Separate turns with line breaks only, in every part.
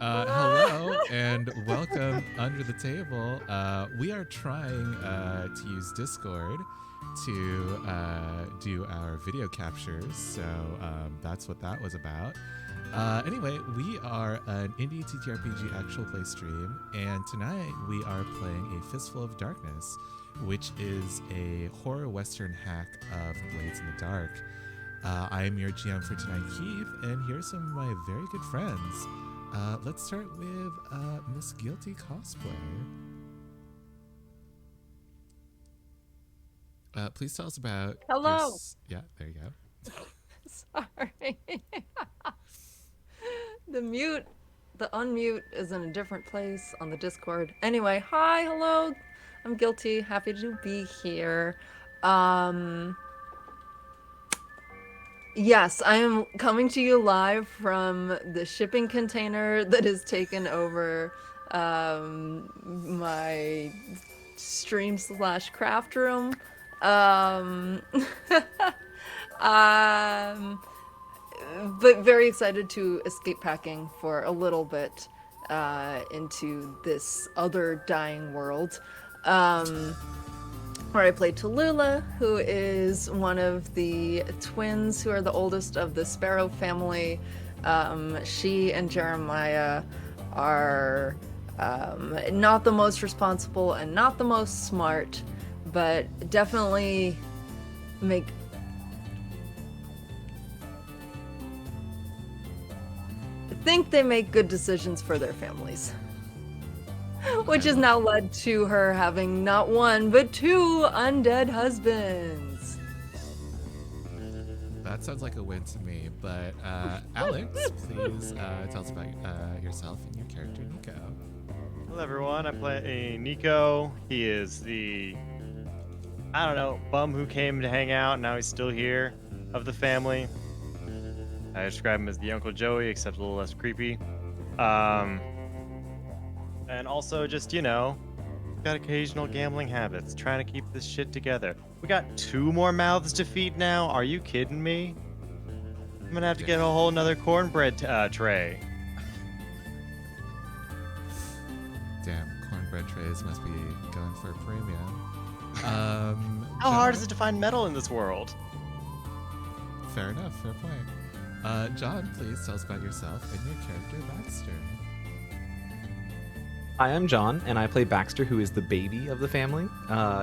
Hello and welcome under the table. We are trying to use Discord to do our video captures, so that's what that was about. Anyway, we are an indie TTRPG actual play stream, and tonight we are playing a Fistful of Darkness, which is a horror western hack of Blades in the Dark. I am your GM for tonight, Keith, and here's some of my very good friends. Let's start with Miss Guilty Cosplay. Please tell us about.
Hello.
Yeah, there you go.
Sorry. The unmute is in a different place on the Discord. Anyway, hi, hello. I'm Guilty. Happy to be here. Yes, I am coming to you live from the shipping container that has taken over my stream/craft room. Um, um, but very excited to escape packing for a little bit into this other dying world. Where I play Tallulah, who is one of the twins who are the oldest of the Sparrow family. She and Jeremiah are not the most responsible and not the most smart, but definitely think they make good decisions for their families. Which has now led to her having not one, but two undead husbands.
That sounds like a win to me, but Alex, please tell us about yourself and your character, Nico.
Hello everyone, I play Nico. He is the, bum who came to hang out, now he's still here, of the family. I describe him as the Uncle Joey, except a little less creepy. And also just, got occasional gambling habits, trying to keep this shit together. We got 2 more mouths to feed now? Are you kidding me? I'm gonna have to get a whole nother cornbread tray.
Damn, cornbread trays must be going for a premium.
How
John?
hard is it to find metal in this world?
Fair enough, fair point. John, please tell us about yourself and your character, Baxter.
Hi, I'm John, and I play Baxter, who is the baby of the family.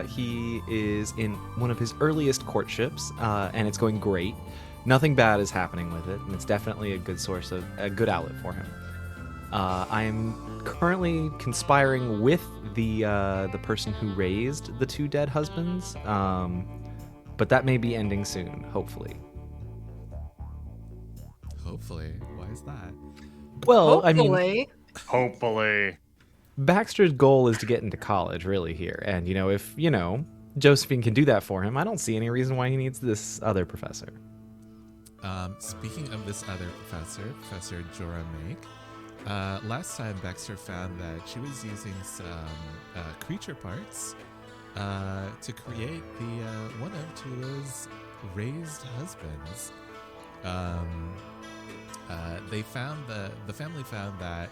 He is in one of his earliest courtships, and it's going great. Nothing bad is happening with it, and it's definitely a good source of a good outlet for him. I am currently conspiring with the person who raised the 2 dead husbands, but that may be ending soon, hopefully.
Hopefully. Why is that?
Well,
Hopefully.
Baxter's goal is to get into college, really, here. And, if, Josephine can do that for him, I don't see any reason why he needs this other professor.
Speaking of this other professor, Professor Jorah Make, last time Baxter found that she was using some creature parts to create one of Tula's raised husbands. The family found that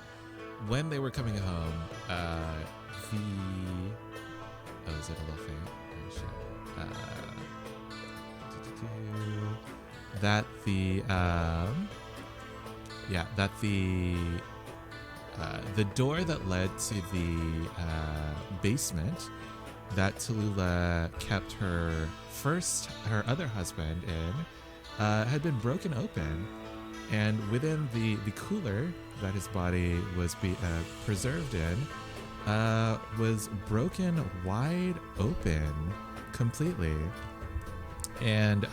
when they were coming home, is it a little faint? The door that led to the basement that Tallulah kept her other husband in had been broken open, and within the cooler that his body was preserved in was broken wide open completely. And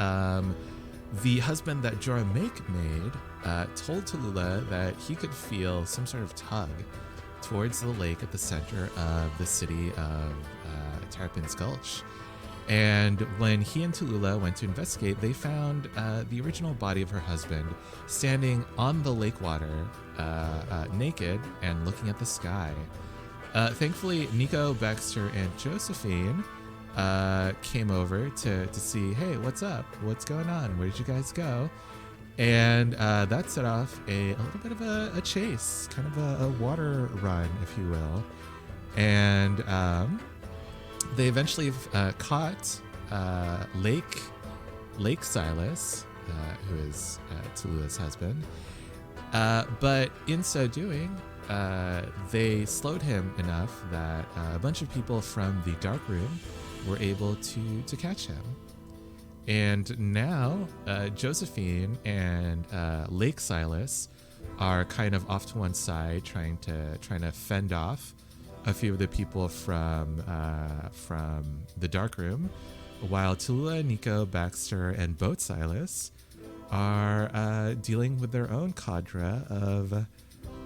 the husband that Jorah Make made told Tallulah that he could feel some sort of tug towards the lake at the center of the city of Terrapin's Gulch. And when he and Tallulah went to investigate, they found the original body of her husband standing on the lake water, naked and looking at the sky. Thankfully, Nico, Baxter, and Josephine came over to see, hey, what's up? What's going on? Where did you guys go? And that set off a little bit of a chase, kind of a water run, if you will. And they eventually caught Lake Silas, who is Tallulah's husband. But in so doing, they slowed him enough that a bunch of people from the dark room were able to catch him. And now Josephine and Lake Silas are kind of off to one side, trying to fend off a few of the people from the dark room, while Tallulah, Nico, Baxter, and Boat Silas are dealing with their own cadre of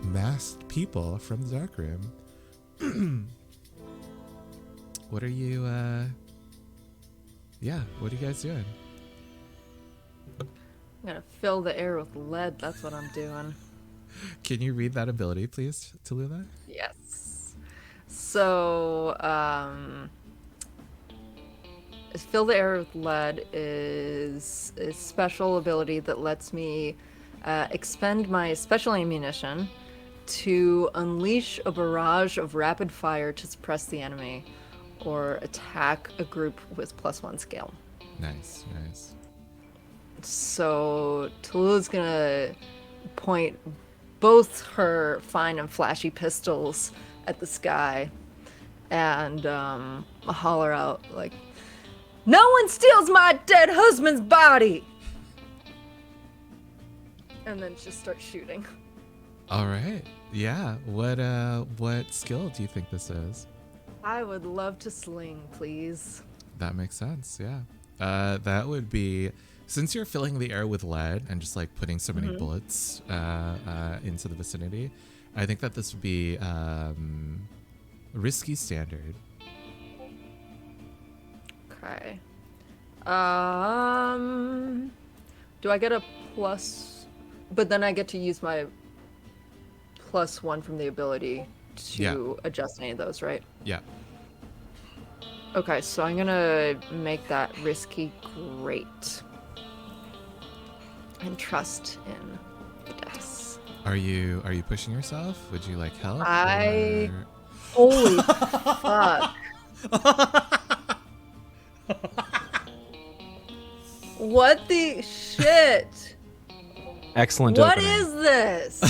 masked people from the dark room. What are you? What are you guys doing?
I'm gonna fill the air with lead. That's what I'm doing.
Can you read that ability, please, Tallulah?
Yes. So, fill the air with lead is a special ability that lets me expend my special ammunition to unleash a barrage of rapid fire to suppress the enemy or attack a group with +1 scale.
Nice.
So Tallulah's gonna point both her fine and flashy pistols at the sky and holler out like, "No one steals my dead husband's body!" And then just start shooting.
All right. Yeah. What skill do you think this is?
I would love to sling, please.
That makes sense. Yeah. That would be, since you're filling the air with lead and just like putting so many bullets into the vicinity, I think that this would be risky standard.
Okay. Do I get a plus? But then I get to use my +1 from the ability to adjust any of those, right?
Yeah.
Okay, so I'm gonna make that risky great. And trust in the dice.
Are you pushing yourself? Would you like help?
I- Holy fuck. What the shit?
Excellent
What
opening.
is this?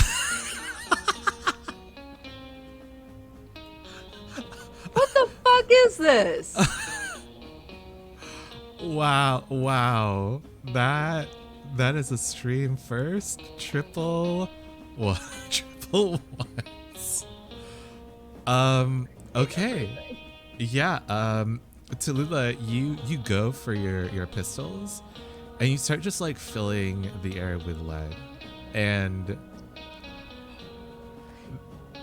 What the fuck is this?
Wow. That is a stream first. Triple ones. Okay. Yeah, Tallulah, you go for your pistols and you start just like filling the air with lead. And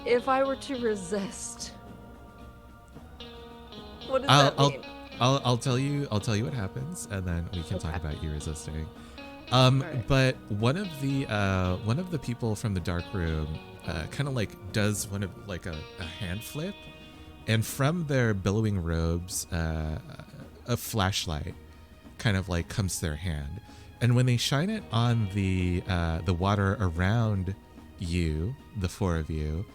If I were to resist, what does that mean?
I'll tell you what happens, and then we can talk
Okay.
about you resisting.
Alright.
But one of the people from the dark room kind of like does one of like a hand flip, and from their billowing robes, a flashlight kind of like comes to their hand, and when they shine it on the water around you, the four of you,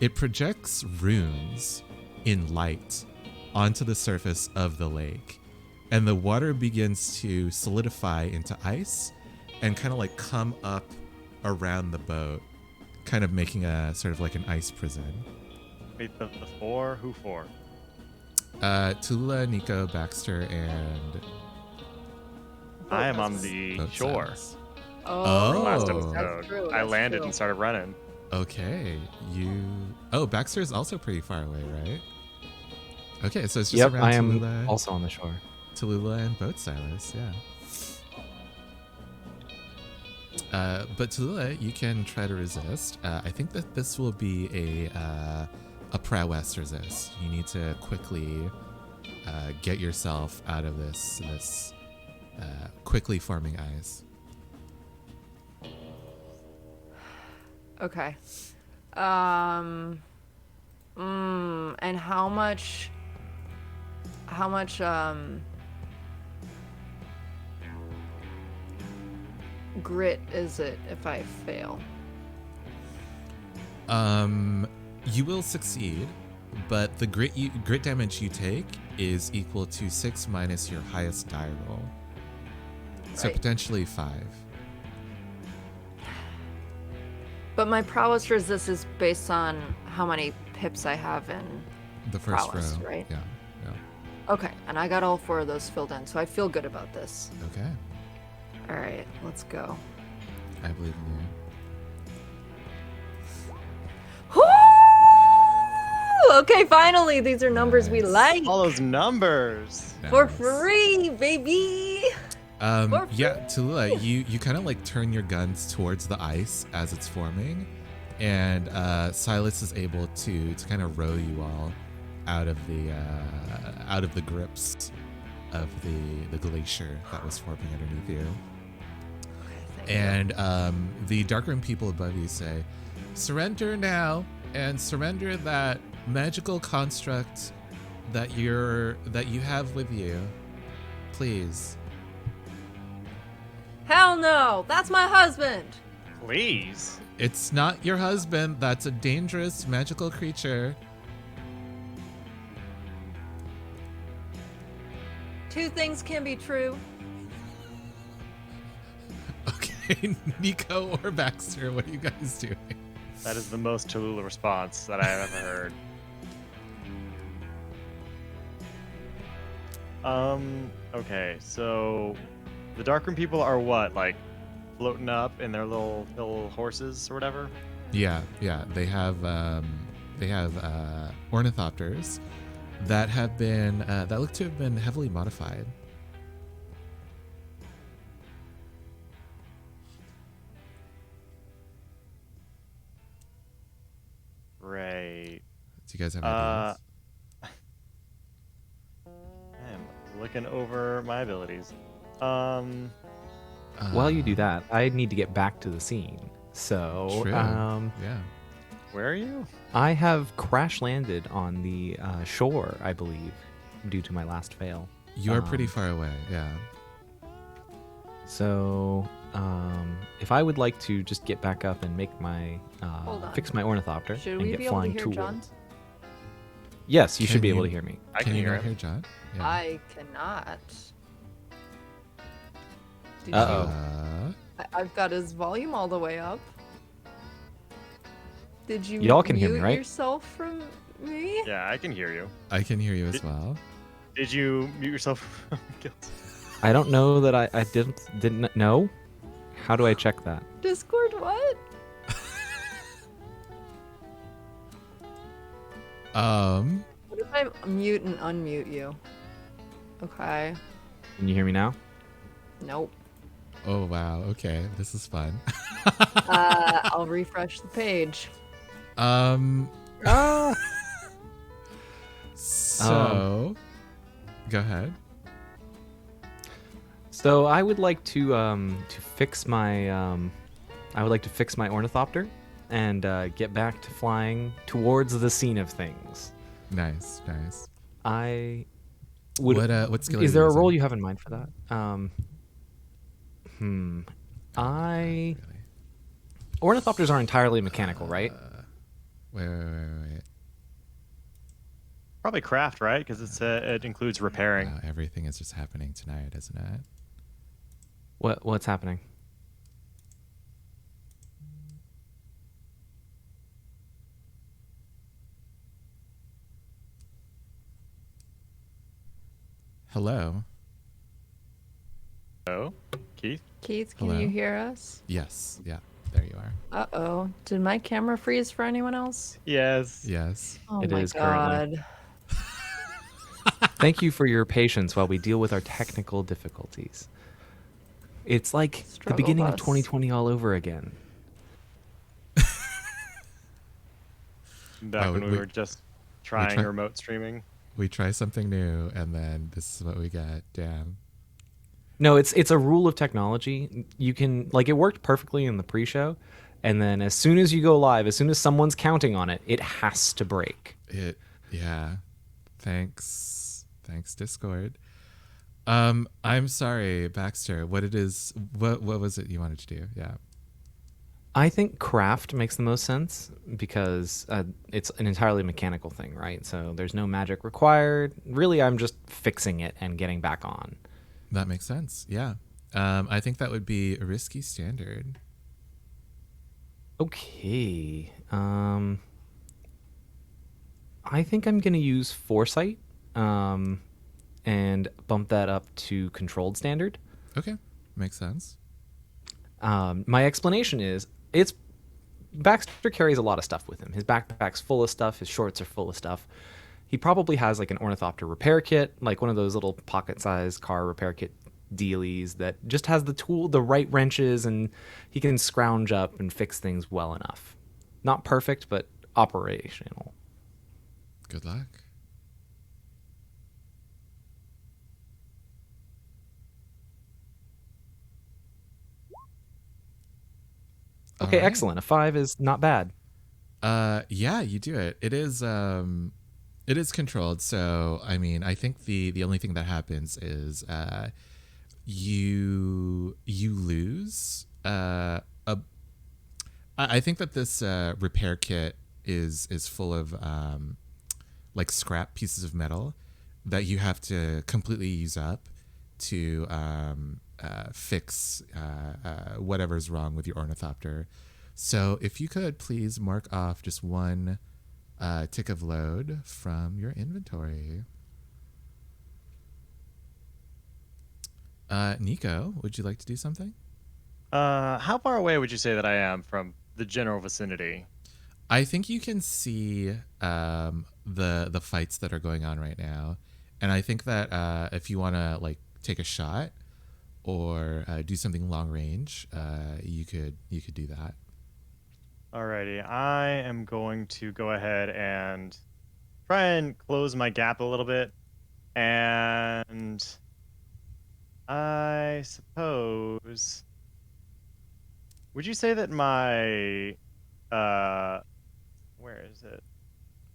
it projects runes in light onto the surface of the lake, and the water begins to solidify into ice and kind of like come up around the boat, kind of making a sort of like an ice prison.
Wait, the four? Who four?
Tallulah, Nico, Baxter, and
I am on the
Boat
shore.
Silas.
Oh,
Oh.
Last
That's
episode,
true,
I
that's
landed
true.
and started running.
Okay, Baxter is also pretty far away, right? Okay, so it's just
Yep,
around
I am
Tallulah,
also on the shore.
Tallulah and Boat Silas, yeah. But Tallulah, you can try to resist. I think that this will be a prowess resist. You need to quickly get yourself out of this quickly forming ice.
Okay. And how much grit is it if I fail?
You will succeed, but the grit damage you take is equal to 6 minus your highest die roll. So
Right.
potentially 5.
But my prowess resist is based on how many pips I have in.
The first
Prowess,
row.
right?
Yeah.
Okay, and I got all 4 of those filled in, so I feel good about this.
Okay.
All right, let's go.
I believe in you.
Woo! Okay, finally, these are numbers we
Nice.
like.
All those numbers.
For
Nice.
free, baby. For
Yeah, Tallulah, you kind of like turn your guns towards the ice as it's forming, and Silas is able to kind of row you all out of the grips of the glacier that was forming underneath you. And the Darkroom people above you say, "Surrender now, and surrender that magical construct that you have with you, please."
Hell no, that's my husband.
Please.
It's not your husband. That's a dangerous magical creature.
Two things can be true.
Okay, Nico or Baxter, what are you guys doing?
That is the most Tallulah response that I have ever heard. Okay, so the Darkroom people are what, like floating up in their little horses or whatever?
Yeah. They have ornithopters that have been that look to have been heavily modified.
Right.
Do you guys have ideas?
I'm looking over my abilities.
While you do that, I need to get back to the scene. So,
True. Yeah.
Where are you?
I have crash landed on the shore, I believe, due to my last fail.
You are pretty far away. Yeah.
So, if I would like to just get back up and make my
Hold on.
fix my ornithopter
Should
and
we
get
be able to
flying
hear
towards.
John?
Yes, you should
Can
be able
you-
to hear me.
I
Can
can
you
hear
not
him.
hear John? Yeah.
I cannot. Did
Uh-oh.
I've got his volume all the way up. Did you
Y'all can hear me,
mute
right?
yourself from me?
Yeah, I can hear you.
I can hear you as well.
Did you mute yourself from guilt?
I don't know that I didn't know. How do I check that?
Discord what? What if I mute and unmute you? Okay.
Can you hear me now?
Nope.
Oh wow. Okay, this is fun.
I'll refresh the page.
So, go ahead.
So I would like to fix my ornithopter and get back to flying towards the scene of things.
Nice.
I would.
What skill?
Is
are
there a
using?
role you have in mind for that?
Really?
Ornithopters are entirely mechanical, right?
Wait.
Probably craft, right? Because it includes repairing.
Wow, everything is just happening tonight, isn't it?
What's happening?
Hello.
Oh, Keith?
Keith, can
Hello?
you hear us?
Yes. Yeah. There you are.
Uh-oh. Did my camera freeze for anyone else?
Yes.
Yes.
Oh
It
my
is
god.
currently. Thank you for your patience while we deal with our technical difficulties. It's like the
Struggle
beginning of
bus.
2020 all over again.
Back
Oh,
when we
we-
were just trying
try-
remote streaming.
We try something new, and then this is what we get. Damn.
No, it's a rule of technology. You can it worked perfectly in the pre-show, and then as soon as you go live, as soon as someone's counting on it, it has to break.
Yeah. Thanks, Discord. I'm sorry, Baxter. What was it you wanted to do? Yeah.
I think craft makes the most sense because it's an entirely mechanical thing, right? So there's no magic required. Really, I'm just fixing it and getting back on.
That makes sense. Yeah. I think that would be a risky standard.
Okay. I think I'm going to use foresight and bump that up to controlled standard.
Okay. Makes sense.
My explanation is it's Baxter carries a lot of stuff with him. His backpack's full of stuff. His shorts are full of stuff. He probably has like an ornithopter repair kit, like one of those little pocket-sized car repair kit dealies that just has the right wrenches, and he can scrounge up and fix things well enough. Not perfect, but operational.
Good luck. All
Okay,
right.
excellent. A 5 is not bad.
Yeah, you do it. It is controlled. So, I mean, I think the only thing that happens is you lose a. I think that this repair kit is full of like scrap pieces of metal that you have to completely use up to fix whatever's wrong with your ornithopter. So if you could please mark off just one tick of load from your inventory. Nico, would you like to do something?
How far away would you say that I am from the general vicinity?
I think you can see the fights that are going on right now, and I think that if you want to like take a shot or do something long range, you could do that.
Alrighty, I am going to go ahead and try and close my gap a little bit, and I suppose. Would you say that my where is it?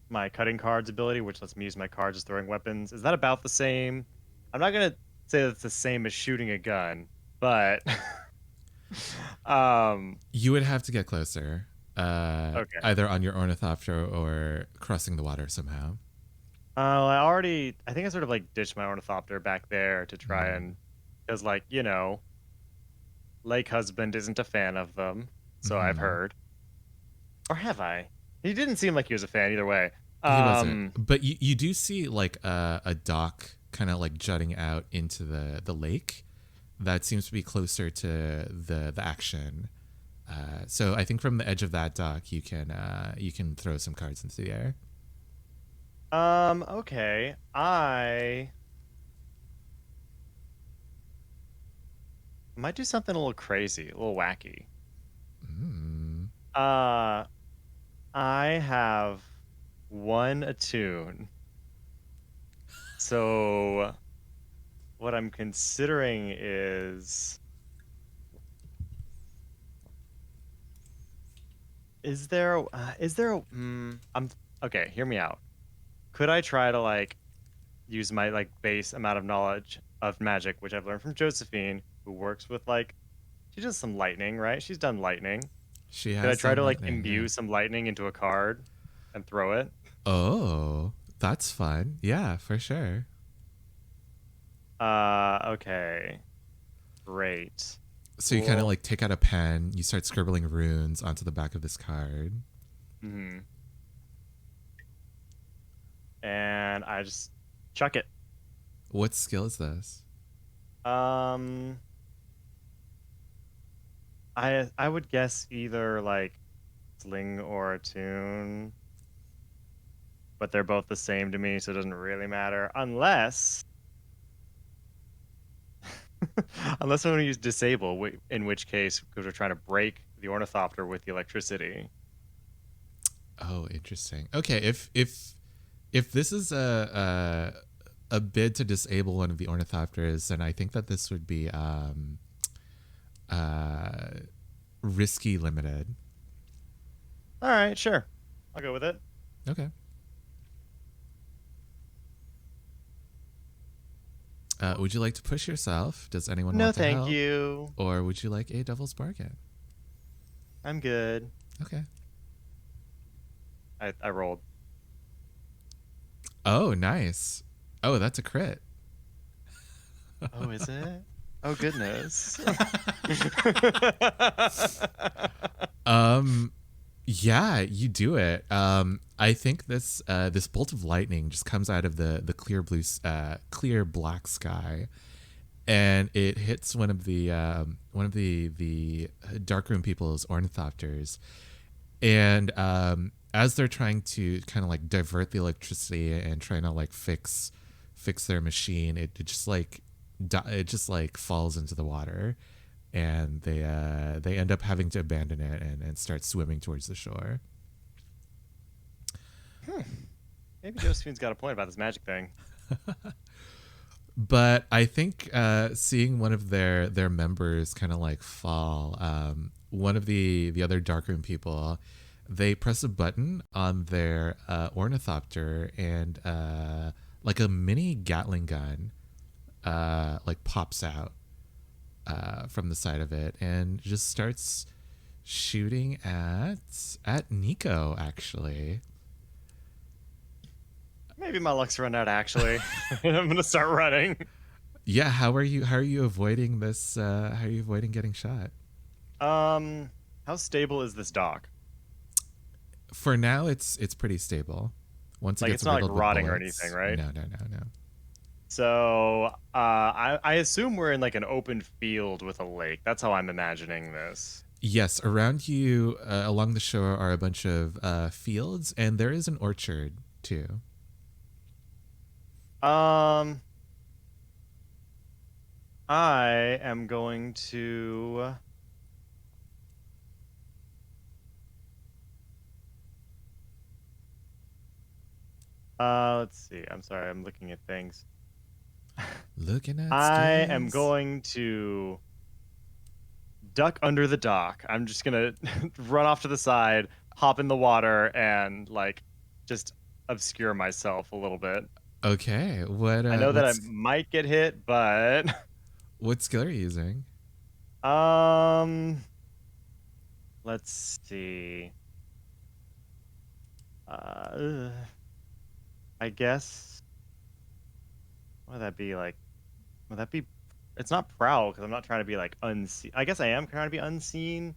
My cutting cards ability, which lets me use my cards as throwing weapons, is that about the same? I'm not gonna say that's the same as shooting a gun, but
You would have to get closer,
okay.
either on your ornithopter or crossing the water somehow.
I think I sort of like ditched my ornithopter back there to try
Mm.
and, because like, you know, Lake Husband isn't a fan of them, so I've
Hmm.
heard. Or have I? He didn't seem like he was a fan either way.
He wasn't, but you do see like a dock kind of like jutting out into the lake that seems to be closer to the action. So I think from the edge of that dock, you can throw some cards into the air.
Okay. I might do something a little crazy, a little wacky.
Mm.
Uh, I have one attune. So what I'm considering I'm okay, hear me out. Could I try to like use my like base amount of knowledge of magic, which I've learned from Josephine, who works with like she does some lightning, right? She's done lightning.
She
Could I
has
try
done
to like
lightning, yeah.
imbue some lightning into a card and throw it?
Oh, that's fun. Yeah, for sure.
Okay. Great.
So you kind of
Cool.
like take out a pen, you start scribbling runes onto the back of this card.
Hmm. And I just chuck it.
What skill is this?
Um, I would guess either like sling or attune, but they're both the same to me, so it doesn't really matter unless unless I'm going to use disable, in which case because we're trying to break the ornithopter with the electricity.
Oh, interesting. Okay, if this is a bid to disable one of the ornithopters, then I think that this would be uh risky limited.
All right, sure, I'll go with it.
Okay. Would you like to push yourself? Does anyone
No,
want to
thank
help?
you.
Or would you like a devil's bargain?
I'm good.
Okay.
I rolled.
Oh, nice. Oh, that's a crit.
Oh, is it? Oh, goodness.
Yeah, you do it. I think this bolt of lightning just comes out of the clear black sky, and it hits one of the darkroom people's ornithopters, and as they're trying to kind of like divert the electricity and trying to like fix their machine, it just like it just like falls into the water, and they end up having to abandon it and start swimming towards the shore.
Maybe Josephine's got a point about this magic thing.
But I think seeing one of their members kind of like fall, one of the other darkroom people, they press a button on their ornithopter, and like a mini Gatling gun like pops out from the side of it and just starts shooting at Nico, actually.
Maybe my luck's run out, actually. I'm gonna start running.
Yeah, how are you avoiding this? How are you avoiding getting shot?
How stable is this dock?
For now, it's pretty stable. Once it
Like,
gets
it's not like
riddled with
rotting or
bullets-
anything, right?
No.
So, I assume we're in like an open field with a lake. That's how I'm imagining this.
Yes, around you along the shore are a bunch of fields, and there is an orchard too.
I am going to. Let's see. I'm sorry. I'm looking at things.
Looking at
I am
skills.
going to duck under the dock. I'm just gonna run off to the side, hop in the water, and like just obscure myself a little bit.
Okay,
I know that I might get hit, but
what skill are you using?
let's see. I guess. What would that be like? Would that be? It's not prowl because I'm not trying to be like unseen. I guess I am trying to be unseen,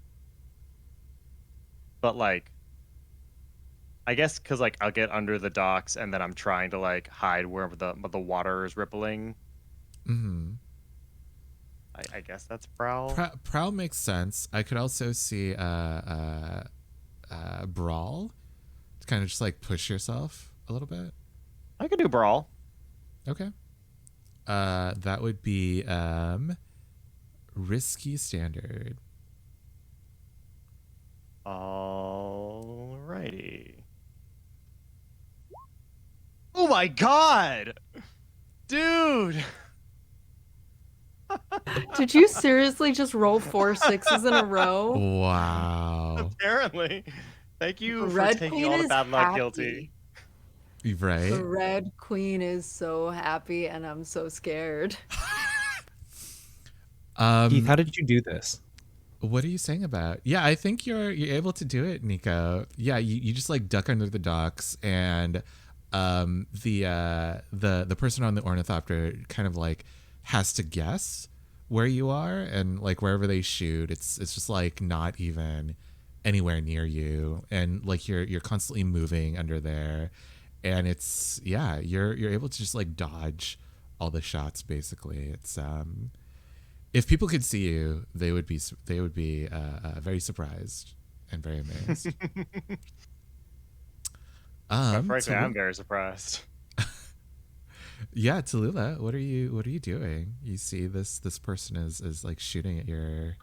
but like, I guess because like I'll get under the docks and then I'm trying to like hide wherever the water is rippling.
Mm-hmm.
I guess that's prowl.
Prowl makes sense. I could also see brawl to kind of just like push yourself a little bit.
I could do brawl.
Okay. That would be risky standard.
Alrighty. Oh my god! Dude!
Did you seriously just roll 4 6s in a row?
Wow.
Apparently. Thank you for
Red
taking
Queen
all the
is
bad luck
happy.
guilty.
Right?
The Red Queen is so happy, and I'm so scared.
Keith, how did you do this?
What are you saying about? Yeah, I think you're able to do it, Nico. Yeah, you just like duck under the docks, and the person on the ornithopter kind of like has to guess where you are, and like wherever they shoot, it's just like not even anywhere near you, and like you're constantly moving under there, and it's you're able to just like dodge all the shots basically. It's if people could see you, they would be very surprised and very amazed.
Frankly, I'm very surprised.
Yeah, Tallulah, what are you doing? You see this person is like shooting at your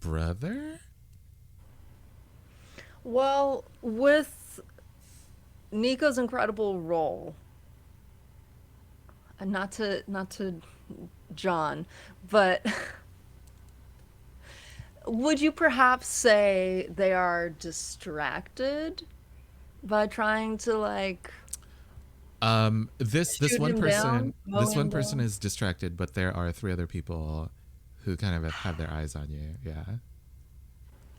brother?
Well, with Nico's incredible roll, and not to John, but would you perhaps say they are distracted by trying to like
This
Shoot
one
him down,
person
mow him down.
is distracted, but there are three other people who kind of have their eyes on you. Yeah.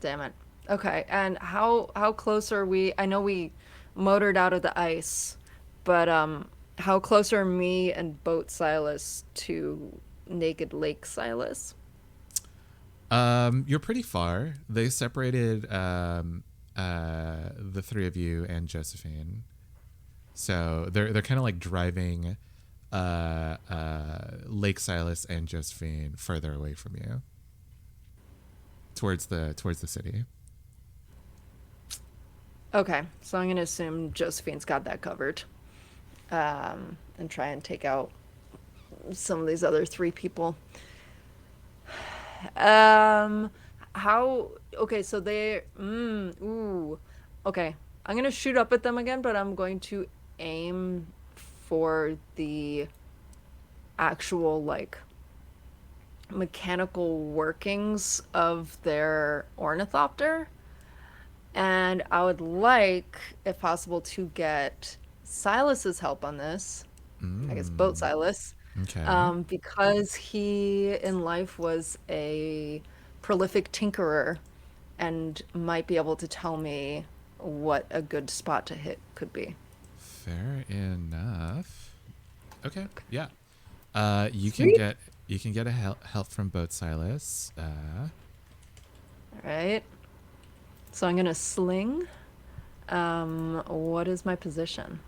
Damn it. Okay, and how close are we? I know we motored out of the ice, but how close are me and Boat Silas to Naked Lake Silas?
You're pretty far. They separated the three of you and Josephine. So they're kind of like driving Lake Silas and Josephine further away from you towards the city.
Okay, so I'm gonna assume Josephine's got that covered, and try and take out some of these other three people. Um, how? Okay, so they. Ooh. Okay, I'm gonna shoot up at them again, but I'm going to aim for the actual like mechanical workings of their ornithopter. And I would like, if possible, to get Silas's help on this. I guess Boat
Mm,
Silas,
okay.
because he in life was a prolific tinkerer and might be able to tell me what a good spot to hit could be.
Fair enough. Okay. Yeah. You can
Sweet.
get a help from Boat Silas.
All right. So I'm gonna sling. What is my position?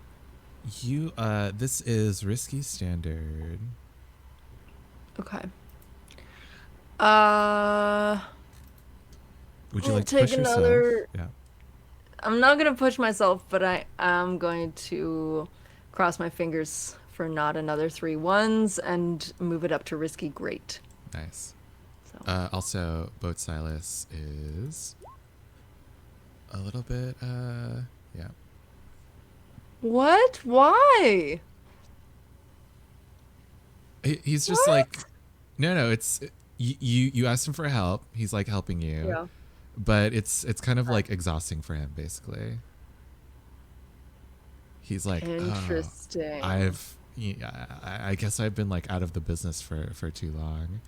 This is risky standard.
Okay. Uh,
Would
I'm
you
gonna
like to
take
push yourself?
another.
Yeah.
I'm not gonna push myself, but I am going to cross my fingers for not another three ones and move it up to risky great.
Nice.
So
Also, Boat Silas is a little bit. Yeah.
what? Why?
He's just like,
What?
no. It's you asked him for help. He's like helping you,
Yeah.
but it's kind of like exhausting for him. Basically, he's like, oh,
Interesting.
yeah, I guess I've been like out of the business for too long.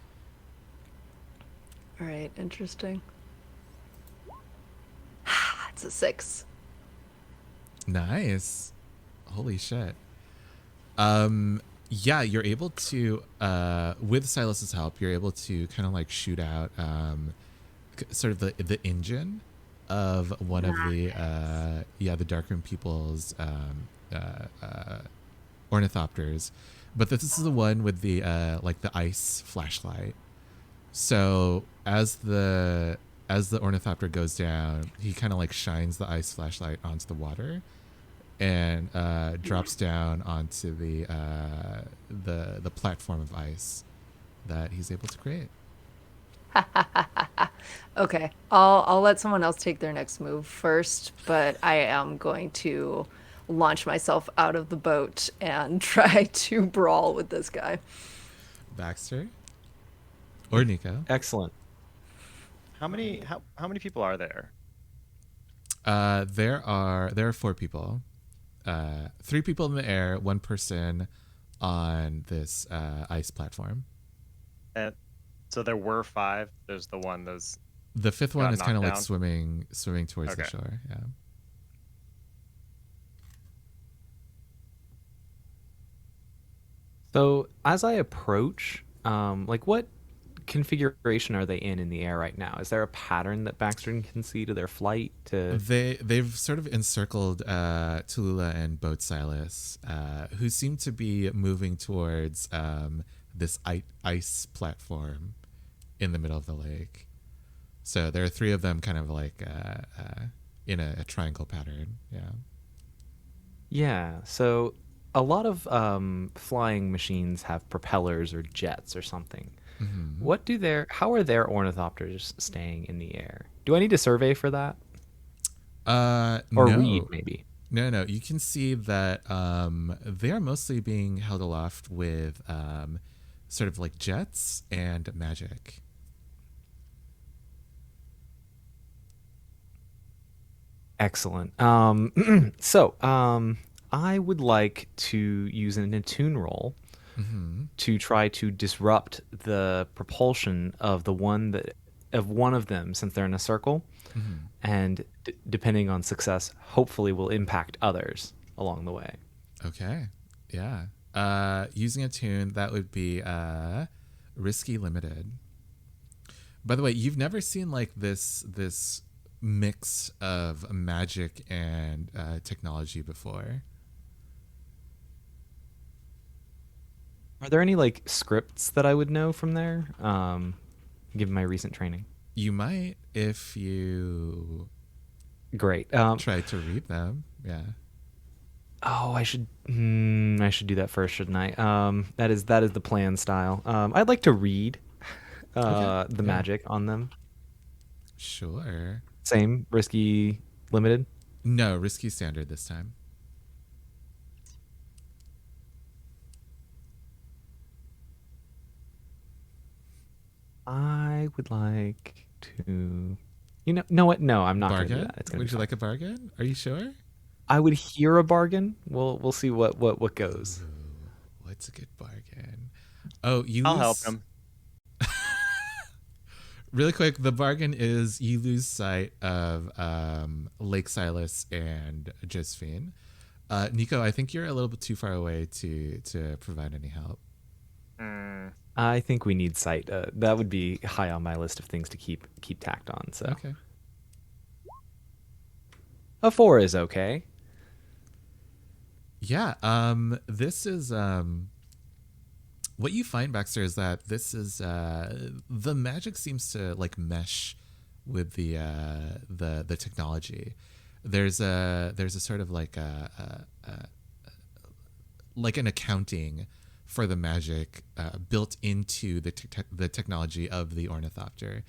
All right. Interesting. That's a six.
Nice. Holy shit. Um, yeah, you're able to with Silas's help, you're able to kind of like shoot out sort of the engine of one of the
Nice.
the Darkroom people's ornithopters, but this is the one with the like the ice flashlight. So as the ornithopter goes down, he kind of like shines the ice flashlight onto the water and drops down onto the platform of ice that he's able to create.
Okay. I'll let someone else take their next move first, but I am going to launch myself out of the boat and try to brawl with this guy.
Baxter or Nico.
Excellent.
How many people are there?
There are four people. Three people in the air, one person on this ice platform.
And so there were five. There's the one that's
The fifth one
got
is kind
knocked
of like
down.
swimming towards the
Okay.
shore. Yeah.
So as I approach, like what configuration are they in the air right now? Is there a pattern that Baxter can see to their flight? To
They've sort of encircled Tulula and Boat Silas, who seem to be moving towards this ice platform in the middle of the lake. So there are three of them, kind of like in a triangle pattern. Yeah.
Yeah, so a lot of flying machines have propellers or jets or something.
Hmm.
How are their ornithopters staying in the air? Do I need to survey for that? Or read
No,
maybe?
no. You can see that they are mostly being held aloft with sort of like jets and magic.
Excellent. So, I would like to use an attune roll
Mm-hmm.
to try to disrupt the propulsion of one of them, since they're in a circle,
Mm-hmm.
and depending on success, hopefully will impact others along the way.
Okay. Yeah. Using a tune that would be risky limited. By the way, you've never seen like this mix of magic and technology before.
Are there any like scripts that I would know from there, given my recent training?
You might if you
Great.
try to read them. Yeah.
Oh, I should do that first, shouldn't I? That is the plan style. I'd like to read
Okay.
the
Yeah.
magic on them.
Sure.
Same, risky, limited.
No, risky standard this time.
I would like to. Know what? No, I'm not going to do
Bargain?
that. It's going to
Would
be
you
fine.
like a bargain? Are you sure?
I would hear a bargain. We'll see what goes.
Ooh, what's a good bargain? Oh, you
I'll help
lose.
him.
Really quick, the bargain is you lose sight of Lake Silas and Josephine. Nico, I think you're a little bit too far away to provide any help.
Hmm.
I think we need sight. That would be high on my list of things to keep tacked on. So
Okay.
a 4 is okay.
Yeah. This is what you find, Baxter, is that this is the magic seems to like mesh with the technology. There's a sort of like an accounting for the magic built into the technology of the ornithopter.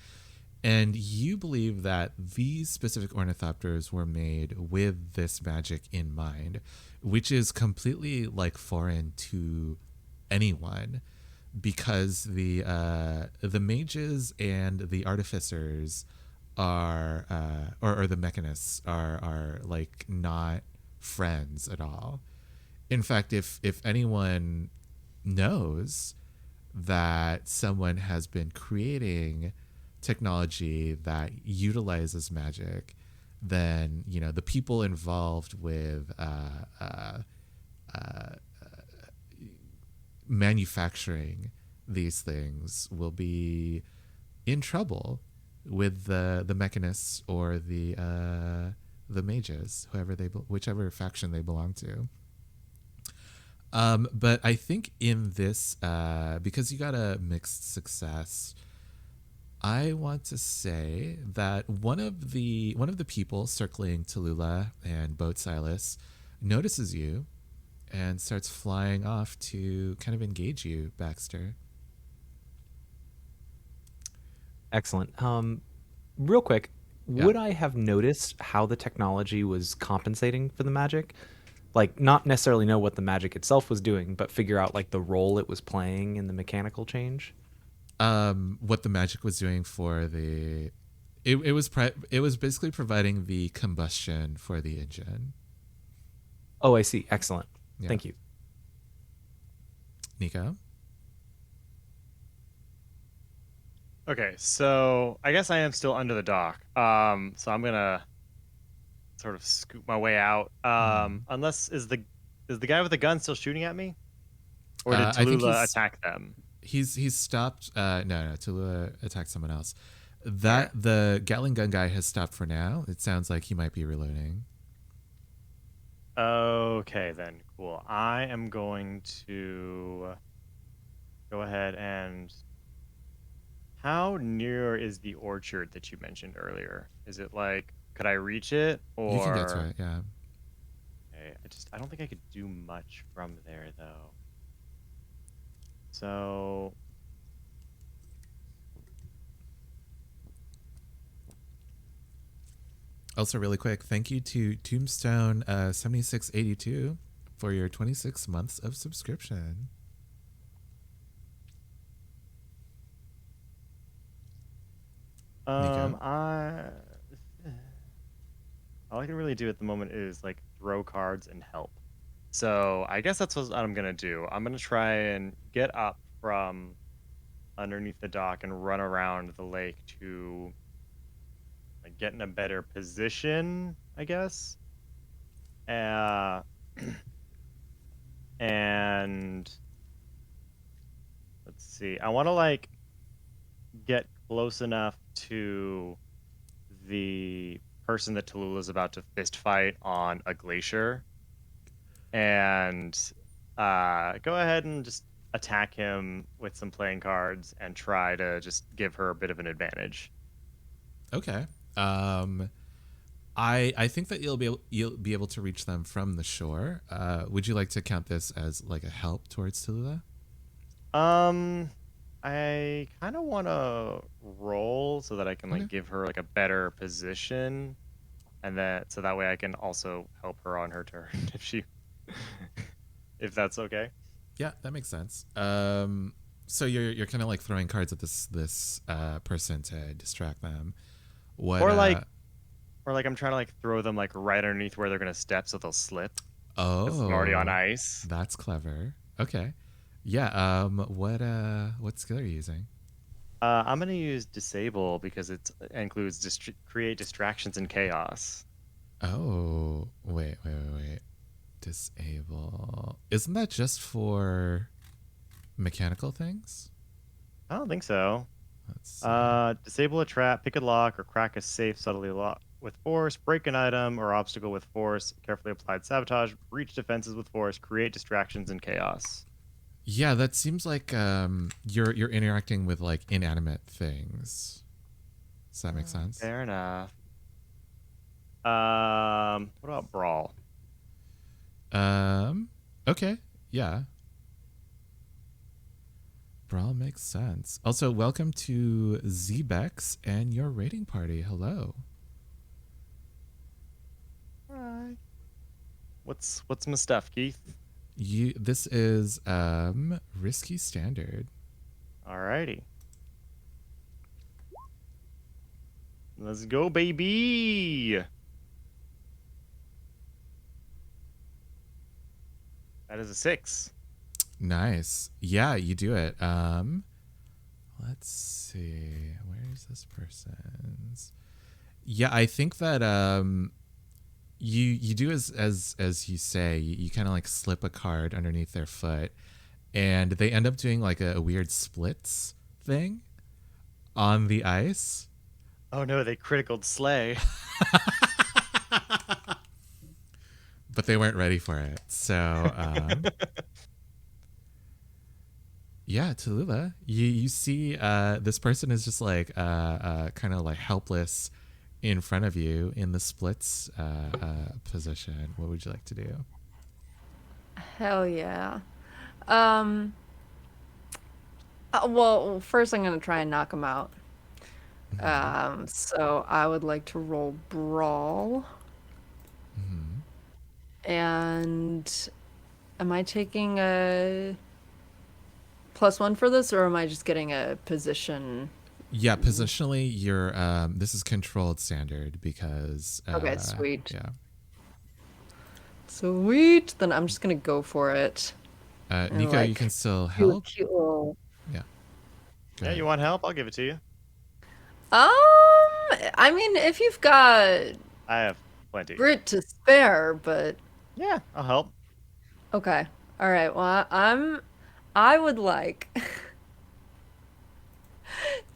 And you believe that these specific ornithopters were made with this magic in mind, which is completely like foreign to anyone, because the mages and the artificers are or the mechanists are like not friends at all. In fact, if anyone knows that someone has been creating technology that utilizes magic, then the people involved with manufacturing these things will be in trouble with the mechanists or the mages, whichever faction they belong to. But I think in this, because you got a mixed success, I want to say that one of the people circling Tallulah and Boat Silas notices you and starts flying off to kind of engage you, Baxter.
Excellent. Real quick,
Yeah.
would I have noticed how the technology was compensating for the magic? Like, not necessarily know what the magic itself was doing, but figure out like the role it was playing in the mechanical change.
What the magic was doing for it was basically providing the combustion for the engine.
Oh, I see. Excellent.
Yeah.
Thank you.
Nico.
Okay, so I guess I am still under the dock. So I'm gonna sort of scoop my way out. Unless is the guy with the gun still shooting at me, or did
I think
Tallulah attack them?
he's stopped. No, Tallulah attacked someone else.
Okay.
That the Gatling gun guy has stopped for now. It sounds like he might be reloading.
Okay, then cool. I am going to go ahead and. How near is the orchard that you mentioned earlier? Is it like, could I reach it,
You can get to
or
it. Yeah.
okay, I don't think I could do much from there though. So
Also, really quick, thank you to Tombstone 7682 for your 26 months of subscription. Nico.
I all I can really do at the moment is like throw cards and help. So I guess that's what I'm gonna do. I'm gonna try and get up from underneath the dock and run around the lake to like get in a better position, I guess. Uh, and let's see. I want to like get close enough to the person that Tallulah's about to fist fight on a glacier and go ahead and just attack him with some playing cards and try to just give her a bit of an advantage.
Okay. I think that you'll be able to reach them from the shore. Would you like to count this as like a help towards Tallulah?
Um, I kind of want to roll so that I can
Okay.
like give her like a better position, and that so that way I can also help her on her turn if she, if that's okay.
Yeah, that makes sense. So you're kind of like throwing cards at this person to distract them. What
Or like, or like I'm trying to like throw them like right underneath where they're gonna step so they'll slip because they're already on
Oh,
ice.
that's clever. Okay. Yeah, what skill are you using?
I'm gonna use disable because it includes create distractions and chaos.
Oh, wait. Disable. Isn't that just for mechanical things?
I don't think so.
Let's see.
Disable a trap, pick a lock, or crack a safe subtly lock with force, break an item or obstacle with force, carefully applied sabotage, breach defenses with force, create distractions and chaos.
Yeah, that seems like you're interacting with like inanimate things. Does that make sense?
Fair enough. What about brawl?
Um, okay. Yeah. Brawl makes sense. Also, welcome to Zbex and your rating party. Hello.
Hi. What's my stuff, Keith?
This is risky standard.
Alrighty. Let's go, baby. That is a 6.
Nice. Yeah, you do it. Let's see. Where's this person's? Yeah, I think that you do as you say. You kind of like slip a card underneath their foot, and they end up doing like a weird splits thing on the ice.
Oh no, they critical slay.
But they weren't ready for it. So yeah, Tallulah, you see this person is just like kind of like helpless in front of you in the splits position. What would you like to do?
Hell yeah. Um, well, first I'm gonna try and knock him out.
Hmm.
So I would like to roll brawl.
Hmm.
And am I taking a +1 for this, or am I just getting a position?
Yeah, positionally, you're this is controlled standard because
Okay, sweet.
yeah.
Sweet. Then I'm just gonna go for it. And
Nico, you can
like
still
do a
help.
cute little
Yeah, go
Yeah,
ahead.
you want help? I'll give it to you.
um I mean if you've got
I have plenty.
grit to spare, but
Yeah, I'll help.
okay. All right. Well, I would like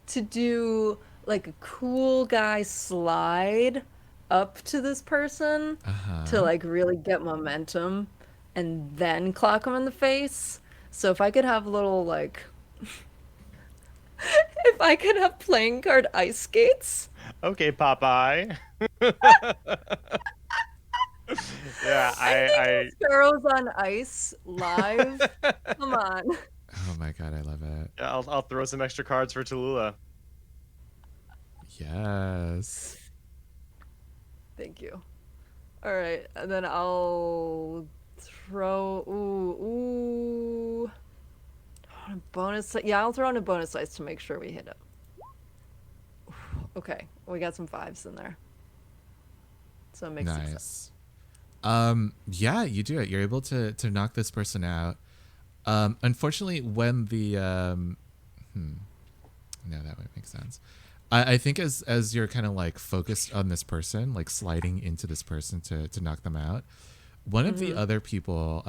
to do like a cool guy slide up to this person
Uh
to
huh.
like really get momentum and then clock him in the face. So if I could have a little like if I could have playing card ice skates.
Okay, Popeye. Yeah,
I'm thinking Sparrows on Ice live.
I
Come on.
Oh my god, I love it.
I'll throw some extra cards for Tallulah.
Yes.
Thank you. All right, and then I'll throw. Ooh. On a bonus. Yeah, I'll throw in a bonus dice to make sure we hit it. Okay, we got some fives in there, so it makes 6 sense.
Nice. Yeah, you do it. You're able to knock this person out. Unfortunately, when the no, that would make sense. I think as you're kind of like focused on this person, like sliding into this person to knock them out, one of the other people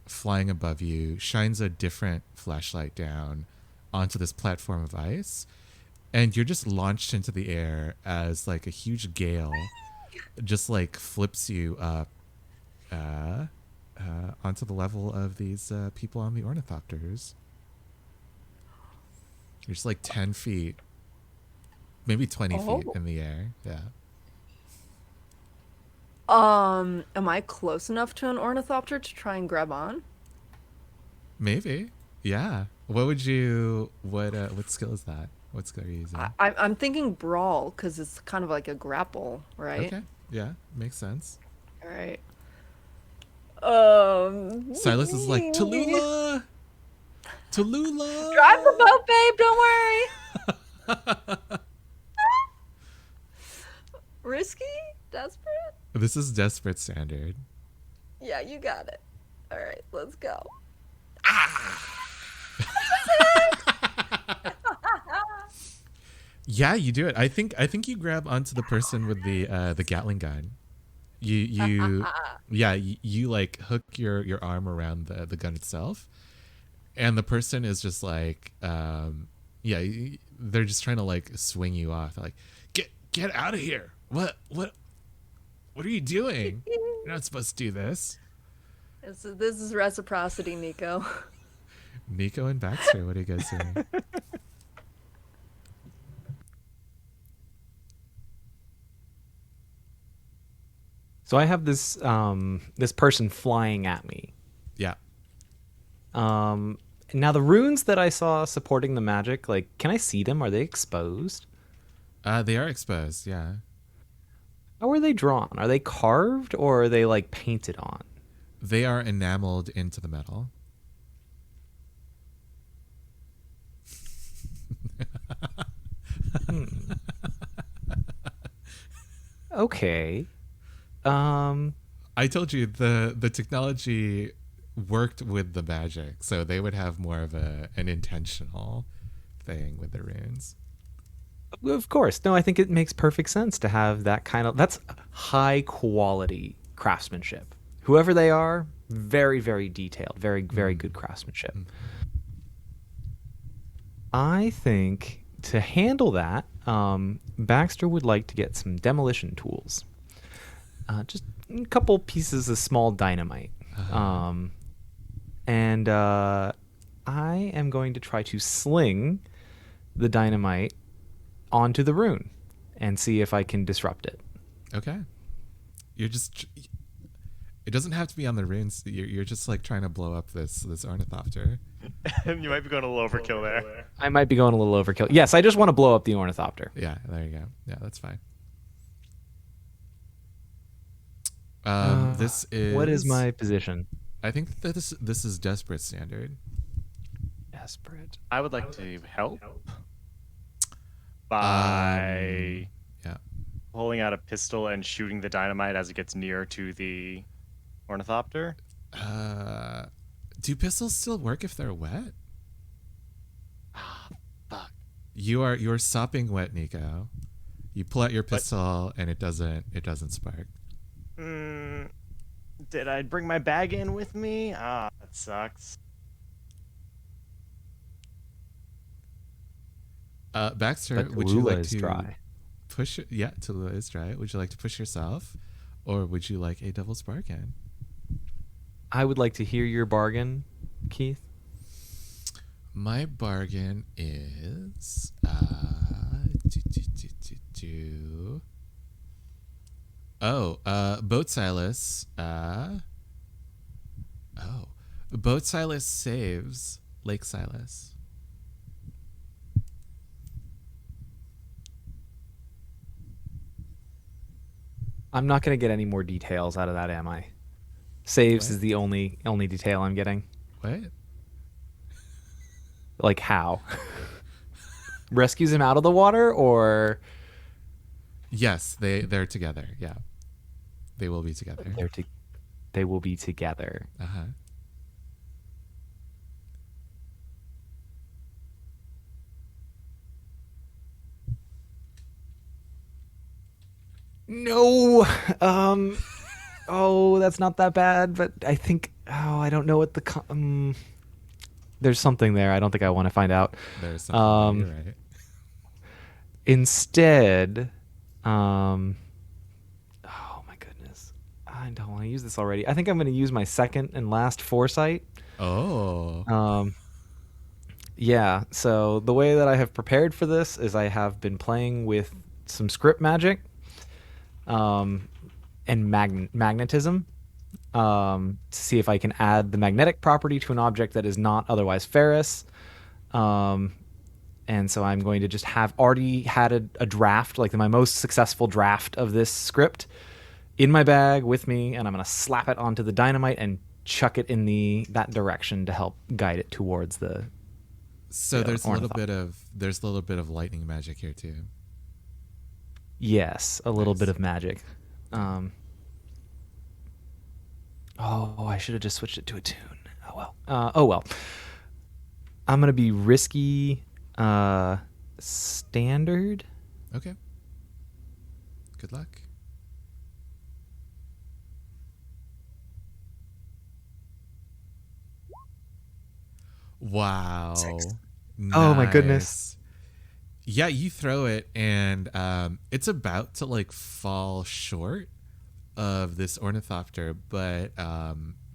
flying above you shines a different flashlight down onto this platform of ice, and you're just launched into the air as like a huge gale just like flips you up onto the level of these people on the ornithopters. You're just like 10 feet, maybe 20 feet
Oh.
in the air. Yeah.
Am I close enough to an ornithopter to try and grab on?
Maybe. Yeah. What skill is that? What skill are you using?
I'm thinking brawl because it's kind of like a grapple, right?
Okay. Yeah. Makes sense.
All right.
Silas is like, Tallulah! Tallulah!
Drive the boat, babe. Don't worry. Risky? Desperate?
This is desperate standard.
Yeah, you got it. All right, let's go.
Yeah, you do it. I think you grab onto the person with the Gatling gun. You yeah, you like hook your arm around the gun itself, and the person is just like yeah, they're just trying to like swing you off. They're like, get out of here. What are you doing? You're not supposed to do this.
This is reciprocity, Nico.
Nico and Baxter, what are you guys doing?
So I have this this person flying at me.
Yeah.
Now the runes that I saw supporting the magic, like, can I see them? Are they exposed?
They are exposed, yeah.
How are they drawn? Are they carved or are they like painted on?
They are enameled into the metal.
Okay.
I told you the technology worked with the magic, so they would have more of an intentional thing with the runes.
Of course. No, I think it makes perfect sense to have that kind of, that's high quality craftsmanship. Whoever they are, very, very detailed, very, very good craftsmanship. I think to handle that, Baxter would like to get some demolition tools. Just a couple pieces of small dynamite. And I am going to try to sling the dynamite onto the rune and see if I can disrupt it.
Okay. You're just it doesn't have to be on the runes. You're just like trying to blow up this ornithopter.
You might be going a little overkill there.
I might be going a little overkill. Yes, I just want to blow up the ornithopter.
Yeah, there you go. Yeah, that's fine. This is
What is my position?
I think that this is desperate standard.
Desperate.
I would like to help by
Yeah.
pulling out a pistol and shooting the dynamite as it gets near to the ornithopter.
Do pistols still work if they're wet?
Ah, fuck.
You're sopping wet, Nico. You pull out your pistol and it doesn't spark.
Did I bring my bag in with me? Ah, that sucks.
Baxter,
But
would you
Tallulah
like
is
to
dry.
push? Yeah, Tallulah is dry. Would you like to push yourself, or would you like a devil's bargain?
I would like to hear your bargain, Keith.
My bargain is Boat Silas. Boat Silas saves Lake Silas.
I'm not going to get any more details out of that, am I? Saves
What?
is the only detail I'm getting.
What?
Like how? Rescues him out of the water, or
Yes, they're together. Yeah. They will be together.
They will be together.
Uh-huh.
No. Oh, that's not that bad, but I think I don't know what there's something there. I don't think I want to find out.
There's something there, you're right.
Instead, oh my goodness. I don't want to use this already. I think I'm going to use my second and last foresight.
Oh.
Yeah, so the way that I have prepared for this is I have been playing with some script magic and magnetism to see if I can add the magnetic property to an object that is not otherwise ferrous. And so I'm going to just have already had a draft, like my most successful draft of this script, in my bag with me, and I'm going to slap it onto the dynamite and chuck it in that direction to help guide it towards the.
So there's a little bit of lightning magic here too.
Yes, a little
Nice.
bit of magic. I should have just switched it to a tune. Oh well. I'm gonna be risky. Standard.
Okay. Good luck. Wow.
6.
Oh my goodness.
Nice. Yeah, you throw it and it's about to like fall short of this ornithopter, but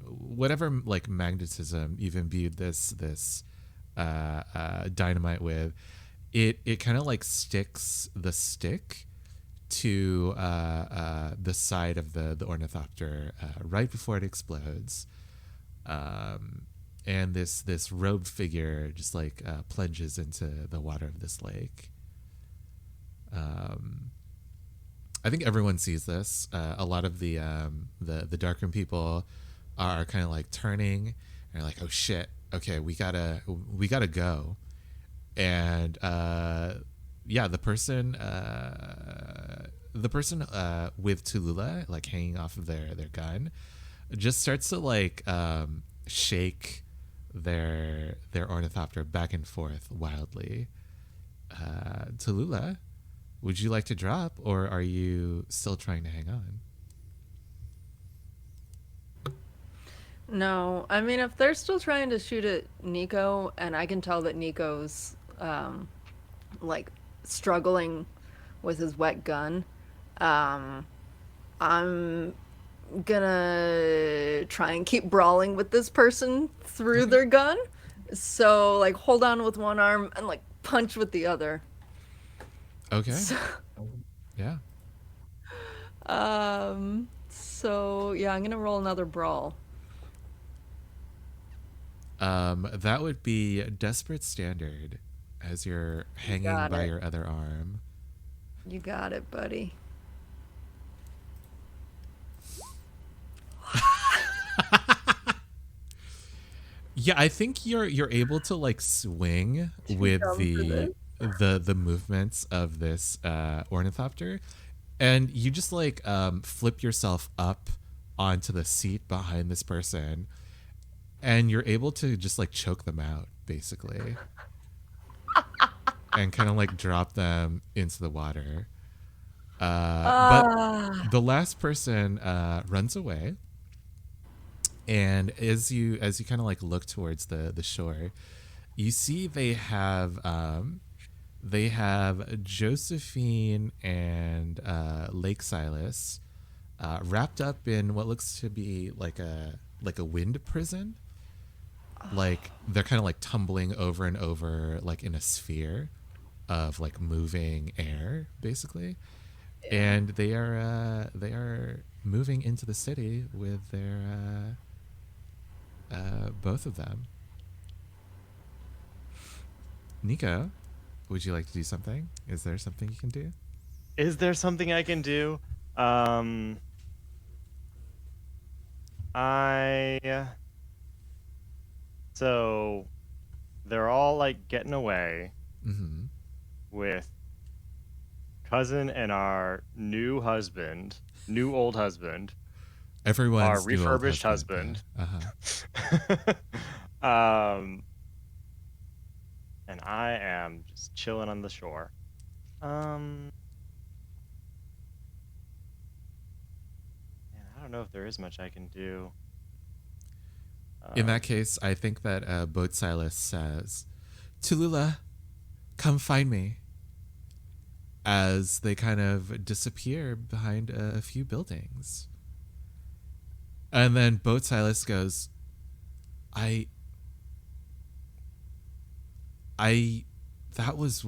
whatever like magnetism you've imbued this dynamite with, it kind of like sticks the stick to the side of the ornithopter right before it explodes. And this robed figure just like plunges into the water of this lake. I think everyone sees this. A lot of the darkroom people are kind of like turning and like, oh shit, okay, we gotta go. And yeah, the person with Tulula like hanging off of their gun just starts to like shake their ornithopter back and forth wildly. Tallulah, would you like to drop, or are you still trying to hang on?
No, I mean, if they're still trying to shoot at Nico, and I can tell that Nico's like struggling with his wet gun, I'm gonna try and keep brawling with this person through their gun. So, like, hold on with one arm and like punch with the other.
Okay.
So,
Yeah.
so yeah, I'm gonna roll another brawl.
That would be desperate standard as you're hanging
got
by
it.
your other arm.
You got it, buddy.
Yeah, I think you're able to like swing with
dumb for
the movements of this ornithopter, and you just like flip yourself up onto the seat behind this person, and you're able to just like choke them out basically, and kind of like drop them into the water. But the last person runs away. And as you kind of like look towards the shore, you see they have Josephine and Lake Silas wrapped up in what looks to be like a wind prison. Like they're kind of like tumbling over and over like in a sphere of like moving air basically. And they are moving into the city with their both of them. Nico, would you like to do something? Is there something you can do?
Is there something I can do? So they're all like getting away
Mm-hmm.
with cousin and our new old husband, our
Everyone's new old
refurbished
husband.
husband.
Yeah.
um, and I am just chilling on the shore. Man, I don't know if there is much I can do.
In that case, I think that Boat Silas says, Tallulah, come find me. As they kind of disappear behind a few buildings. And then Boat Silas goes, I, that was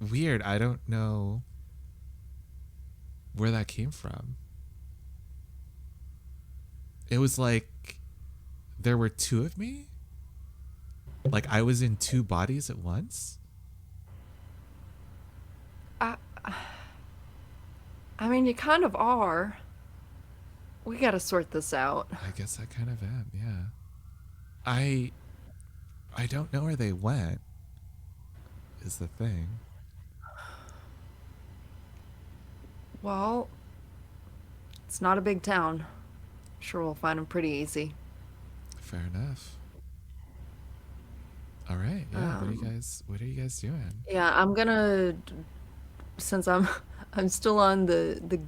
weird. I don't know where that came from. It was like there were two of me. Like I was in two bodies at once.
I mean, you kind of are. We gotta sort this out.
I guess I kind of am, yeah. I don't know where they went, is the thing.
Well, it's not a big town. Sure, we'll find them pretty easy.
Fair enough. All right, yeah. What are you guys doing?
Yeah, I'm gonna, since I'm still on the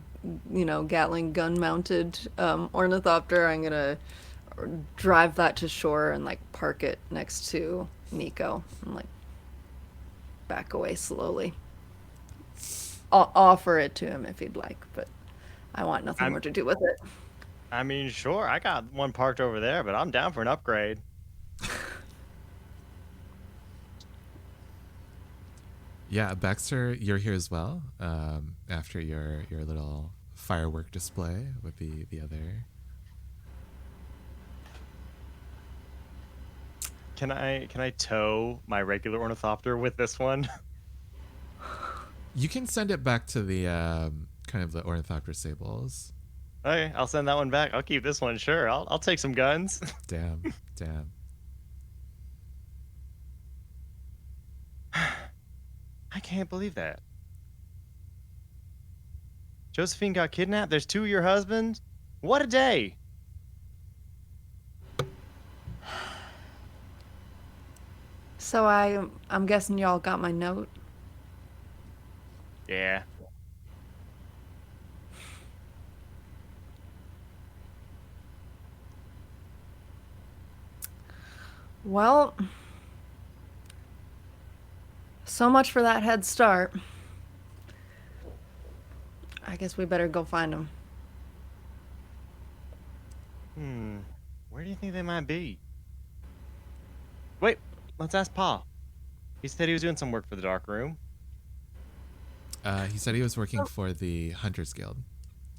Gatling gun mounted ornithopter. I'm gonna drive that to shore and like park it next to Nico and like back away slowly. I'll offer it to him if he'd like, but I want nothing more to do with it.
I mean, sure, I got one parked over there, but I'm down for an upgrade.
Yeah, Baxter, you're here as well. After your little firework display with the other.
Can I tow my regular ornithopter with this one?
You can send it back to the kind of the ornithopter stables.
Okay, I'll send that one back. I'll keep this one. Sure, I'll take some guns.
Damn.
I can't believe that. Josephine got kidnapped. There's two of your husbands. What a day.
So I'm guessing y'all got my note.
Yeah.
Well, so much for that head start. I guess we better go find them.
Where do you think they might be? Wait, let's ask Pa. He said he was doing some work for the dark room.
He said he was working for the Hunters Guild.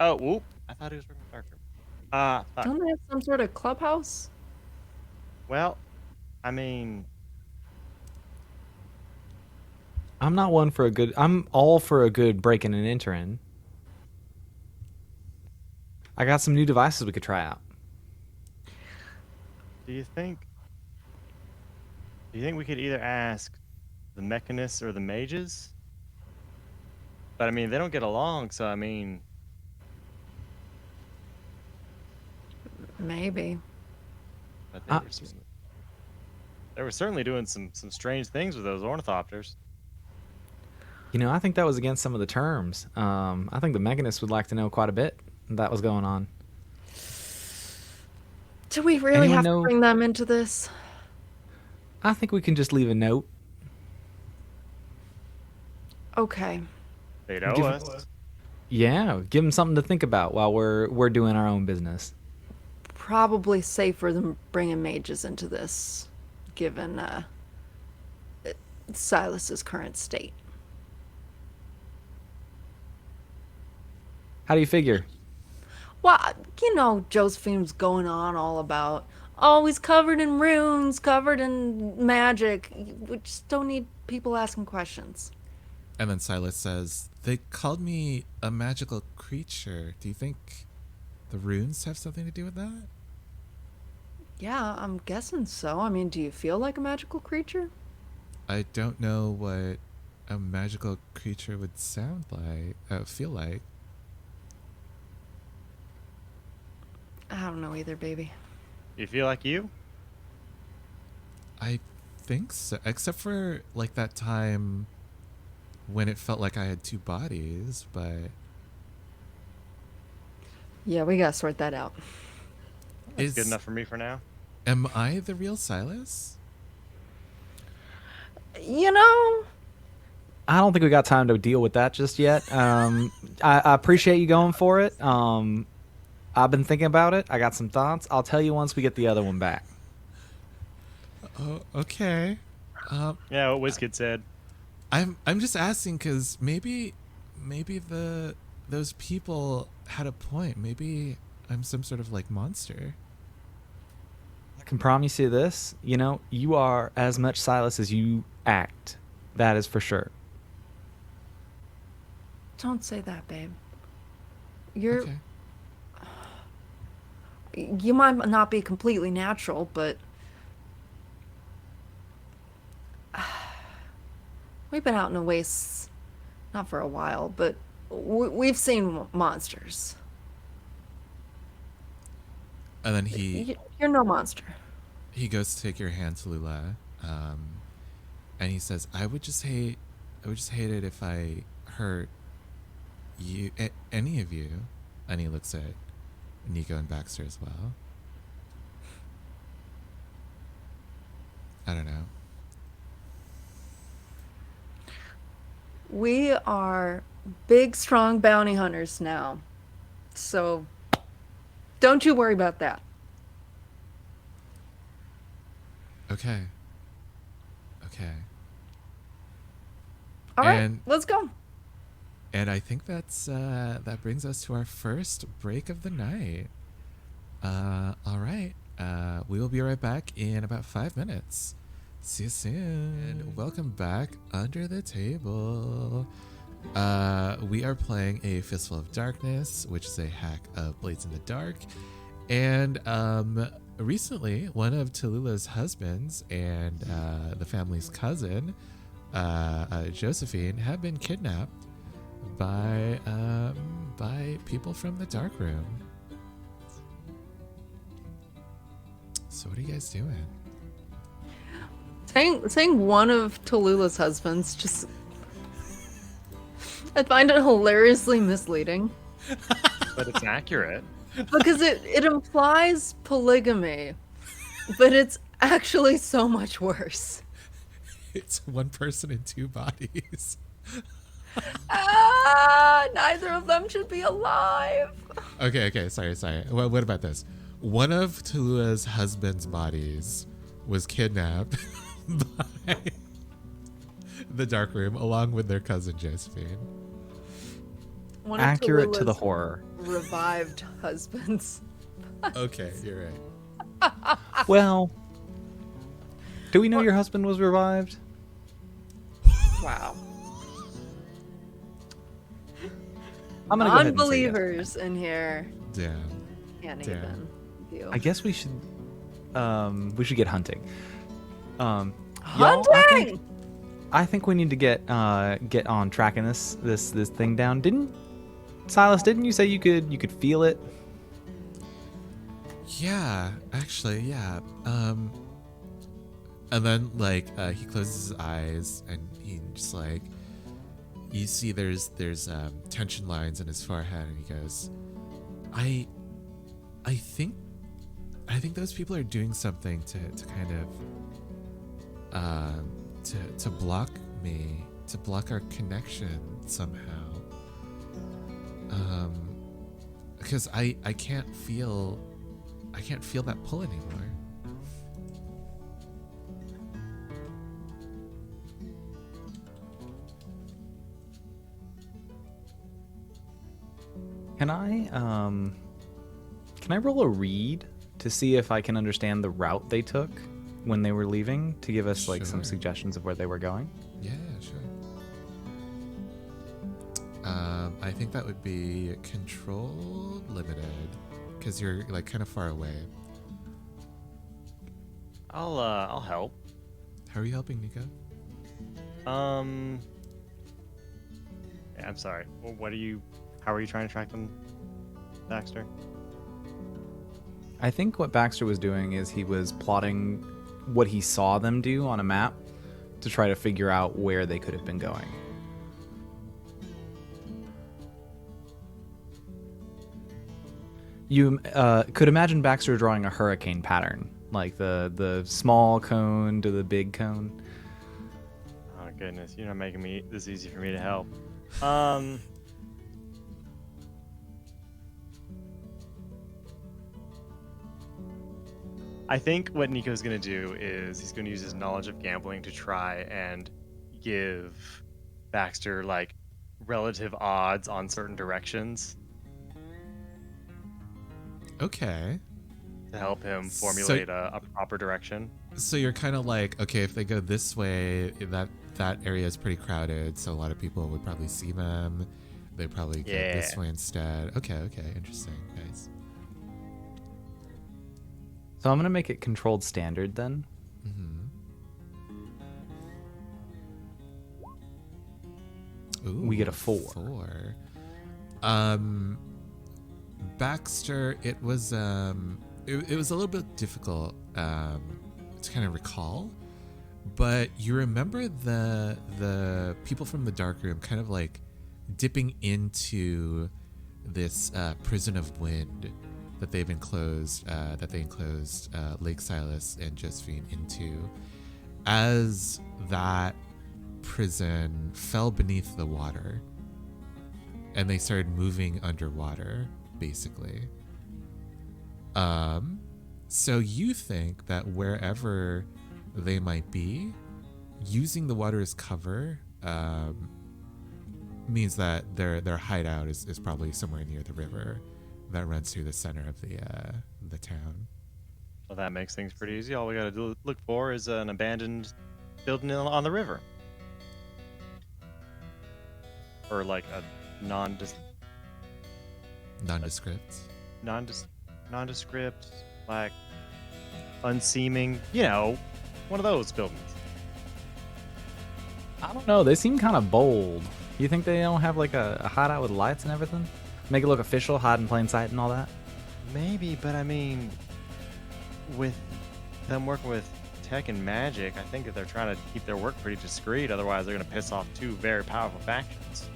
Oh, whoop. I thought he was working for the dark room. Fuck.
Don't they have some sort of clubhouse?
Well, I mean,
I'm all for a good breaking and entering. I got some new devices we could try out.
do you think we could either ask the mechanists or the mages? But I mean, they don't get along, so I mean,
Maybe.
but they were certainly doing some strange things with those ornithopters.
You know, I think that was against some of the terms. I think the mechanists would like to know quite a bit that was going on.
Do we really
Anyone
have
know-
to bring them into this?
I think we can just leave a note.
Okay.
They know
Give-
us.
Yeah, give them something to think about while we're doing our own business.
Probably safer than bringing mages into this, given Silas's current state.
How do you figure?
Well, Josephine's going on all about, oh, he's covered in runes, covered in magic. We just don't need people asking questions.
And then Silas says, they called me a magical creature. Do you think the runes have something to do with that?
Yeah, I'm guessing so. I mean, do you feel like a magical creature?
I don't know what a magical creature would sound like, feel like.
I don't know either, baby.
You feel like you?
I think so, except for like that time when it felt like I had two bodies, but
Yeah, we gotta sort that out.
That's good enough for me for now.
am I the real Silas?
You know,
I don't think we got time to deal with that just yet. I appreciate you going for it. I've been thinking about it. I got some thoughts. I'll tell you once we get the other one back.
Oh, okay.
Yeah, what WizKid said.
I'm just asking because maybe those people had a point. Maybe I'm some sort of like monster.
I can promise you this. You know, you are as much Silas as you act. That is for sure.
don't say that, babe. You're
Okay.
you might not be completely natural, but we've been out in the wastes, not for a while, but we've seen monsters.
And then he
You're no monster.
goes to take your hand, Tallulah, and he says, I would just hate it if I hurt you, any of you." And he looks at Nico and Baxter as well. I don't know.
We are big, strong bounty hunters now. So don't you worry about that.
Okay. Okay.
All right,
And-
let's go.
And I think that brings us to our first break of the night. All right. We will be right back in about 5 minutes. See you soon. And welcome back under the table. We are playing a Fistful of Darkness, which is a hack of Blades in the Dark. And recently, one of Tallulah's husbands and the family's cousin, Josephine, have been kidnapped by people from the dark room. So what are you guys doing?
Saying one of Tallulah's husbands, just I find it hilariously misleading
But it's accurate.
because it implies polygamy, but it's actually so much worse.
It's one person in two bodies.
Neither of them should be alive.
Okay, sorry. Well, what about this? One of Tallulah's husband's bodies was kidnapped by the dark room along with their cousin Josephine.
One of
Accurate to the
Tallulah's
horror.
revived husbands.
Okay, you're right.
Well, do we know your husband was revived?
Wow.
I'm gonna go ahead and say yes.
Unbelievers in here
Damn.
can't
Damn.
even deal.
I guess we should get hunting. Y'all,
Hunting!
I think we need to get on tracking this thing down. Didn't you say you could feel it?
Yeah, actually, yeah. And then like he closes his eyes and he just like, you see there's tension lines in his forehead, and he goes, I think those people are doing something to kind of to block me, to block our connection somehow. Because I can't feel that pull anymore.
Can I roll a read to see if I can understand the route they took when they were leaving, to give us like some
Sure.
suggestions of where they were going?
Yeah, sure. I think that would be control limited, because you're like kind of far away.
I'll help.
How are you helping, Nico?
Yeah, I'm sorry. Well, how are you trying to track them, Baxter?
I think what Baxter was doing is he was plotting what he saw them do on a map to try to figure out where they could have been going. You could imagine Baxter drawing a hurricane pattern, like the small cone to the big cone.
Oh goodness, you're not making this easy for me to help. I think what Nico's gonna do is he's gonna use his knowledge of gambling to try and give Baxter like relative odds on certain directions
Okay.
to help him formulate a proper direction.
So you're kind of like, okay, if they go this way, that area is pretty crowded, so a lot of people would probably see them. They probably go this way instead. Okay, interesting, guys.
So I'm gonna make it controlled standard then.
Ooh,
We get a 4.
4. Baxter, it was it was a little bit difficult to kind of recall, but you remember the people from the dark room kind of like dipping into this prison of wind that they enclosed Lake Silas and Josephine into, as that prison fell beneath the water and they started moving underwater, basically. So you think that wherever they might be, using the water as cover means that their hideout is probably somewhere near the river that runs through the center of the town.
Well, that makes things pretty easy. All we gotta look for is an abandoned building on the river, or like a nondescript, like unseeming, one of those buildings.
I don't know. They seem kind of bold. You think they don't have like a hideout with lights and everything? Make it look official, hide in plain sight and all that?
Maybe, but I mean, with them working with tech and magic, I think that they're trying to keep their work pretty discreet. Otherwise, they're going to piss off two very powerful factions.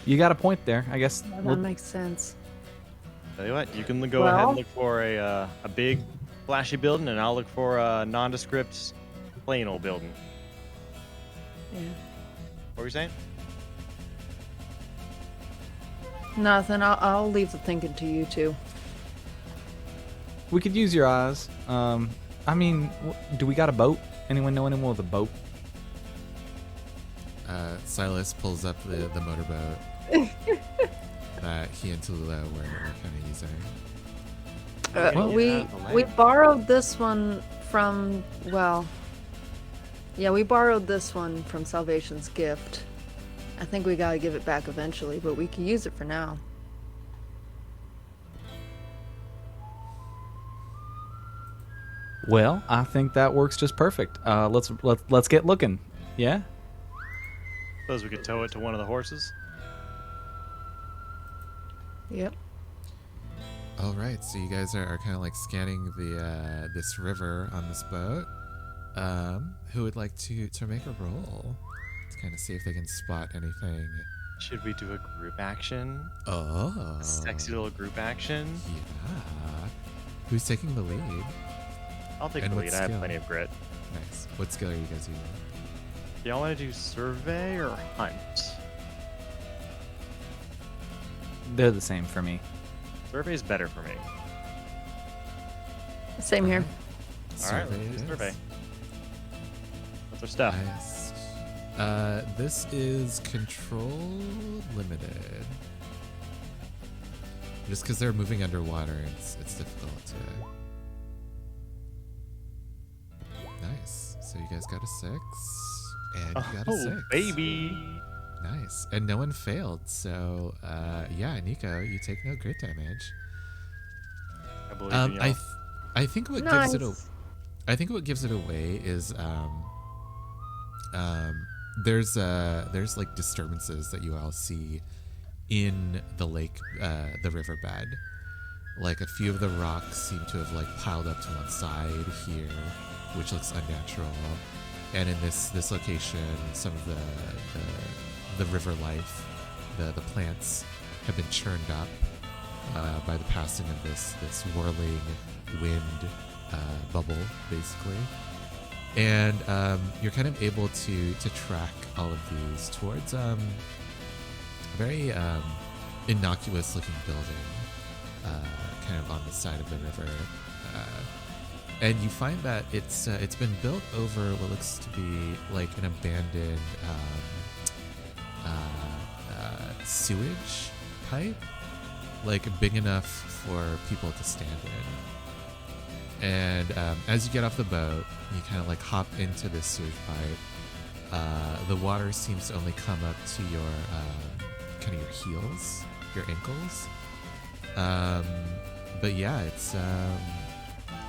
You got a point there, I guess.
Yeah, that makes sense.
Tell you what, you can go ahead and look for a big, flashy building, and I'll look for a nondescript, plain old building.
Yeah.
What were you saying?
Nothing. I'll leave the thinking to you two.
We could use your eyes. I mean, do we got a boat? Anyone know anyone with a boat?
Silas pulls up the motorboat that he and Tallulah were kind of using.
We borrowed this one from, we borrowed this one from Salvation's Gift. I think we gotta give it back eventually, but we can use it for now.
Well, I think that works just perfect. Let's get looking. Yeah.
Suppose we could tow it to one of the horses.
Yep.
All right, so you guys are kind of like scanning this river on this boat. Who would like to make a roll to kind of see if they can spot anything?
Should we do a group action?
Oh,
A sexy little group action?
Yeah. Who's taking the lead?
I'll take
And
the
what
lead. I have
skill?
plenty of grit.
Nice. What skill are you guys using?
Y'all want to do survey or hunt?
They're the same for me.
Survey is better for me.
Same here.
All right, let's do survey. What's our stuff?
Nice. This is control limited. Just because they're moving underwater, it's difficult to. Nice. So you guys got a 6, and you got a 6.
Baby!
Nice. And no one failed. So, Nico, you take no crit damage.
I believe in y'all.
I think what
Nice.
gives it I think what gives it away is There's like disturbances that you all see in the lake, the riverbed. Like a few of the rocks seem to have like piled up to one side here, which looks unnatural. And in this location, some of the river life, the plants have been churned up by the passing of this whirling wind bubble, basically. And you're kind of able to track all of these towards a very innocuous looking building, kind of on the side of the river. And you find that it's been built over what looks to be like an abandoned sewage pipe, like big enough for people to stand in. And as you get off the boat, you kind of like hop into this sewage pipe. The water seems to only come up to your kind of your heels, your ankles. But yeah, it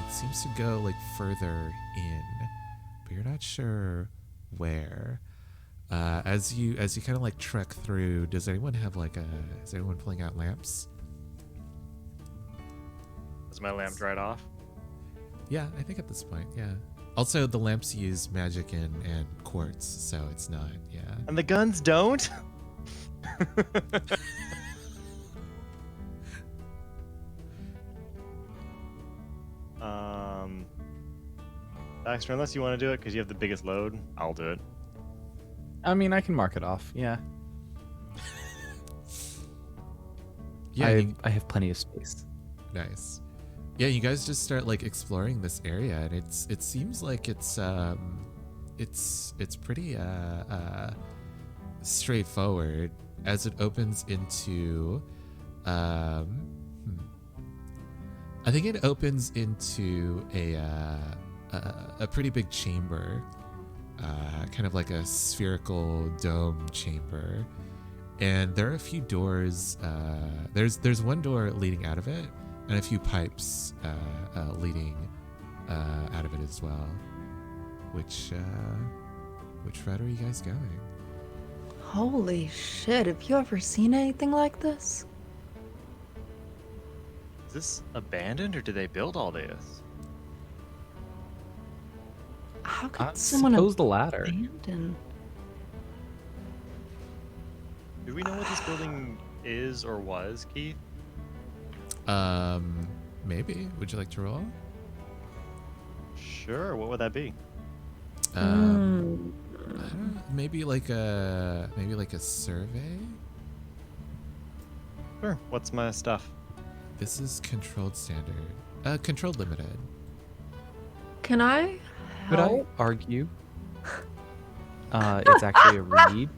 seems to go like further in, but you're not sure where. As you kind of like trek through, is anyone pulling out lamps?
Is my lamp dried off?
Yeah, I think at this point, yeah. Also, the lamps use magic and quartz, so it's not, yeah.
And the guns don't? Baxter, unless you want to do it because you have the biggest load, I'll do it.
I mean, I can mark it off. Yeah.
Yeah,
I have plenty of space.
Nice. Yeah, you guys just start like exploring this area, and it seems like it's pretty straightforward as it opens into I think it opens into a pretty big chamber, kind of like a spherical dome chamber, and there are a few doors. There's one door leading out of it, and a few pipes leading out of it as well. Which route are you guys going?
Holy shit, have you ever seen anything like this?
Is this abandoned or did they build all this?
How
I
could someone
suppose the latter.
abandon?
Do we know what this building is or was, Keith?
Maybe. Would you like to roll?
Sure. What would that be?
I don't know, maybe like a survey.
Sure. What's my stuff?
This is controlled standard. Controlled limited.
Can I
Could I
help?
argue? It's actually a read.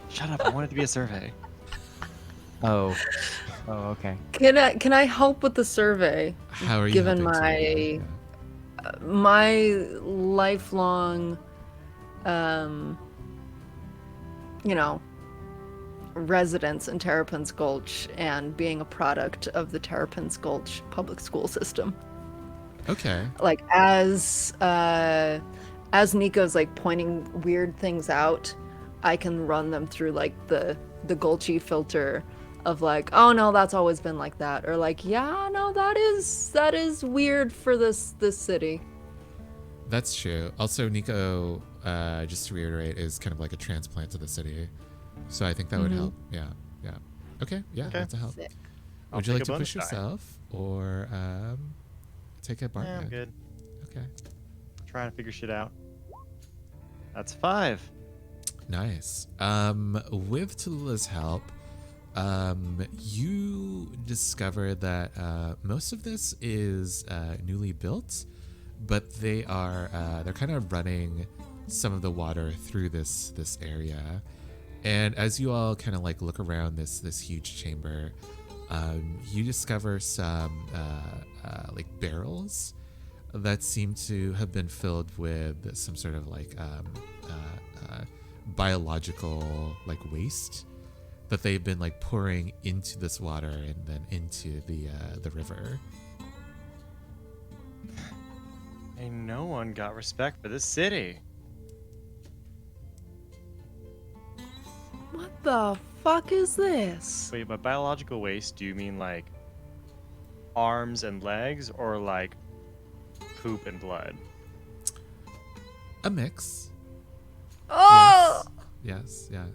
Shut up. I want it to be a survey.
Oh, okay.
Can I help with the survey?
How are you
Given
helping
my
to-
my lifelong, residence in Terrapin's Gulch and being a product of the Terrapin's Gulch public school system.
Okay.
Like as Nico's like pointing weird things out, I can run them through like the Gulchy filter of like, oh no, that's always been like that, or like, yeah, no, that is weird for this city.
That's true. Also, Nico, just to reiterate, is kind of like a transplant to the city. So I think that would help. Yeah. Okay, yeah,
Okay.
that's a help.
Sick.
I'll
Would you
take
like
a
to push
bonus die.
yourself or take a bargain?
Yeah, I'm good.
Okay.
Trying to figure shit out. That's 5.
Nice. With Tallulah's help, you discover that most of this is newly built, but they're kind of running some of the water through this area. And as you all kind of like look around this huge chamber, you discover some like barrels that seem to have been filled with some sort of like biological like waste that they've been like pouring into this water and then into the river.
Ain't no one got respect for this city.
the fuck is this?
Wait, by biological waste, do you mean like arms and legs, or like poop and blood?
A mix.
Oh!
Yes. Yeah.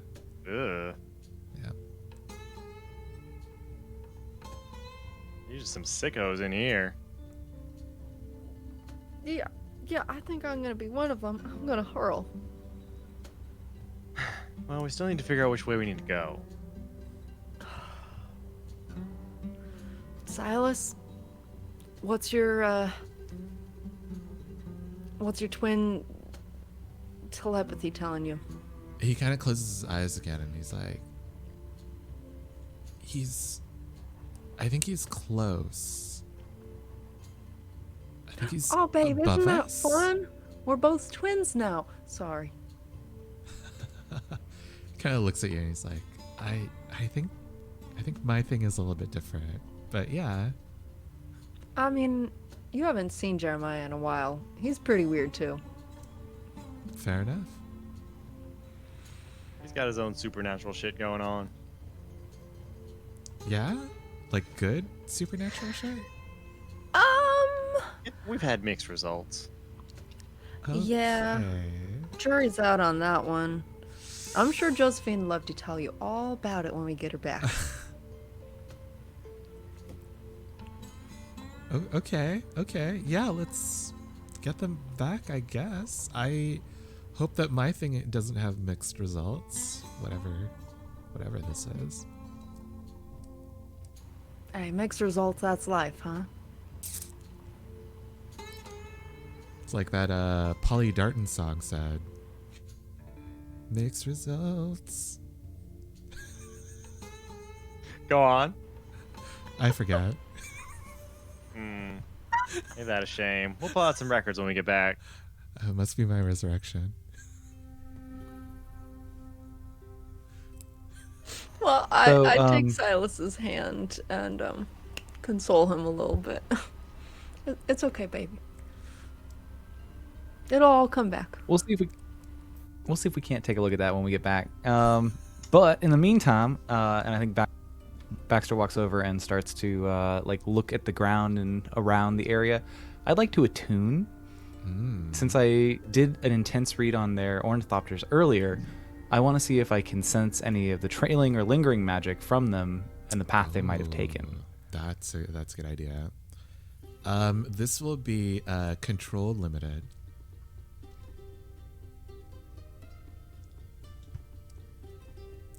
Ugh.
Yeah.
You're just some sickos in here.
Yeah, I think I'm gonna be one of them. I'm gonna hurl.
Well, we still need to figure out which way we need to go.
Silas, what's your twin telepathy telling you?
He kind of closes his eyes again, and he's like, I think he's close. I think he's
Oh, babe,
above
isn't that
us.
fun? We're both twins now. Sorry.
Kind of looks at you and he's like, I think my thing is a little bit different, but yeah.
I mean, you haven't seen Jeremiah in a while. He's pretty weird too.
Fair enough.
He's got his own supernatural shit going on.
Yeah? Like good supernatural shit?
We've had mixed results.
Yeah.
Okay.
Jury's out on that one. I'm sure Josephine would love to tell you all about it when we get her back.
Okay. Yeah, let's get them back, I guess. I hope that my thing doesn't have mixed results. Whatever this is.
Hey, mixed results, that's life, huh?
It's like that Polly Darton song said. Mixed results.
Go on.
I forgot.
Ain't that a shame? We'll pull out some records when we get back.
Must be my resurrection.
Well,
So,
I take Silas's hand and console him a little bit. It's okay, baby. It'll all come back.
We'll see if we can't take a look at that when we get back. But in the meantime, and I think Baxter walks over and starts to like look at the ground and around the area. I'd like to attune. Since I did an intense read on their ornithopters earlier, I want to see if I can sense any of the trailing or lingering magic from them and the path they might have taken.
That's a good idea. This will be control limited.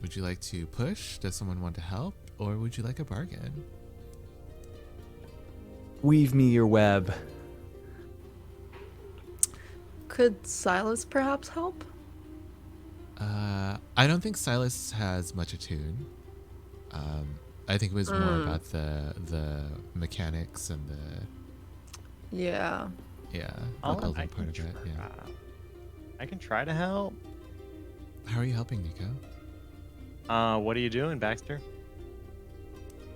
Would you like to push? Does someone want to help? Or would you like a bargain?
Weave me your web.
Could Silas perhaps help?
I don't think Silas has much attune. I think it was more about the mechanics and the
Yeah.
the
I
building
can
part of it. Yeah.
try. I can try to help.
How are you helping, Nico?
What are you doing, Baxter?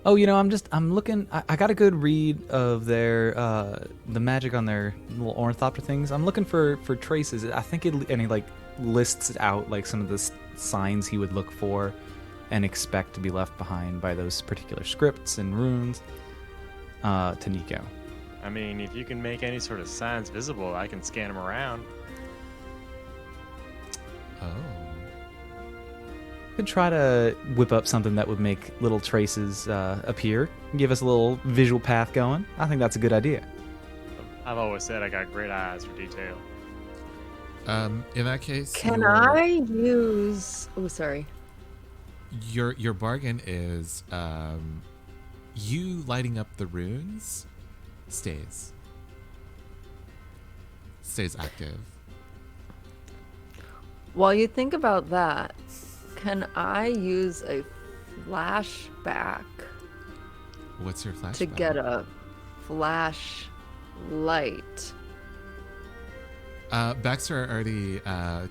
Oh, I'm looking. I got a good read of their the magic on their little ornithopter things. I'm looking for traces. I think and he like lists out like some of the signs he would look for and expect to be left behind by those particular scripts and runes to Nico.
I mean, if you can make any sort of signs visible, I can scan them around.
Oh.
Could try to whip up something that would make little traces appear, give us a little visual path going. I think that's a good idea.
I've always said I got great eyes for detail.
In that case,
Can I use... Oh, sorry.
Your bargain is you lighting up the runes stays active.
While you think about that, can I use a flashback
What's your flashback?
to get a flashlight?
Baxter already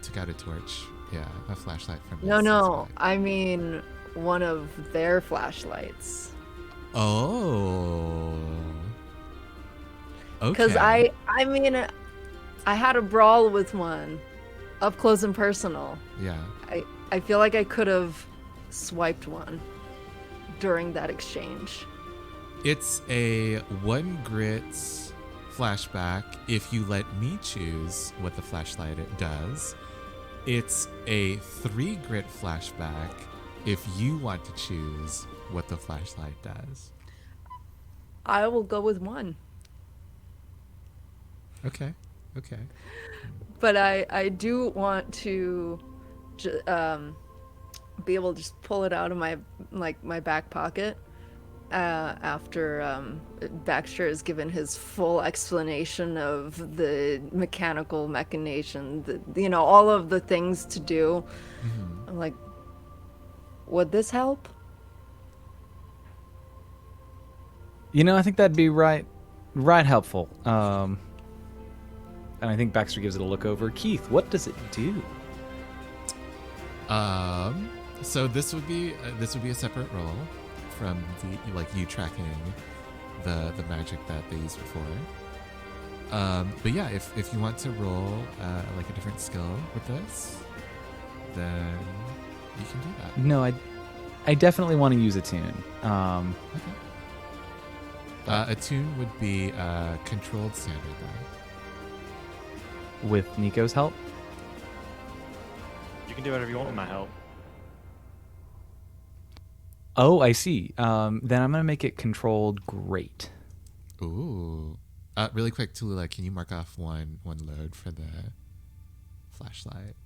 took out a torch. Yeah, a flashlight from his
No,
bag.
I mean one of their flashlights.
Oh. Okay.
Because I mean, I had a brawl with one, up close and personal.
Yeah.
I feel like I could have swiped one during that exchange.
It's a 1 grit flashback if you let me choose what the flashlight does. It's a 3 grit flashback if you want to choose what the flashlight does.
I will go with 1.
Okay.
But I do want to be able to just pull it out of my back pocket after Baxter has given his full explanation of the mechanical machination, all of the things to do.
Mm-hmm.
I'm like, would this help?
I think that'd be right helpful. And I think Baxter gives it a look over. Keith, what does it do?
So this would be a separate roll from you tracking the magic that they used before. But yeah, if you want to roll a different skill with this, then you can do that.
No, I definitely want to use a tune.
Okay. A tune would be controlled standard then.
With Nico's help?
You can do whatever you want with my help.
Oh, I see. Then I'm going to make it controlled great.
Ooh. Really quick, Tallulah, can you mark off one load for the flashlight?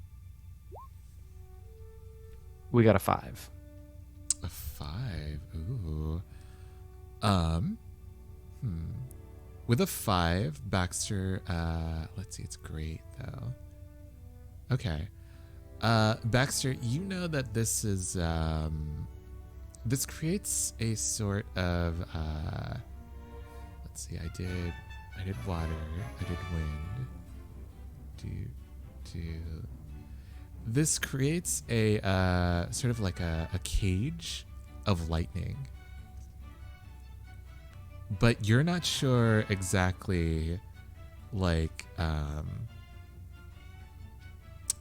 We got a 5.
A 5. Ooh. With a 5, Baxter, let's see, it's great though. Okay. Baxter, you know that this is, this creates a sort of, let's see, I did water, I did wind, this creates a, sort of like a cage of lightning. But you're not sure exactly,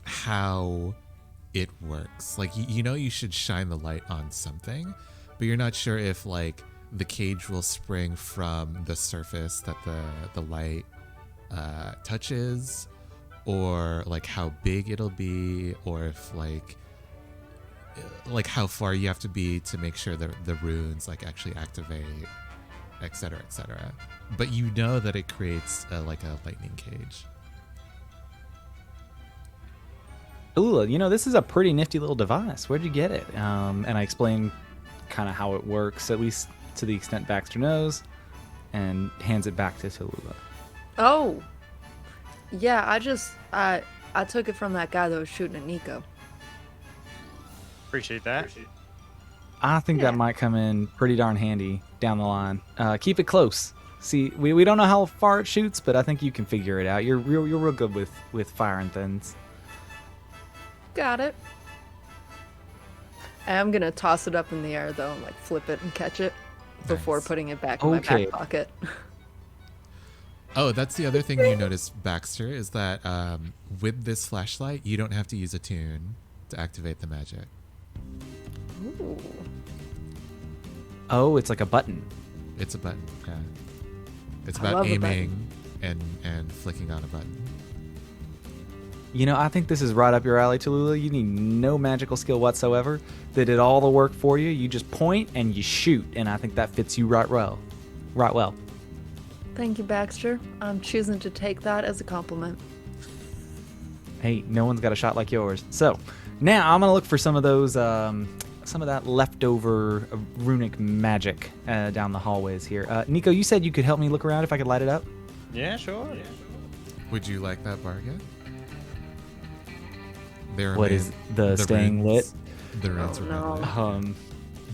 how it works. You should shine the light on something, but you're not sure if, the cage will spring from the surface that the light touches, or, how big it'll be, or if, how far you have to be to make sure that the runes, actually activate, etc., etc. But you know that it creates a lightning cage.
Tallulah, this is a pretty nifty little device. Where'd you get it? And I explain kind of how it works, at least to the extent Baxter knows, and hands it back to Tallulah.
Oh, yeah. I took it from that guy that was shooting at Nico.
Appreciate that.
I think that might come in pretty darn handy down the line. Keep it close. See, we don't know how far it shoots, but I think you can figure it out. You're real good with firing things.
Got it. I'm gonna toss it up in the air though, and flip it and catch it before putting it back in my back pocket.
Oh, that's the other thing you notice, Baxter, is that with this flashlight, you don't have to use a tune to activate the magic.
Ooh.
Oh, it's like a button.
It's a button, yeah. It's about aiming and flicking on a button.
I think this is right up your alley, Tallulah. You need no magical skill whatsoever. They did all the work for you. You just point and you shoot, and I think that fits you right well.
Thank you, Baxter. I'm choosing to take that as a compliment.
Hey, no one's got a shot like yours. So now I'm gonna look for some of those, some of that leftover runic magic down the hallways here. Nico, you said you could help me look around if I could light it up.
Yeah, sure.
Would you like that bargain?
What is the staying
runes,
lit?
The runes remain lit.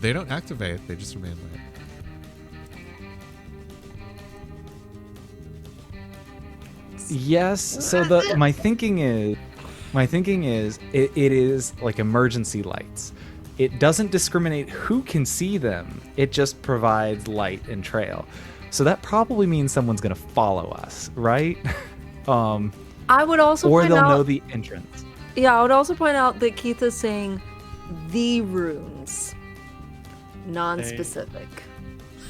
They don't activate; they just remain lit.
Yes. So my thinking is it is like emergency lights. It doesn't discriminate who can see them. It just provides light and trail. So that probably means someone's gonna follow us, right?
I would also
or
point
they'll
out,
know the entrance.
Yeah, I would also point out that Keith is saying the runes, non-specific.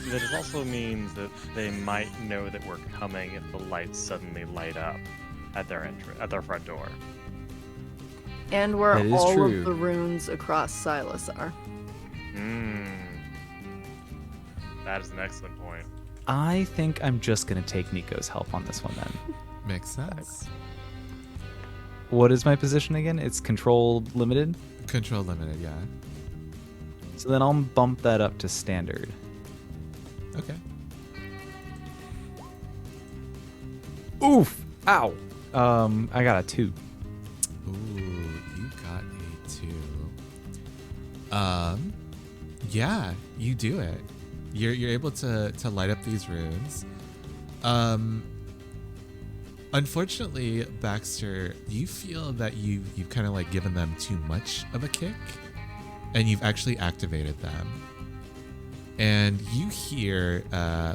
That also means that they might know that we're coming if the lights suddenly light up at their front door.
And where
That is
all
true.
of the runes across Silas are.
That is an excellent point.
I think I'm just going to take Nico's help on this one then.
Makes sense.
What is my position again? It's control limited.
Control limited, yeah.
So then I'll bump that up to standard.
Okay.
Oof! Ow! I got a 2.
Ooh, you got a 2. Yeah, you do it. You're able to light up these runes. Unfortunately, Baxter, you feel that you've kind of like given them too much of a kick, and you've actually activated them. And you hear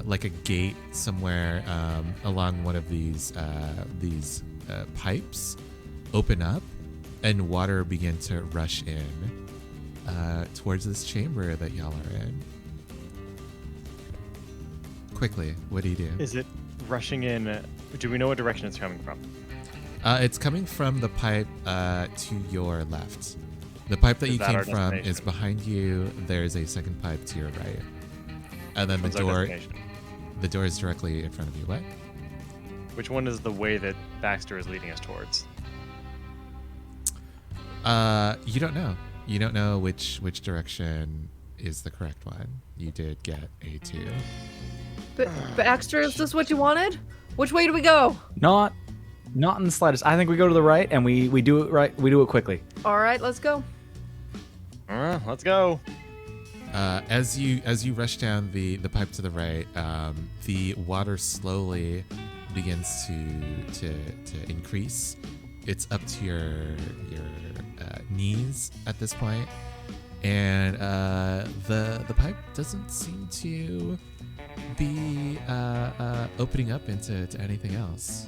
like a gate somewhere along one of these pipes open up, and water begin to rush in towards this chamber that y'all are in. Quickly, what do you do?
Is it rushing in? Do we know what direction it's coming from?
It's coming from the pipe to your left. The pipe that
Is
you
that
came
our
from is
destination?
behind you. There's a second pipe to your right, and then
What's
the
our
door.
destination?
The door is directly in front of you. What?
Which one is the way that Baxter is leading us towards?
You don't know. You don't know which direction is the correct one. You did get a 2.
Baxter, is this what you wanted? Which way do we go?
Not in the slightest. I think we go to the right and we do it right. We do it quickly.
All right, let's go.
Let's go.
As you rush down the pipe to the right, the water slowly begins to increase. It's up to your knees at this point, and the pipe doesn't seem to be opening up into anything else.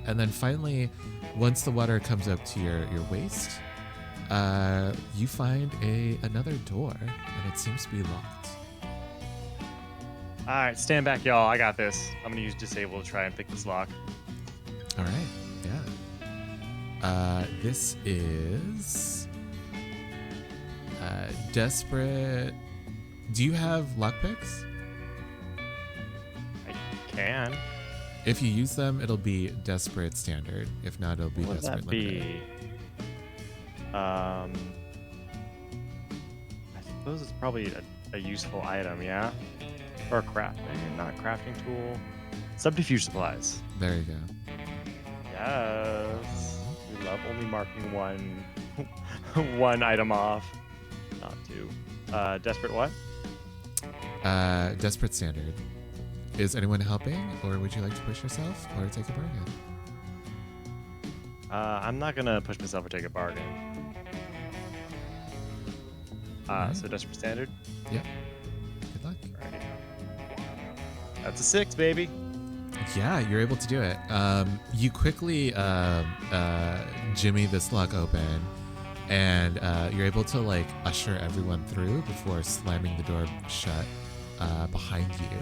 And then finally, once the water comes up to your waist, you find another door, and it seems to be locked.
All right, stand back, y'all. I got this. I'm gonna use disable to try and pick this lock.
All right, yeah. This is desperate. Do you have lockpicks?
I can.
If you use them, it'll be desperate standard. If not, it'll be
What would
desperate
that
limited.
be? I suppose it's probably a useful item, yeah? Or not a crafting tool. Subterfuge supplies.
There you go.
Yes. We love only marking one item off. Not two. Desperate what?
Desperate standard. Is anyone helping, or would you like to push yourself, or take a bargain?
I'm not gonna push myself or take a bargain. So desperate standard.
Yep. Good luck.
Alrighty. That's a 6, baby.
Yeah, you're able to do it. You quickly jimmy this lock open, and you're able to like usher everyone through before slamming the door shut behind you.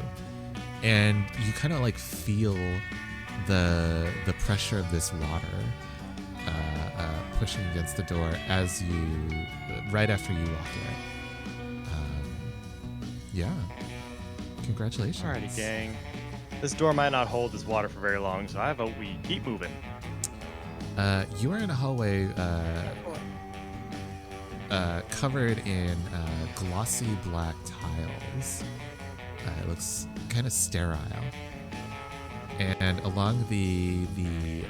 And you kind of like feel the pressure of this water pushing against the door as you right after you walk in. Yeah. Congratulations.
Alrighty, gang. This door might not hold this water for very long, so I vote we keep moving.
You are in a hallway covered in glossy black tiles. It looks kind of sterile. And along the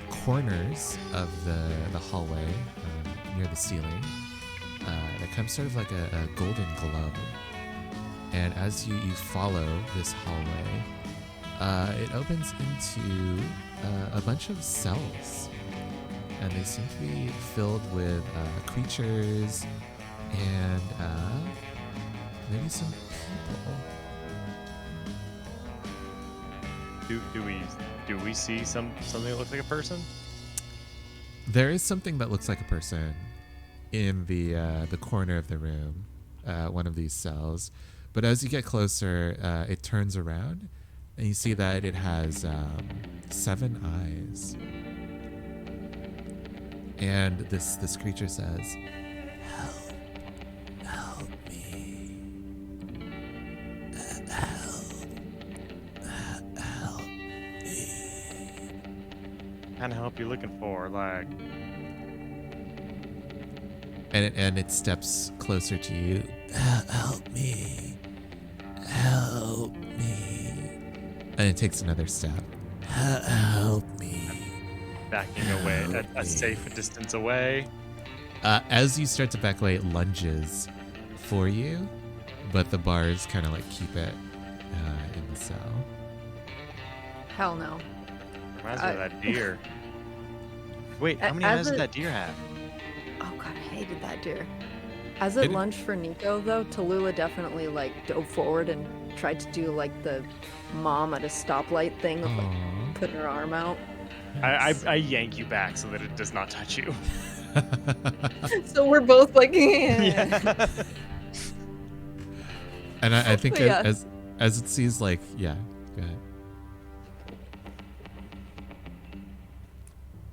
corners of the hallway, near the ceiling, there comes sort of like a golden glow. And as you follow this hallway, it opens into a bunch of cells. And they seem to be filled with creatures and maybe some people.
Do we see something that looks like a person?
There is something that looks like a person in the corner of the room, one of these cells. But as you get closer, it turns around, and you see that it has 7 eyes. And this creature says, "Help me, help me."
Kind of help you looking for, like.
And it steps closer to you. Help me, help me. And it takes another step. Help me.
Backing away, a safe distance away.
As you start to back away, it lunges for you, but the bars kind of like keep it in the cell.
Hell no.
Reminds me of that deer. Wait, how many eyes does that deer have?
Oh god, I hated that deer. As it lunged for Nico, though, Tallulah definitely like dove forward and tried to do like the mom at a stoplight thing of like putting her arm out.
I yank you back so that it does not touch you.
So we're both like,
Yeah.
And I think
Yeah.
as it sees like, yeah, go ahead.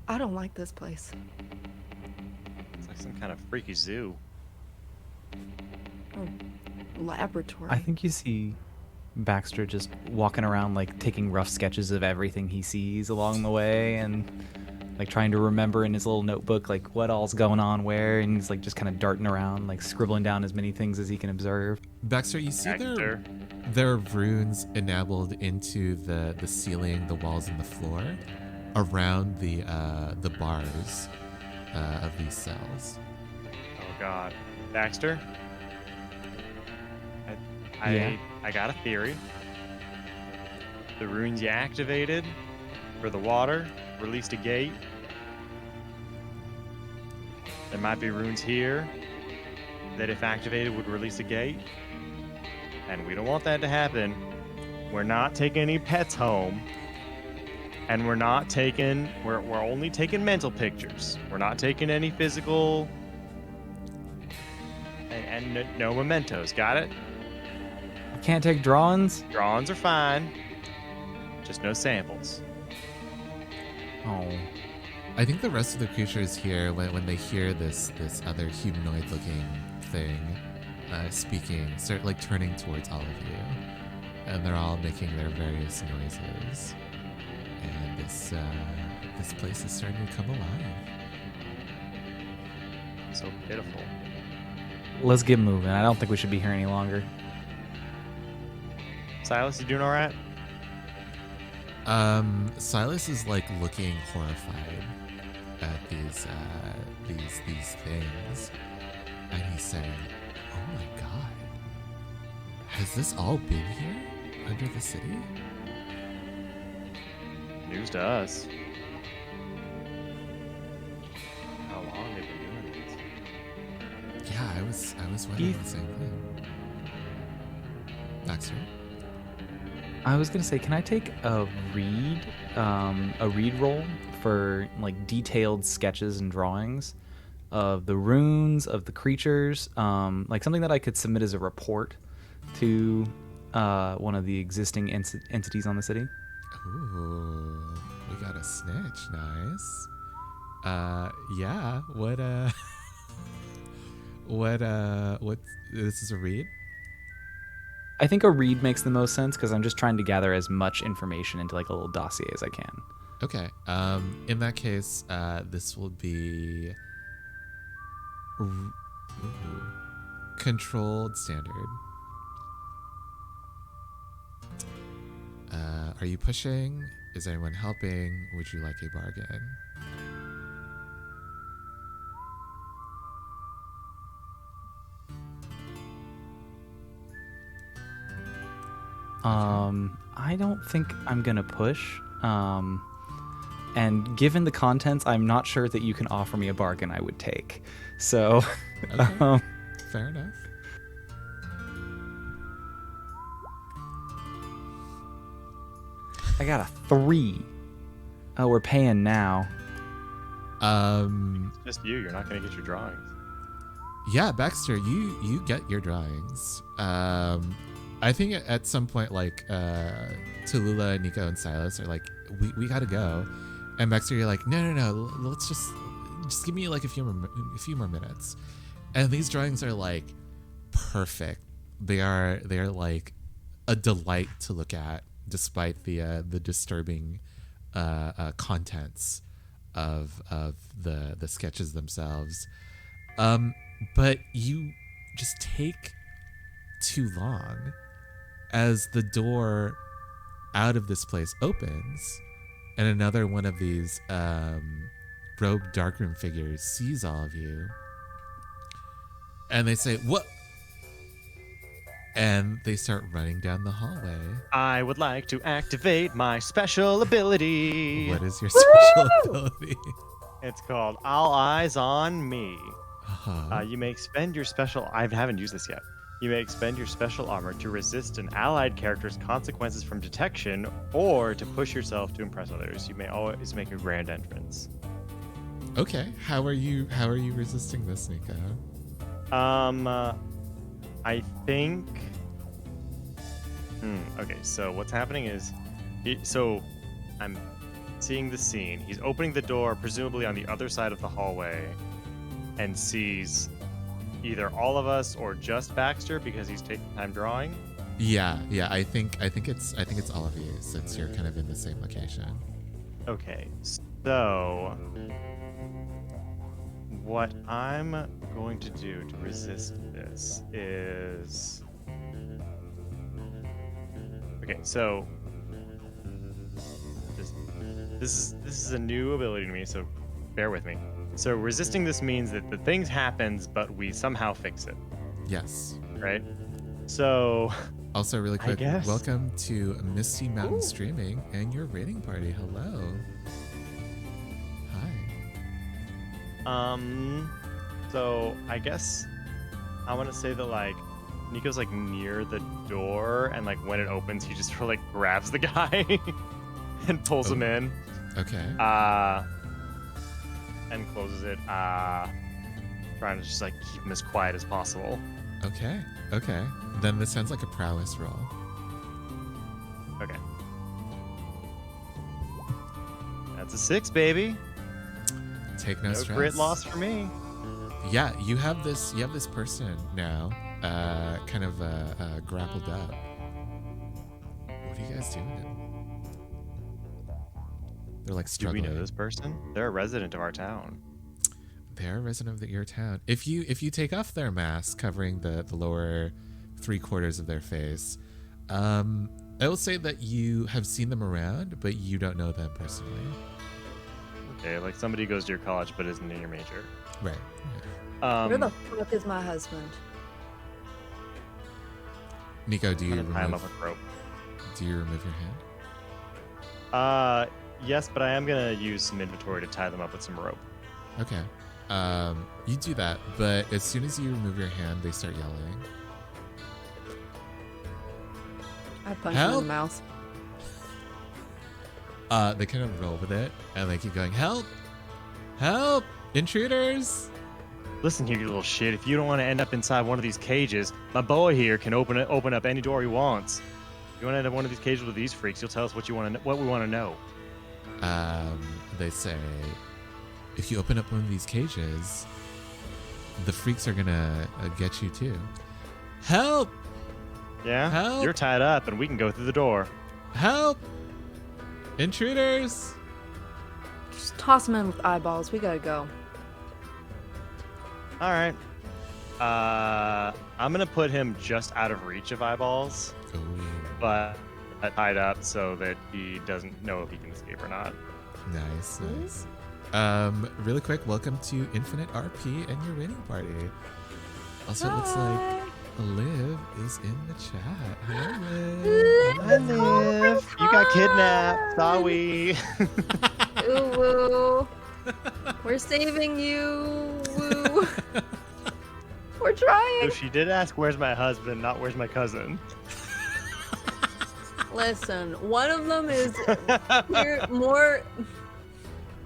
I don't like this place.
It's like some kind of freaky zoo.
Laboratory.
I think you see Baxter just walking around, like taking rough sketches of everything he sees along the way, and like trying to remember in his little notebook like what all's going on where, and he's like just kind of darting around, like scribbling down as many things as he can observe.
Baxter, you see there are runes enameled into the ceiling, the walls, and the floor around the bars of these cells.
Oh god. Baxter?
Yeah.
I got a theory. The runes you activated for the water released a gate. There might be runes here that if activated would release a gate. And we don't want that to happen. We're not taking any pets home. And we're only taking mental pictures. We're not taking any physical and no mementos. Got it?
Can't take drawings?
Drawings are fine. Just no samples.
Oh.
I think the rest of the creatures here, when they hear this other humanoid-looking thing speaking, start like turning towards all of you, and they're all making their various noises. And this place is starting to come alive.
So pitiful.
Let's get moving. I don't think we should be here any longer.
Silas, you doing all right?
Silas is like looking horrified at these things, and he's saying, "Oh my god, has this all been here under the city?"
News to us. How long they've been doing this?
Yeah, I was wondering the same thing. Baxter?
I was gonna say, can I take a read roll for like detailed sketches and drawings of the runes, of the creatures, like something that I could submit as a report to one of the existing entities on the city?
Ooh, we got a snitch. Nice. Yeah. What? What? This is a read.
I think a read makes the most sense because I'm just trying to gather as much information into like a little dossier as I can.
Okay. In that case, this will be controlled standard. Are you pushing? Is anyone helping? Would you like a bargain?
I don't think I'm gonna push. And given the contents, I'm not sure that you can offer me a bargain I would take. So,
Okay. Fair enough.
I got a 3. Oh, we're paying now.
Just you. You're not going to get your drawings.
Yeah, Baxter, you get your drawings. I think at some point, like, Tallulah, Nico, and Silas are like, we gotta go, and Baxter, you're like, no, let's just give me like a few more minutes, and these drawings are like perfect. They are like a delight to look at, despite the disturbing contents of the sketches themselves. But you just take too long as the door out of this place opens, and another one of these robed darkroom figures sees all of you, and they say, "What?" And they start running down the hallway.
I would like to activate my special ability.
What is your special ability?
It's called All Eyes on Me.
Uh-huh.
You may expend your special... I haven't used this yet. You may expend your special armor to resist an allied character's consequences from detection, or to push yourself to impress others. You may always make a grand entrance.
Okay. How are you resisting this, Nico?
I think... Okay, so what's happening is... So, I'm seeing the scene. He's opening the door, presumably on the other side of the hallway, and sees either all of us or just Baxter because he's taking time drawing.
Yeah. I think it's all of you, since you're kind of in the same location.
Okay, so what I'm going to do to resist this is... Okay, so this is a new ability to me, so bear with me. So resisting this means that the thing happens, but we somehow fix it,
Yes.
right? So
Also, really quick,
guess.
welcome to Misty Mountain Streaming and your raiding party. Hello. Hi.
So I guess I want to say that, like, Nico's like near the door, and like when it opens, he just sort of like grabs the guy and pulls him in.
Okay.
And closes it. Trying to just like keep him as quiet as possible.
Okay. Then this sounds like a prowess roll.
Okay. That's a 6, baby.
Take no
No
stress.
grit loss for me.
Yeah, you have this person now, kind of grappled up. What are you guys doing? They're like
Do we
struggling.
know this person? They're a resident of our town.
They're a resident of your town. If you take off their mask covering the lower 3/4 of their face, I will say that you have seen them around, but you don't know them personally.
Okay, like somebody goes to your college but isn't in your major.
Right.
Where the fuck is my husband?
Nico, do you
I'm gonna tie him up
remove
with rope.
your hand?
Yes, but I am gonna use some inventory to tie them up with some rope.
Okay. You do that, but as soon as you remove your hand, they start yelling.
I punch him in
Help!
the mouth.
They kind of roll with it, and they keep going, "Help! Help! Intruders!"
Listen here, you little shit. If you don't want to end up inside one of these cages, my boy here can open up any door he wants. If you want to end up in one of these cages with these freaks, he'll tell us what we want to know.
They say, if you open up one of these cages, the freaks are gonna get you too. Help!
Yeah?
Help!
You're tied up, and we can go through the door.
Help! Intruders!
Just toss him in with eyeballs. We gotta go.
All right. I'm gonna put him just out of reach of eyeballs,
Oh,
but tied up so that he doesn't know if he can escape or not.
nice. Really quick, welcome to Infinite RP and your raiding party. Also, it looks like Liv is in the chat. Hi, Liv.
Hi, Liv. You got kidnapped. Sorry.
Ooh, woo. We're saving you. Woo. We're trying.
So she did ask, "Where's my husband?" Not "Where's my cousin?"
Listen, one of them is more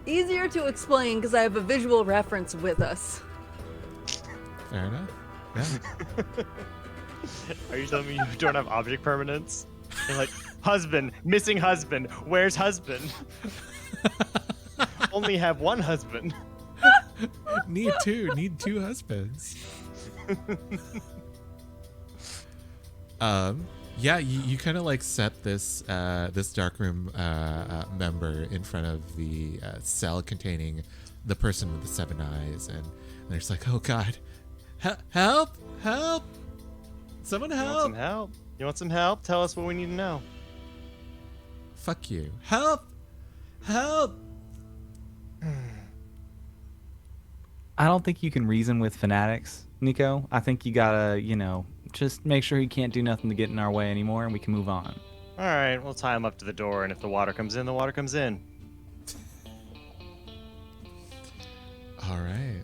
easier to explain because I have a visual reference with us.
Fair enough. Yeah.
Are you telling me you don't have object permanence? You're like, husband, missing husband. Where's husband? Only have one husband.
Need two husbands. Yeah, you kind of like set this this darkroom member in front of the cell containing the person with the 7 eyes, and they're just like, oh god, help, someone
You want
help.
some help? You want some help? Tell us what we need to know.
Fuck you, help.
I don't think you can reason with fanatics, Nico. I think you gotta, just make sure he can't do nothing to get in our way anymore, and we can move on.
All right, we'll tie him up to the door, and if the water comes in, the water comes in.
All right,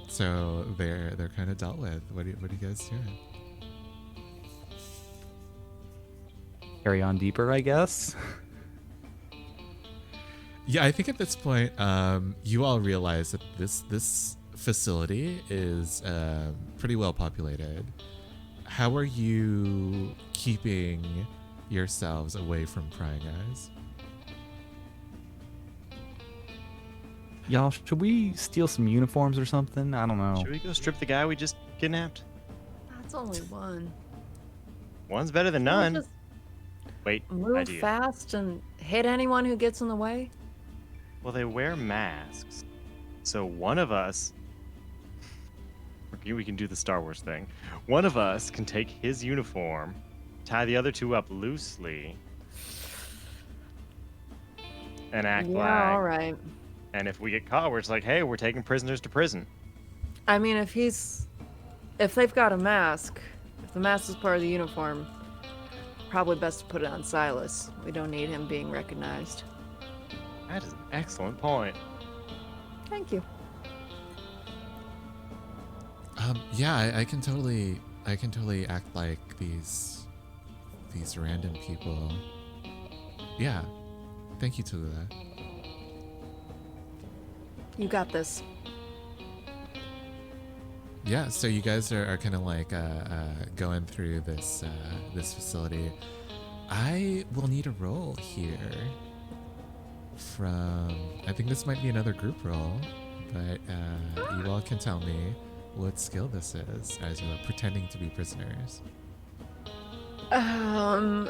so they're kind of dealt with. What are you guys doing?
Carry on deeper, I guess.
Yeah, I think at this point, you all realize that this facility is pretty well populated. How are you keeping yourselves away from prying eyes?
Y'all, should we steal some uniforms or something? I don't know.
Should we go strip the guy we just kidnapped?
That's only one.
One's better than
We'll
none.
just
Wait,
move
idea.
fast and hit anyone who gets in the way.
Well, they wear masks. So one of us... We can do the Star Wars thing. One of us can take his uniform, tie the other two up loosely, and act like...
Yeah, all right.
And if we get caught, we're just like, hey, we're taking prisoners to prison.
I mean, if they've got a mask, if the mask is part of the uniform, probably best to put it on Silas. We don't need him being recognized.
That is an excellent point.
Thank you.
Yeah, I can totally act like these random people. Yeah, thank you, Tallulah.
You got this.
Yeah, so you guys are kind of like going through this this facility. I will need a roll here from, I think this might be another group roll, but you all can tell me what skill this is as you are pretending to be prisoners.
I'm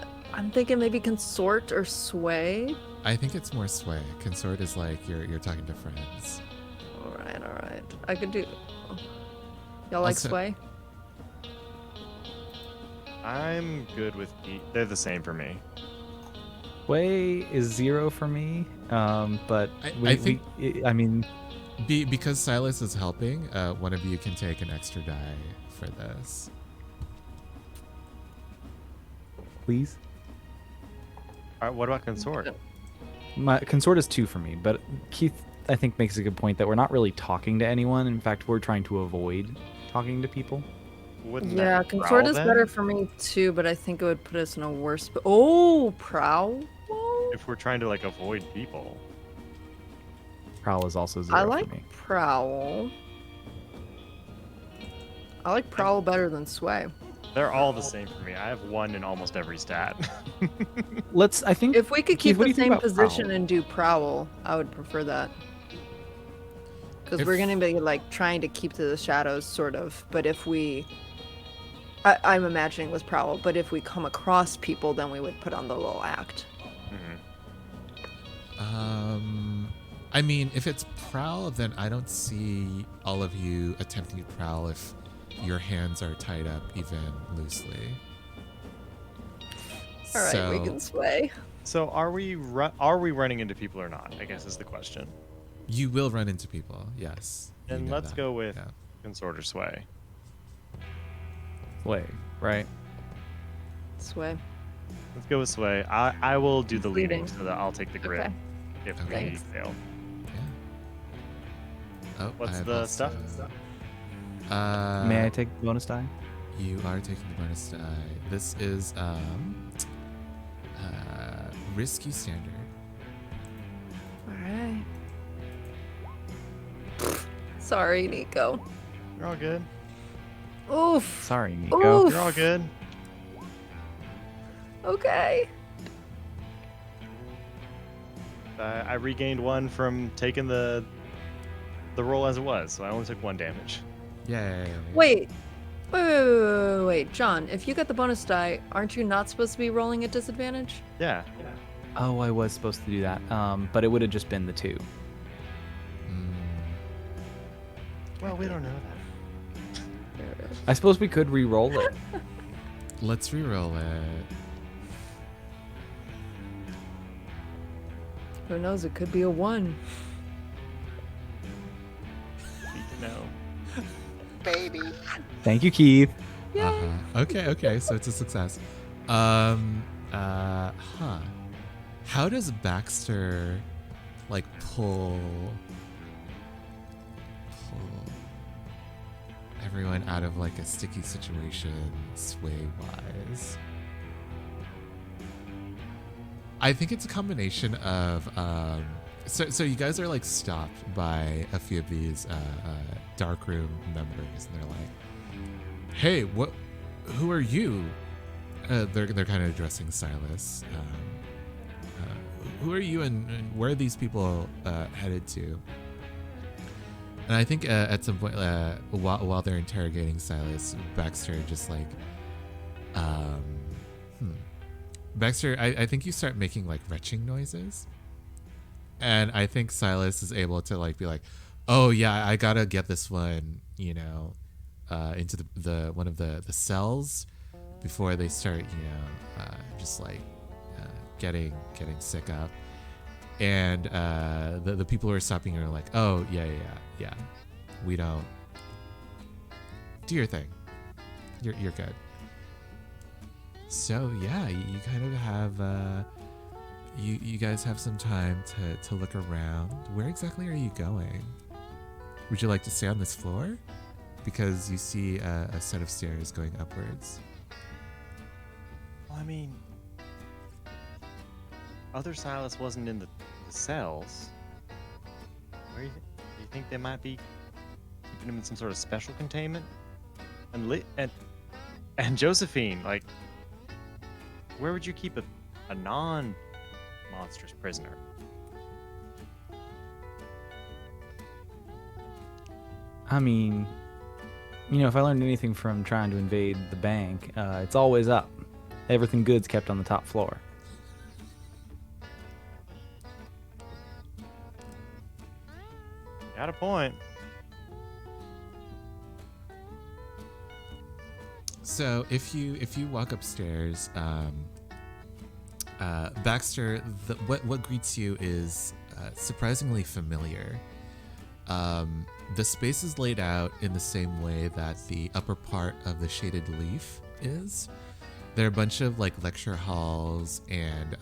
thinking maybe consort or sway.
I think it's more sway. Consort is like you're talking to friends.
All right. I could do. Y'all like
Also-
sway?
I'm good with... They're the same for me.
Way is 0 for me, but
I think-
I mean,
Because Silas is helping, one of you can take an extra die for this.
please.
All right, what about consort?
My consort is 2 for me, but Keith, I think, makes a good point that we're not really talking to anyone. In fact, we're trying to avoid talking to people.
Wouldn't
Yeah,
that be
consort
prowl
is
then?
better for me too, but I think it would put us in a worse. Oh, prowl.
If we're trying to like avoid people.
Prowl is also 0
I
for
like
me.
prowl. I like prowl better than sway.
They're all the same for me. I have 1 in almost every stat.
I think
If we could
Keith,
keep
what do
the
you think
same
about
position
prowl?
and do prowl, I would prefer that. Because
If-
we're gonna be like trying to keep to the shadows, sort of. But if I'm imagining with prowl. But if we come across people, then we would put on the little act.
I mean, if it's prowl, then I don't see all of you attempting to prowl if your hands are tied up even loosely.
All right,
So,
we can sway.
So are we running into people or not? I guess is the question.
you will run into people, yes. You
And
know
let's
that,
go with
yeah.
consort or sway.
Way, right?
Sway.
Let's go with sway. I will do the leading
Leading.
so that I'll take the grid
Okay.
if we
Thanks.
fail.
Yeah. Oh,
What's
I've
the
also-
stuff?
May I take the bonus die?
You are taking the bonus die. This is risky standard.
All right. Sorry, Nico.
You're all good.
Oof.
Sorry, Nico.
Oof.
You're all good.
Okay.
I regained 1 from taking the roll as it was, so I only took 1 damage.
Yay.
Wait. Wait, John, if you get the bonus die, aren't you not supposed to be rolling at disadvantage?
Yeah.
Oh, I was supposed to do that. But it would have just been the 2.
Well, we don't know that.
I suppose we could re-roll it.
Let's re-roll it.
Who knows? It could be a 1.
No.
Baby.
Thank you, Keith.
Okay, so it's a success. How does Baxter like pull everyone out of like a sticky situation sway wise? I think it's a combination of so you guys are like stopped by a few of these darkroom members, and they're like, "Hey, who are you?" They're kind of addressing Silas. Who are you, and where are these people headed to? And I think at some point, while they're interrogating Silas, Baxter just like, Baxter, I think you start making like retching noises, and I think Silas is able to like be like, oh yeah, I gotta get this one, into the one of the cells before they start, just like getting sick up. And the people who are stopping are like, oh yeah, we don't. Do your thing. You're good. So yeah, you kind of have you guys have some time to look around. Where exactly are you going? Would you like to stay on this floor? Because you see a set of stairs going upwards.
Well, I mean, other Silas wasn't in the cells. Where do you think they might be keeping him in some sort of special containment? And Josephine, like, where would you keep a non-monstrous prisoner?
I mean, if I learned anything from trying to invade the bank, it's always up. Everything good's kept on the top floor.
Got a point.
So if you walk upstairs, Baxter, what greets you is surprisingly familiar. The space is laid out in the same way that the upper part of the Shaded Leaf is. There are a bunch of like lecture halls and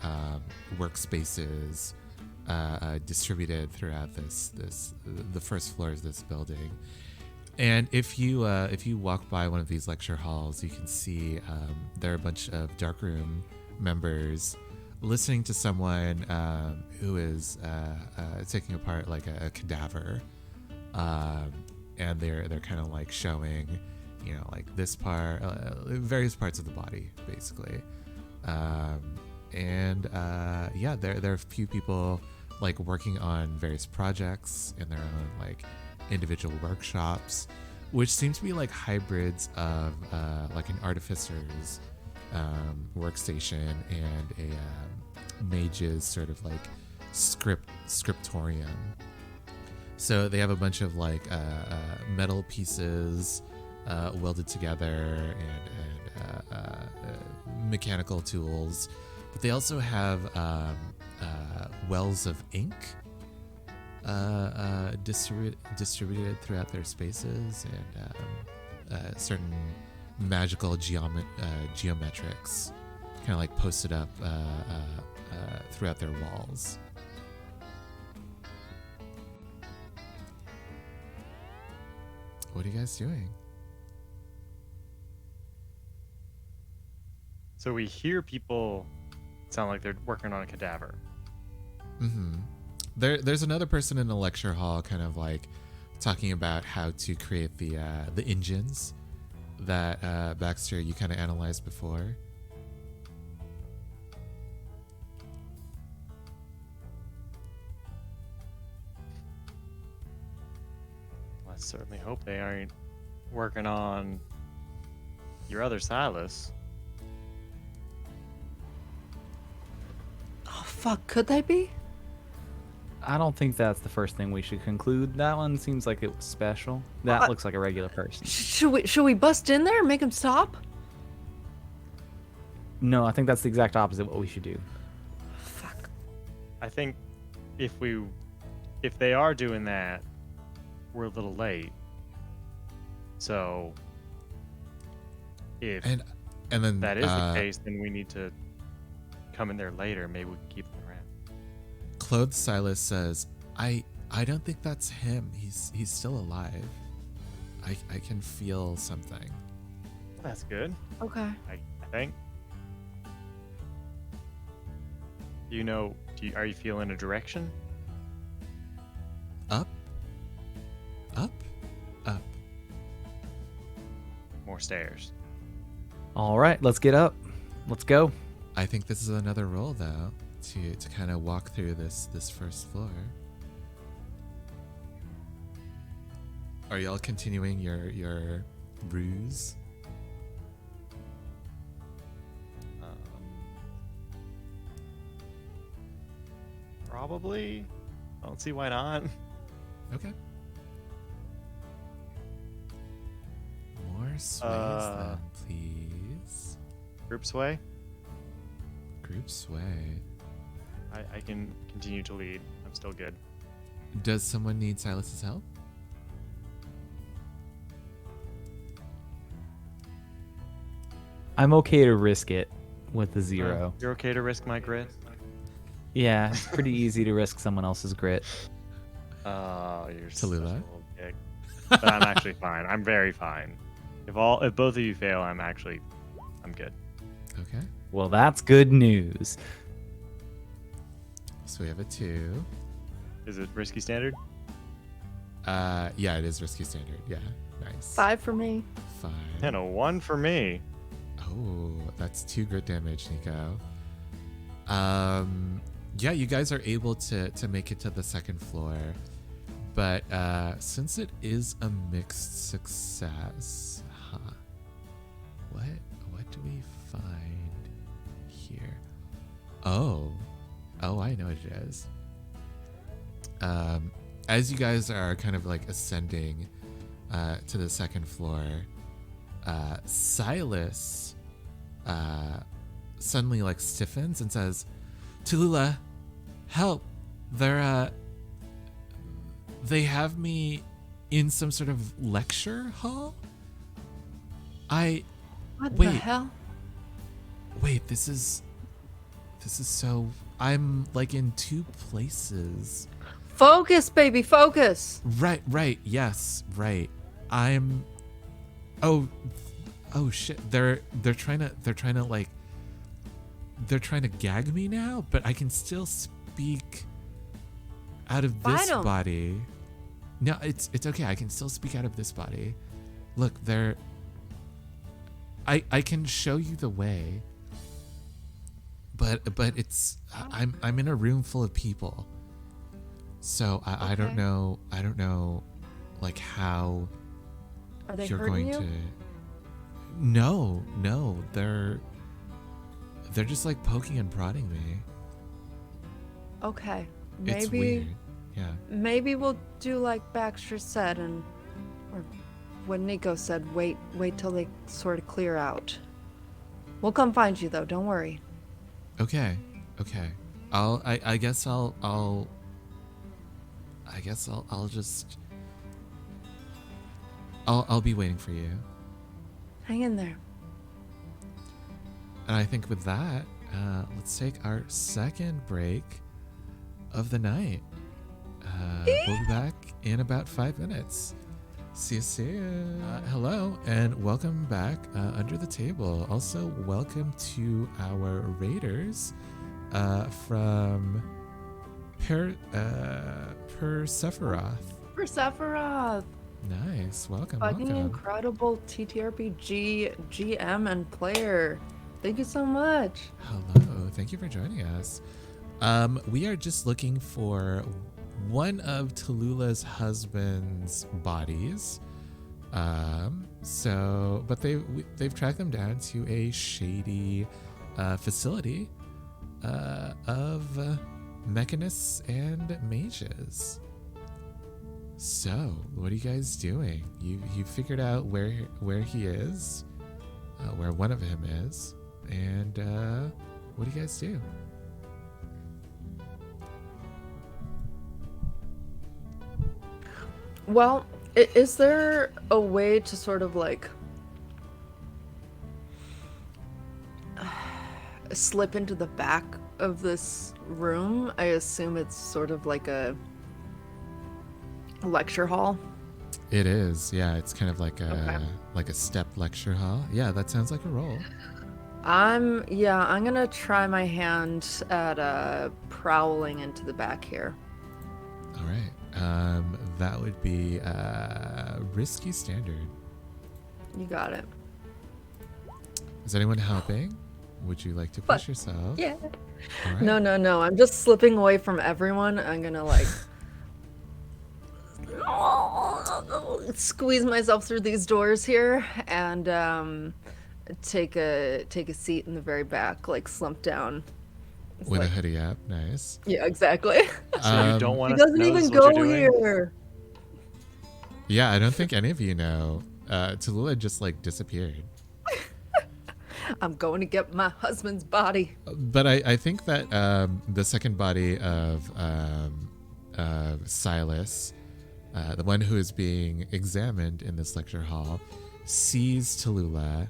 workspaces distributed throughout the first floor of this building. And if you walk by one of these lecture halls, you can see there are a bunch of darkroom members listening to someone who is taking apart like a cadaver, and they're kind of like showing, like this part, various parts of the body, basically. Yeah, there are a few people like working on various projects in their own like individual workshops, which seem to be like hybrids of like an artificer's workstation and a mage's sort of like scriptorium. So they have a bunch of like metal pieces welded together and mechanical tools, but they also have wells of ink distributed throughout their spaces, and certain magical geometrics kind of like posted up throughout their walls. What are you guys doing?
So we hear people sound like they're working on a cadaver.
Mm-hmm. There's another person in the lecture hall kind of like talking about how to create the engines that Baxter, you kind of analyzed before.
I certainly hope they aren't working on your other Silas.
Oh, fuck. Could they be?
I don't think that's the first thing we should conclude. That one seems like it was special. That looks like a regular person.
Should we bust in there and make him stop?
No, I think that's the exact opposite of what we should do.
Fuck.
I think if they are doing that, we're a little late. So if
And then
that is the case, then we need to come in there later. Maybe we can keep them around.
Clothed Silas says, I don't think that's him. He's still alive. I can feel something.
That's good.
Okay.
I think. Are you feeling a direction?
Up, up, up.
More stairs.
All right, let's get up. Let's go.
I think this is another roll though, to kind of walk through this first floor. Are y'all continuing your ruse?
Probably. I don't see why not.
Okay. More sways then, please.
Group sway.
Group sway.
I can continue to lead. I'm still good.
Does someone need Silas's help?
I'm okay to risk it with the 0.
You're okay to risk my grit?
Yeah, it's pretty easy to risk someone else's grit.
Oh, you're such a
Tallulah?
little dick. But I'm actually fine. I'm very fine. If both of you fail, I'm good.
Okay.
Well, that's good news.
So we have a 2.
Is it risky standard?
Yeah, it is risky standard. Yeah, nice.
5 for me.
5.
And a 1 for me.
Oh, that's 2 grit damage, Nico. Yeah, you guys are able to make it to the second floor, but since it is a mixed success, what do we find here? Oh, I know what it is. As you guys are kind of like ascending to the second floor, Silas suddenly like stiffens and says, Tallulah, help. They have me in some sort of lecture hall.
What
Wait.
the hell?
Wait, this is so, I'm like in 2 places.
Focus, baby, focus.
Right, yes, right. Oh shit. They're trying to gag me now, but I can still speak out of this
Fight 'em.
body. No, it's okay. I can still speak out of this body. Look, I can show you the way. But it's I'm in a room full of people. So I don't
Okay.
know like how
Are they
you're
hurting
going
you?
to. No, they're just like poking and prodding me.
Okay.
It's weird. Yeah.
Maybe we'll do like Baxter said, or what Nico said. Wait till they sort of clear out. We'll come find you though. Don't worry.
Okay. I guess I'll just I'll be waiting for you.
Hang in there.
And I think with that, let's take our second break of the night. We'll be back in about 5 minutes. See you. Hello and welcome back under the table. Also, welcome to our raiders from Persephorath.
Persephorath.
Nice. Welcome,
Fucking
welcome.
incredible TTRPG GM and player. Thank you so much.
Hello. Thank you for joining us. We are just looking for one of Tallulah's husband's bodies. But they've tracked them down to a shady facility of mechanists and mages. So, what are you guys doing? You figured out where he is, where one of him is, and what do you guys do?
Well, is there a way to sort of like slip into the back of this room? I assume it's sort of like a lecture hall.
It is, yeah. It's kind of like a
Okay.
step lecture hall. Yeah, that sounds like a roll.
I'm gonna try my hand at prowling into the back here.
All right. That would be risky standard.
You got it.
Is anyone helping? Would you like to push yourself?
Yeah.
All right.
No. I'm just slipping away from everyone. I'm gonna like squeeze myself through these doors here and take a seat in the very back, like slump down. It's
With a
like-
hoodie up, nice.
Yeah, exactly.
So you don't want
He
us to
doesn't
know this
even
is what
go
you're doing?
here.
Yeah, I don't think any of you know. Tallulah just like disappeared.
I'm going to get my husband's body.
But I think that the second body of Silas, the one who is being examined in this lecture hall, sees Tallulah,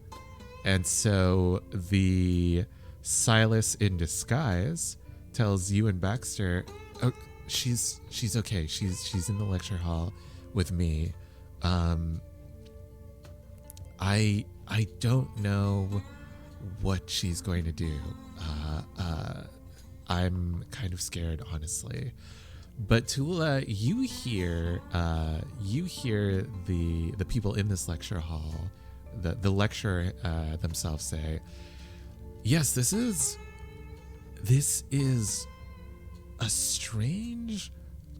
and so the Silas in disguise tells you and Baxter, "Oh, she's okay. She's in the lecture hall with me. I don't know what she's going to do. I'm kind of scared, honestly." But Tallulah, you hear the people in this lecture hall, the lecturer themselves say, "Yes, this is a strange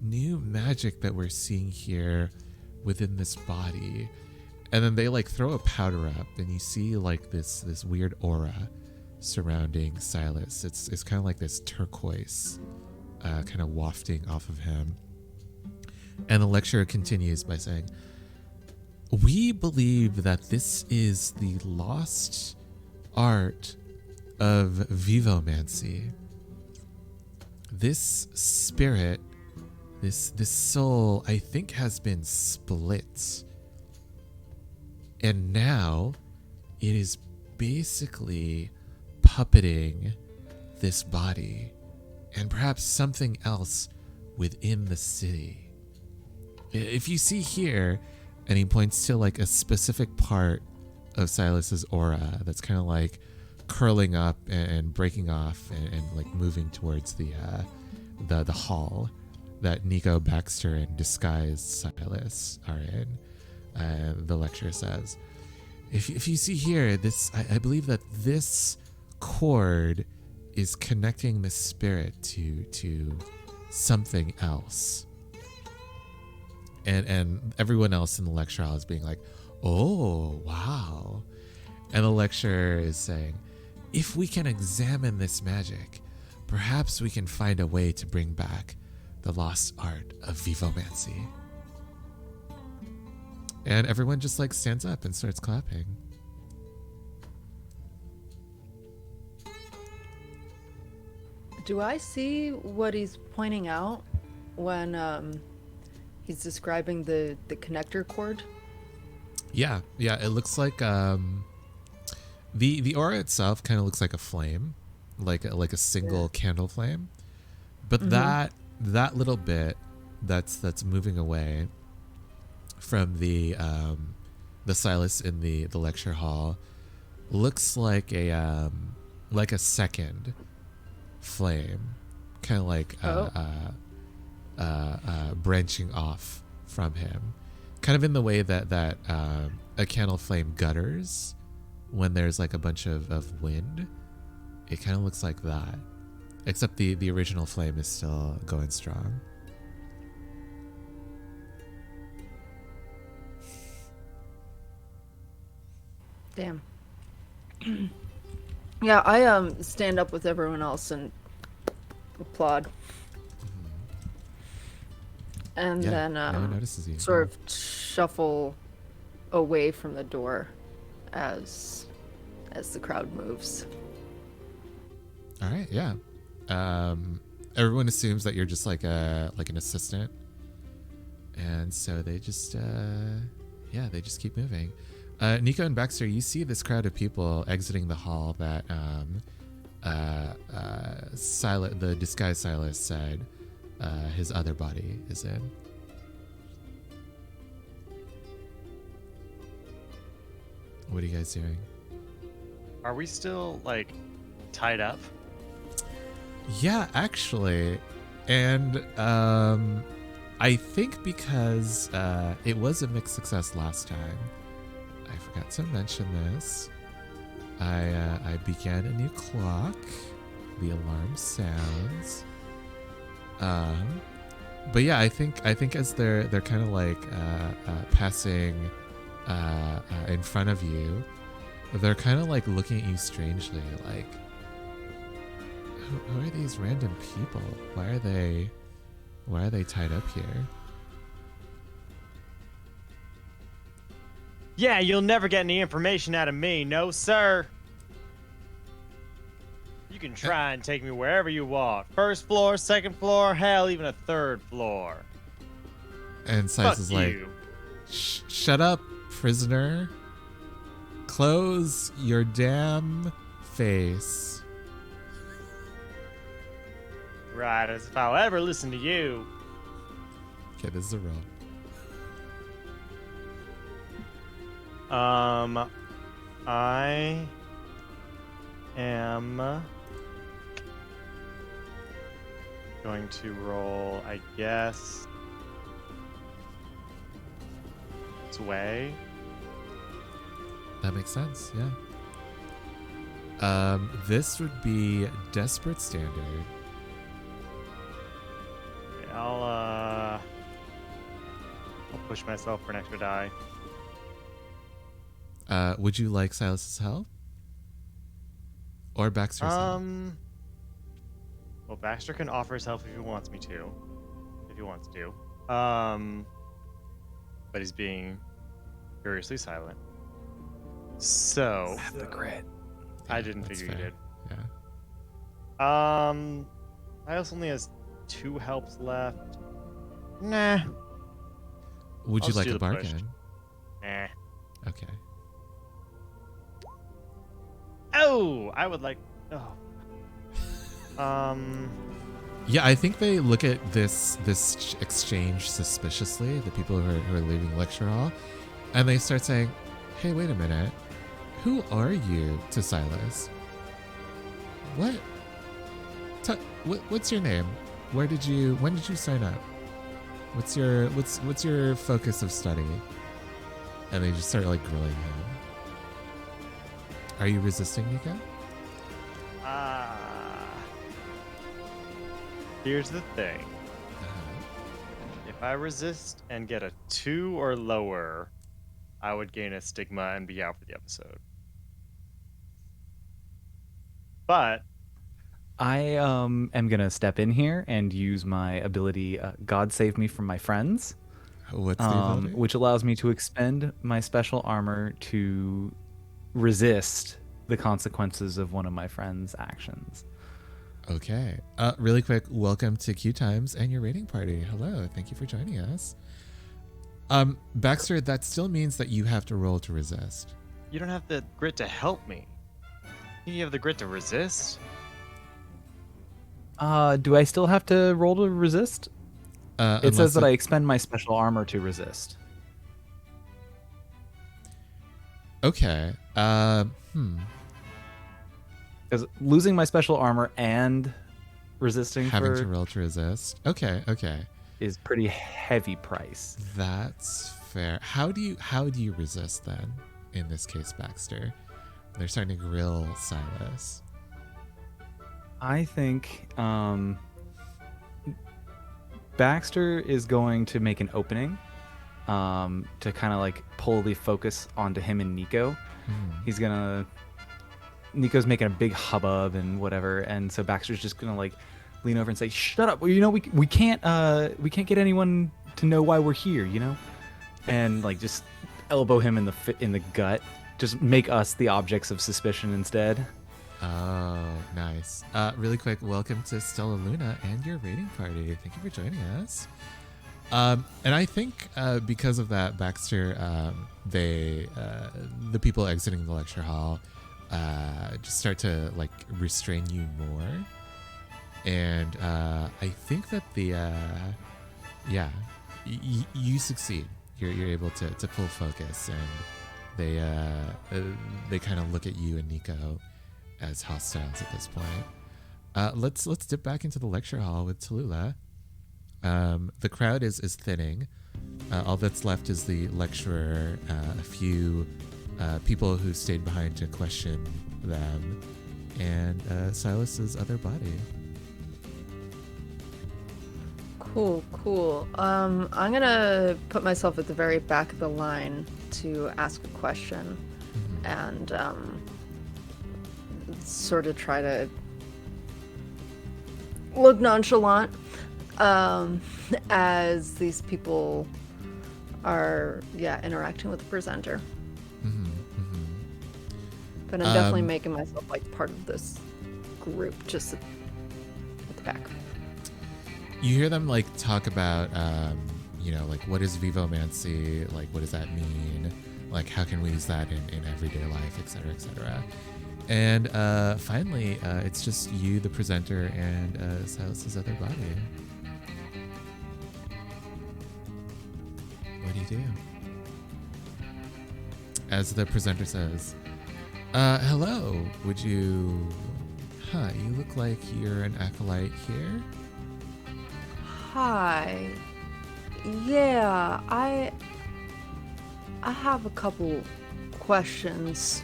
new magic that we're seeing here within this body." And then they like throw a powder up, and you see like this weird aura surrounding Silas. It's kind of like this turquoise kind of wafting off of him. And the lecturer continues by saying, "We believe that this is the lost art of vivomancy. This spirit, this soul, I think has been split. And now it is basically puppeting this body and perhaps something else within the city. If you see here," and he points to like a specific part of Silas's aura that's kind of like curling up and breaking off and like moving towards the hall that Nico, Baxter, and disguised Silas are in. The lecturer says, if you see here, this I believe that this cord is connecting the spirit to something else. And everyone else in the lecture hall is being like, "Oh, wow." And the lecturer is saying, "If we can examine this magic, perhaps we can find a way to bring back the lost art of vivomancy." And everyone just like stands up and starts clapping.
Do I see what he's pointing out when he's describing the connector cord?
Yeah, it looks like the aura itself kind of looks like a flame, like a single candle flame. But that little bit that's moving away from the Silas in the lecture hall looks like a second flame, kind of like branching off from him, kind of in the way that a candle flame gutters when there's like a bunch of wind. It kind of looks like that, except the original flame is still going strong.
Damn. Yeah, I stand up with everyone else and applaud. And
Yeah,
then
no one notices you.
sort of shuffle away from the door as the crowd moves.
All right, yeah. Everyone assumes that you're just like an assistant, and so they just they just keep moving. Nico and Baxter, you see this crowd of people exiting the hall that the disguised Silas said his other body is in. What are you guys doing?
Are we still like tied up?
Yeah, actually. And I think because it was a mixed success last time, I forgot to mention this. I began a new clock. The alarm sounds. But yeah, I think as they're kind of like passing in front of you, they're kind of like looking at you strangely, like, who are these random people? Why are they tied up here?
Yeah, you'll never get any information out of me, no sir. You can try and take me wherever you want. First floor, second floor, hell, even a third floor.
And Silas is like,
you.
Shut up, prisoner. Close your damn face.
Right, as if I'll ever listen to you.
Okay, this is a roll.
I am going to roll, I guess, sway.
That makes sense, yeah. This would be Desperate Standard.
Okay, I'll push myself for an extra die.
Would you like Silas's help? Or Baxter's help?
Well, Baxter can offer his help if he wants me to. If he wants to. But he's being curiously silent. So
Have the grit.
I didn't
That's
figure you
fair.
did.
Yeah.
Silas only has 2 helps left. Nah.
Would
I'll
you
just
like
do
a
the push.
bargain?
Nah.
Okay.
Oh, I would like. Oh.
Yeah, I think they look at this exchange suspiciously, the people who are leaving lecture hall, and they start saying, "Hey, wait a minute. Who are you?" to Silas. What? What's your name? When did you sign up? What's your focus of study? And they just start like grilling him. Are you resisting, Nico?
Here's the thing.
Uh-huh.
If I resist and get a 2 or lower, I would gain a stigma and be out for the episode. But
I am gonna step in here and use my ability, God Save Me from My Friends,
What's the ability?
which allows me to expend my special armor to resist the consequences of one of my friend's actions.
Okay. Really quick, welcome to Q Times and your rating party. Hello, thank you for joining us. Baxter, that still means that you have to roll to resist.
you don't have the grit to help me. You have the grit to resist?
Do I still have to roll to resist? It says that I expend my special armor to resist.
Okay.
Because losing my special armor and resisting
Having
for
to roll to resist. Okay.
is pretty heavy price.
That's fair. How do you resist then? In this case, Baxter, they're starting to grill Silas.
I think Baxter is going to make an opening to kind of like pull the focus onto him and Nico. Nico's making a big hubbub and whatever, and so Baxter's just gonna like lean over and say, "Shut up! Well, you know we can't get anyone to know why we're here, you know," and like just elbow him in the gut. Just make us the objects of suspicion instead.
Oh, nice. Really quick, welcome to Stella Luna and your raiding party. Thank you for joining us. And I think because of that, Baxter, the people exiting the lecture hall just start to like restrain you more. And I think that you succeed. You're able to pull focus, and they kind of look at you and Nico as hostiles at this point. Let's dip back into the lecture hall with Tallulah. The crowd is thinning. All that's left is the lecturer, a few people who stayed behind to question them, and Silas's other body.
Cool. I'm gonna put myself at the very back of the line to ask a question, and sort of try to look nonchalant as these people are interacting with the presenter. But I'm definitely making myself like part of this group, just at the back.
You hear them like talk about like what is vivomancy, like what does that mean, like how can we use that in everyday life, etc., etc. And finally it's just you, the presenter, and Silas's other body. What do you do? As the presenter says, hello, would you... you look like you're an acolyte here?
Hi. Yeah, I have a couple questions.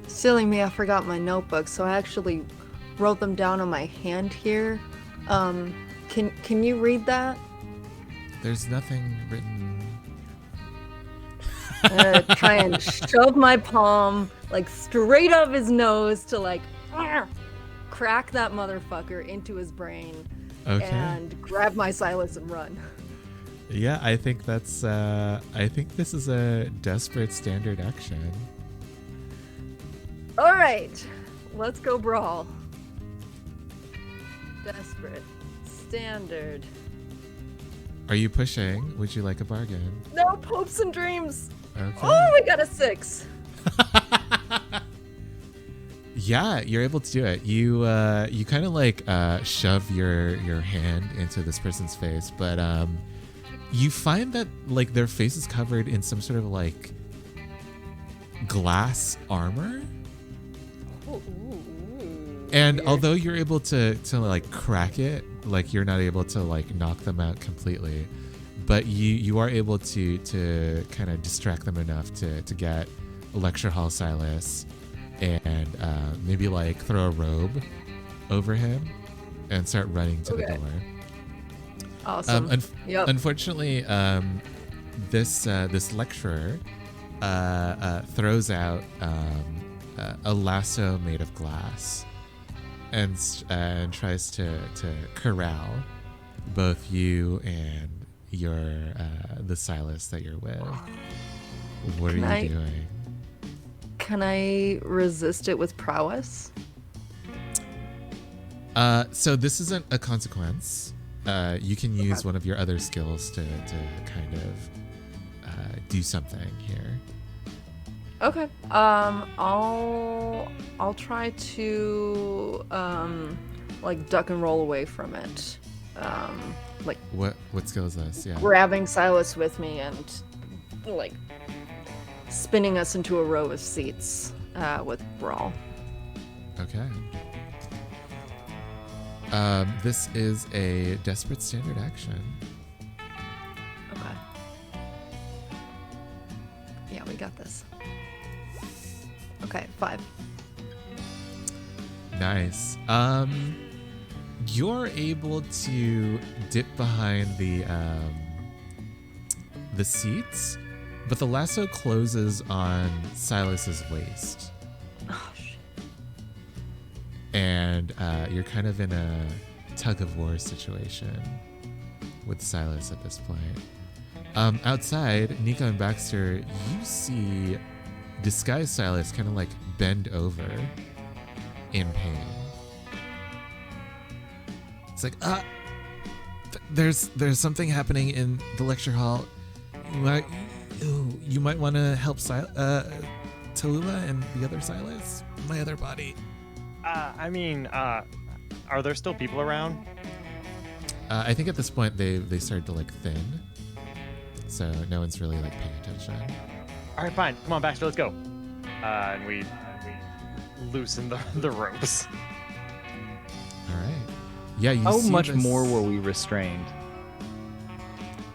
Silly me, I forgot my notebook, so I actually wrote them down on my hand here. Can you read that?
There's nothing written.
Try and shove my palm like straight up his nose to like crack that motherfucker into his brain.
Okay.
And grab my Silas and run.
Yeah, I think that's I think this is a desperate standard action.
All right, let's go brawl. Desperate standard.
Are you pushing? Would you like a bargain?
No hopes and dreams.
Okay.
Oh, we got a 6.
Yeah, you're able to do it. You kind of like shove your hand into this person's face, but you find that like their face is covered in some sort of like glass armor. And although you're able to like crack it, like you're not able to like knock them out completely, but you are able to kind of distract them enough to get Lecture Hall Silas and maybe like throw a robe over him and start running to the door.
Awesome. Yep.
Unfortunately, this lecturer throws out a lasso made of glass and tries to corral both you and the Silas that you're with. What are you doing?
Can I resist it with prowess?
So this isn't a consequence. You can use one of your other skills to kind of do something here.
Okay. I'll try to like duck and roll away from it. Like
what skill is this? Yeah.
Grabbing Silas with me and like spinning us into a row of seats with brawl.
Okay. This is a desperate standard action.
Okay. Yeah, we got this. Okay, 5.
Nice. You're able to dip behind the seats, but the lasso closes on Silas's waist,
Oh, shit.
and you're kind of in a tug of war situation with Silas at this point. Outside, Nico and Baxter, you see disguised Silas kind of like bend over in pain. It's like, there's something happening in the lecture hall. You might want to help Tallulah and the other Silas, my other body.
Are there still people around?
I think at this point they started to like thin, so no one's really like paying attention.
All right, fine. Come on, Baxter, let's go. And we loosen the ropes.
All right. Yeah. You
How
see
much
this-
more were we restrained?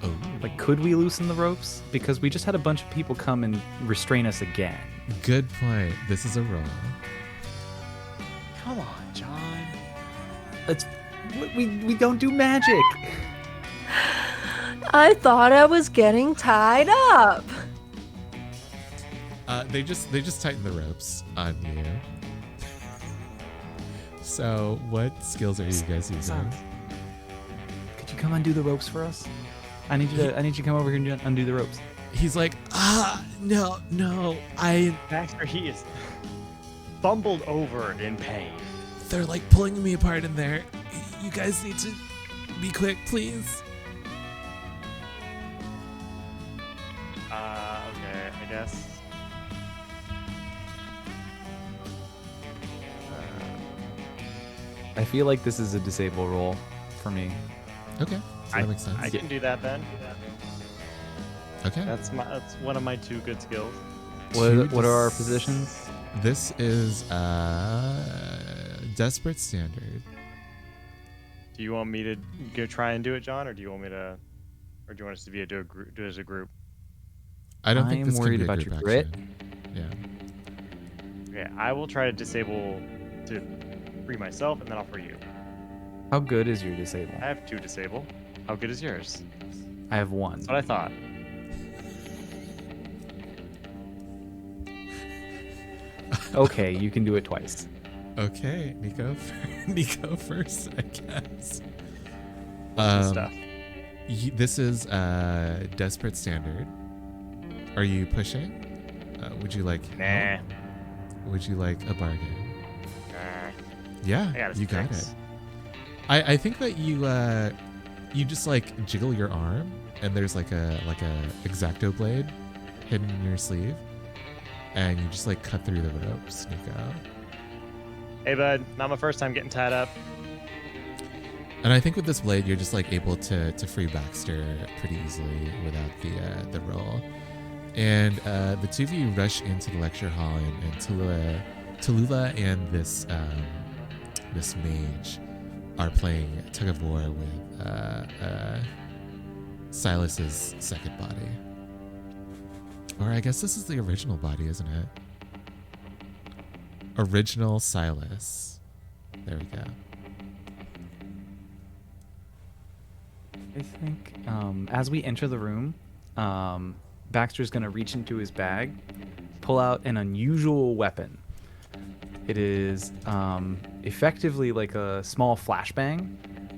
Oh,
Like, could we loosen the ropes? Because we just had a bunch of people come and restrain us again.
good point. This is a roll.
Come on, John.
It's we don't do magic.
I thought I was getting tied up.
They just tighten the ropes on you. So, what skills are you guys using?
Could you come undo the ropes for us? I need you to come over here and undo the ropes.
He's like, no,
Baxter, he is bumbled over in pain.
they're like pulling me apart in there. You guys need to be quick, please.
Okay, I guess.
I feel like this is a disable roll for me.
Okay, so that makes sense.
I can do that then.
Okay.
That's one of my 2 good skills.
What are our positions?
This is desperate standard.
Do you want me to go try and do it, John, or do you want me to, or do you want us to do it as a group?
I don't think
I'm
this can
worried
be a
about
group
your grit.
action. Yeah.
Okay, I will try to disable to free myself, and then I'll free you.
How good is your disable?
I have 2 disable. How good is yours?
I have 1.
That's what I thought.
Okay, you can do it twice.
Okay, Nico. Nico first, I guess.
Good stuff.
This is desperate standard. Are you pushing? Would you like
Nah.
help? Would you like a bargain?
Nah.
Yeah,
I got a
you got
6.
it. I think that you just like jiggle your arm and there's like a X-Acto blade hidden in your sleeve, and you just like cut through the ropes, Nico.
Hey, bud. Not my first time getting tied up.
And I think with this blade, you're just like able to free Baxter pretty easily without the roll. And the 2 of you rush into the lecture hall, and Tallulah and this mage are playing tug of war with Silas's second body. Or I guess this is the original body, isn't it? Original Silas. There we go.
I think as we enter the room, Baxter's going to reach into his bag, pull out an unusual weapon. It is effectively like a small flashbang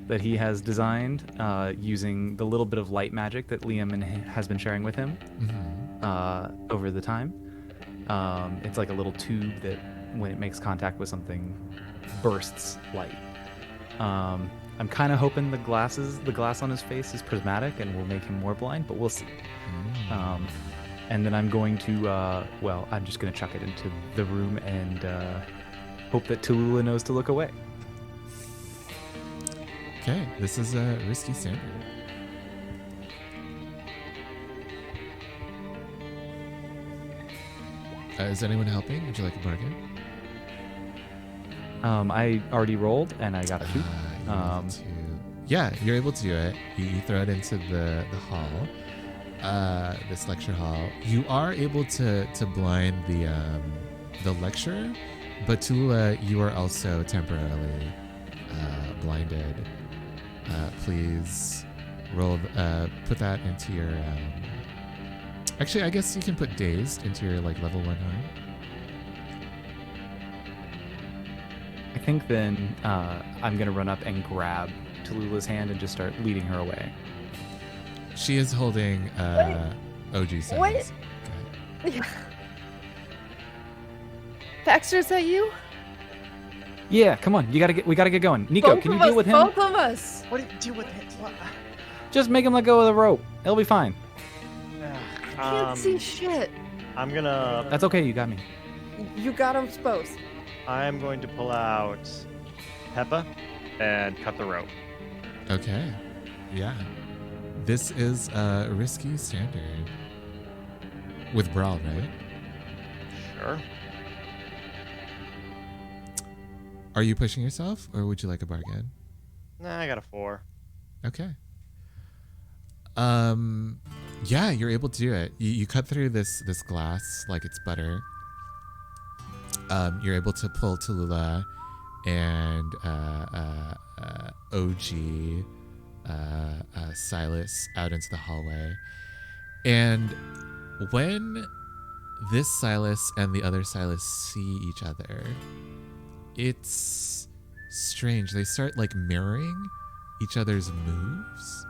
that he has designed using the little bit of light magic that Liam has been sharing with him over the time. It's like a little tube that, when it makes contact with something, bursts light. I'm kind of hoping the glass on his face is prismatic and will make him more blind, but we'll see. And then I'm going to, I'm just going to chuck it into the room and hope that Tallulah knows to look away.
Okay, this is a risky standard. Is anyone helping? Would you like a bargain?
I already rolled and I got a 2.
You need to yeah, you're able to do it. You throw it into the hall, this lecture hall. You are able to blind the lecturer, but Tula, you are also temporarily blinded. Please roll. Put that into your. Actually, I guess you can put dazed into your like level 1 harm.
I think then I'm gonna run up and grab Tallulah's hand and just start leading her away.
She is holding OG size.
Wait.
Okay.
Baxter, is that you?
Yeah, come on, we gotta get going. Nico,
Both
can you
of
deal
us,
with him?
Both of us.
What do you do with it? What?
Just make him let go of the rope. It'll be fine.
Can't see shit.
I'm gonna.
That's okay. You got me.
You got us both.
I'm going to pull out Peppa and cut the rope.
Okay. Yeah. This is a risky standard. With Brawl, right?
Sure.
Are you pushing yourself, or would you like a bargain?
Nah, I got a 4.
Okay. Yeah, you're able to do it. You cut through this glass like it's butter. You're able to pull Tallulah and OG Silas out into the hallway. And when this Silas and the other Silas see each other, it's strange. They start like mirroring each other's moves.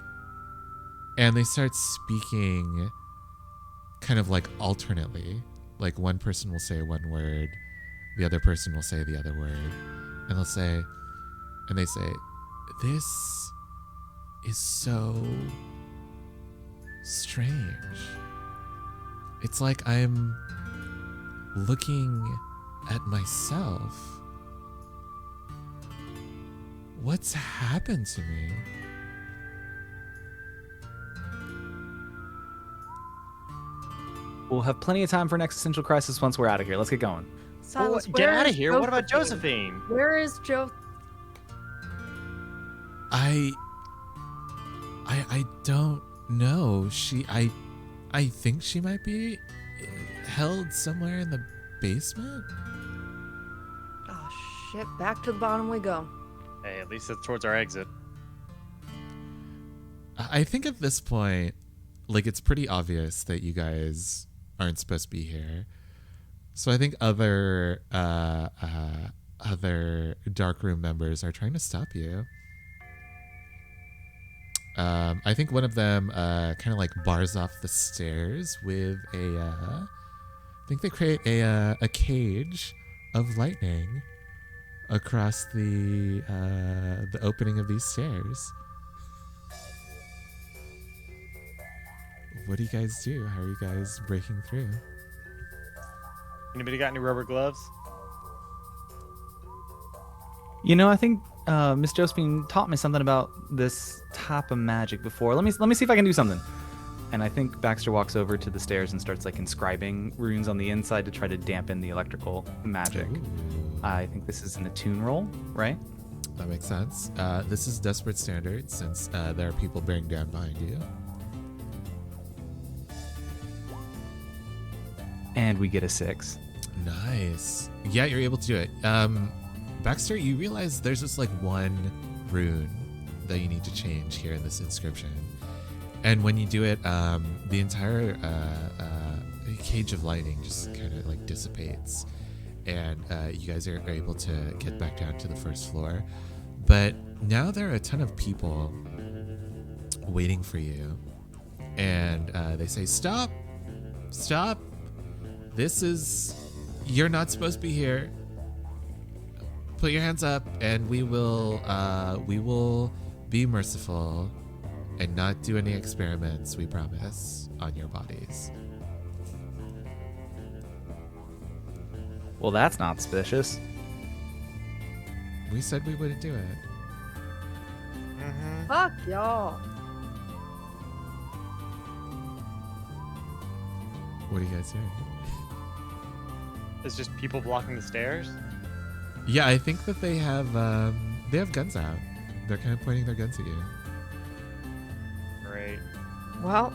And they start speaking kind of like alternately. Like one person will say one word, the other person will say the other word. And they say, this is so strange. It's like I'm looking at myself. What's happened to me?
We'll have plenty of time for an existential crisis once we're out of here. Let's get going.
Silas,
Get
where
out of
is
here. What about Josephine?
Where is Joe?
I don't know. I think she might be held somewhere in the basement.
Oh shit! Back to the bottom we go.
Hey, at least it's towards our exit.
I think at this point, like, it's pretty obvious that you guys aren't supposed to be here. So I think other darkroom members are trying to stop you. I think one of them kind of like bars off the stairs with I think they create a cage of lightning across the opening of these stairs. What do you guys do? How are you guys breaking through?
Anybody got any rubber gloves?
You know, I think Miss Josephine taught me something about this type of magic before. Let me see if I can do something. And I think Baxter walks over to the stairs and starts like inscribing runes on the inside to try to dampen the electrical magic.
Ooh.
I think this is an attune roll, right?
That makes sense. This is desperate standard since there are people bearing down behind you.
And we get a 6.
Nice. Yeah, you're able to do it. Baxter, you realize there's just like one rune that you need to change here in this inscription. And when you do it, the entire cage of lightning just kind of like dissipates. And you guys are able to get back down to the first floor. But now there are a ton of people waiting for you. And they say, stop. You're not supposed to be here. Put your hands up and we will be merciful and not do any experiments, we promise, on your bodies.
Well, that's not suspicious.
We said we wouldn't do it.
Mm-hmm.
Fuck y'all.
What do you guys doing?
It's just people blocking the stairs?
Yeah, I think that they have guns out. they're kind of pointing their guns at you.
Great.
Well,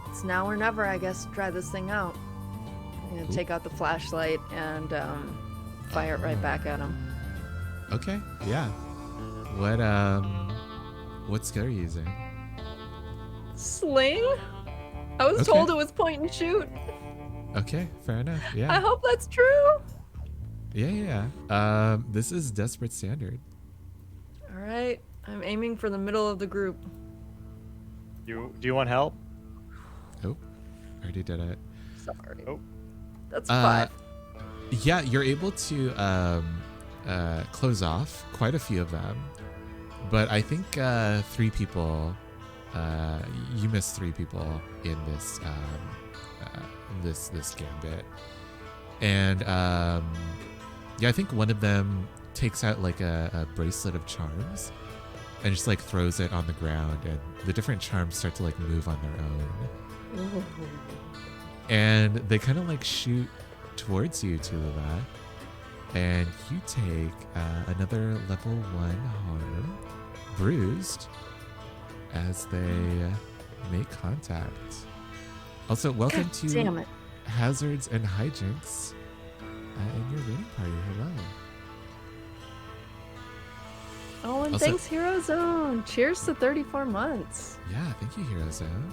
it's now or never, I guess, to try this thing out. I'm gonna
Cool.
take out the flashlight and fire it right back at him.
Okay, yeah. What skill are you using?
Sling? I was
Okay.
told it was point and shoot.
Okay, fair enough.
I
Yeah.
hope that's true.
Yeah. This is desperate standard.
All right, I'm aiming for the middle of the group.
Do you want help?
Oh, already did it.
Sorry.
Oh.
That's 5.
Yeah, you're able to close off quite a few of them, but I think 3 people. You missed 3 people in this this gambit, and yeah, I think one of them takes out like a bracelet of charms and just like throws it on the ground, and the different charms start to like move on their own,
Ooh.
and they kind of like shoot towards you, Tulula, and you take another level 1 harm, bruised, as they make contact. Also, welcome
God
to
damn it.
Hazards and Hijinks in your raiding party. Hello.
Oh, and
Also-
thanks, Hero Zone. Cheers to 34 months.
Yeah, thank you, Hero Zone.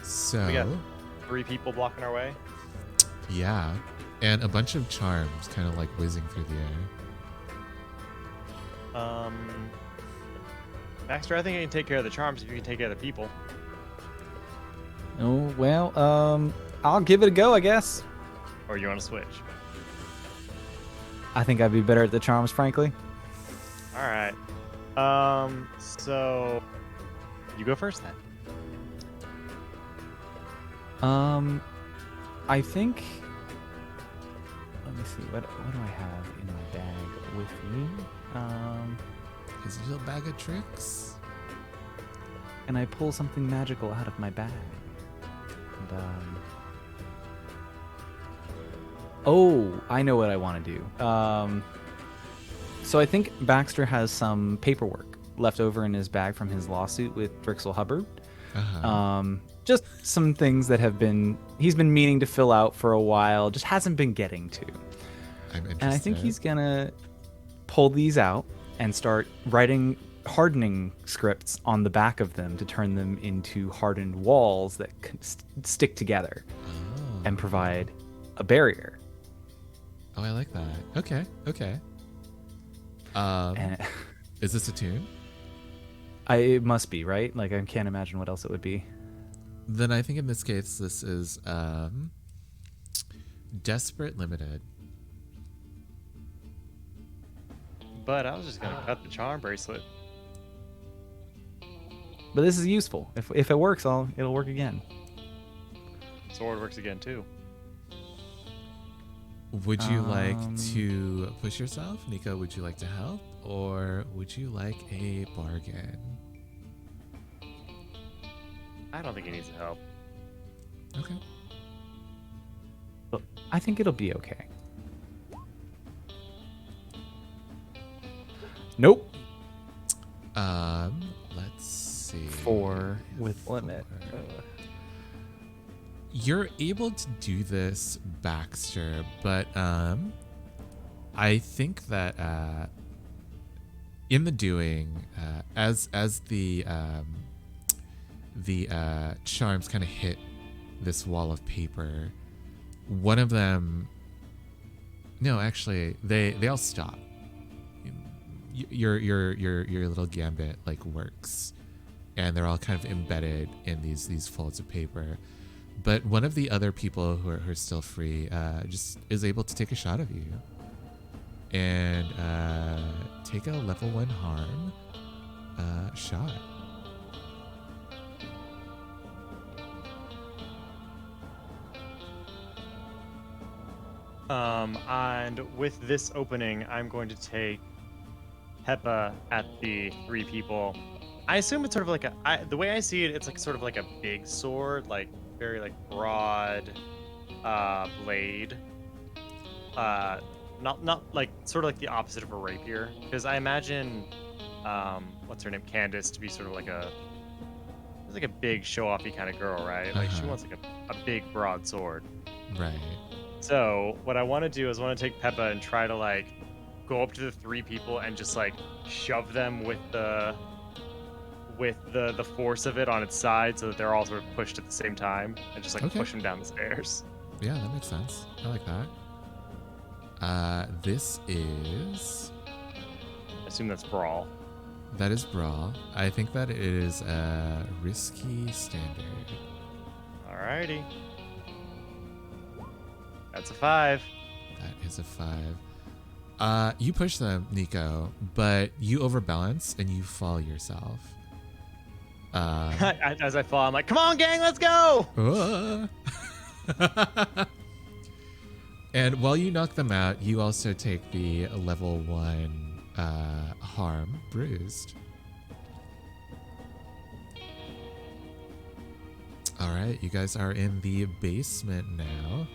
So,
We got 3 people blocking our way.
yeah, and a bunch of charms kind of like whizzing through the air.
Baxter, I think I can take care of the charms if you can take care of the people.
Oh well, I'll give it a go, I guess.
Or you want to switch?
I think I'd be better at the charms, frankly.
All right. So you go first then.
I think. Let me see. What do I have in my bag with me?
His little bag of tricks.
And I pull something magical out of my bag. And, oh, I know what I want to do. So I think Baxter has some paperwork left over in his bag from his lawsuit with Drixel Hubbard.
Uh-huh.
Just some things that he's been meaning to fill out for a while, just hasn't been getting to.
I'm interested.
And I think he's gonna pull these out and start writing hardening scripts on the back of them to turn them into hardened walls that can stick together
Oh.
and provide a barrier.
Oh, I like that. Okay.
And
Is this a tune?
it must be, right? Like, I can't imagine what else it would be.
Then I think in this case, this is Desperate Limited.
But I was just gonna cut the charm bracelet.
But this is useful. If it works, it'll work again.
Sword works again too.
Would you like to push yourself? Nico, would you like to help? Or would you like a bargain?
I don't think he needs help.
Okay.
But I think it'll be okay. Nope.
Let's see.
4 with limit.
You're able to do this, Baxter, but I think that in the doing, as the charms kind of hit this wall of paper, one of them. No, actually, they all stop. Your little gambit like works, and they're all kind of embedded in these folds of paper. But one of the other people who are still free just is able to take a shot of you and take a level 1 harm shot.
And with this opening, I'm going to take Peppa at the 3 people. I assume it's sort of like the way I see it, it's like sort of like a big sword, like very like broad, blade. Not like sort of like the opposite of a rapier, because I imagine what's her name, Candace, to be sort of like a big show-offy kind of girl, right? Like she wants like a big broad sword.
Right.
So what I want to do is I want to take Peppa and try to like go up to the 3 people and just like shove them with the force of it on its side, so that they're all sort of pushed at the same time, and just like
Okay.
push them down the stairs.
Yeah, that makes sense. I like that. This is...
I assume that's brawl.
That is brawl. I think that it is a risky standard.
Alrighty. That's a 5.
That is a 5. You push them, Nico, but you overbalance and you fall yourself.
As I fall, I'm like, "Come on, gang, let's go!"
And while you knock them out, you also take the level 1 harm, bruised. All right, you guys are in the basement now.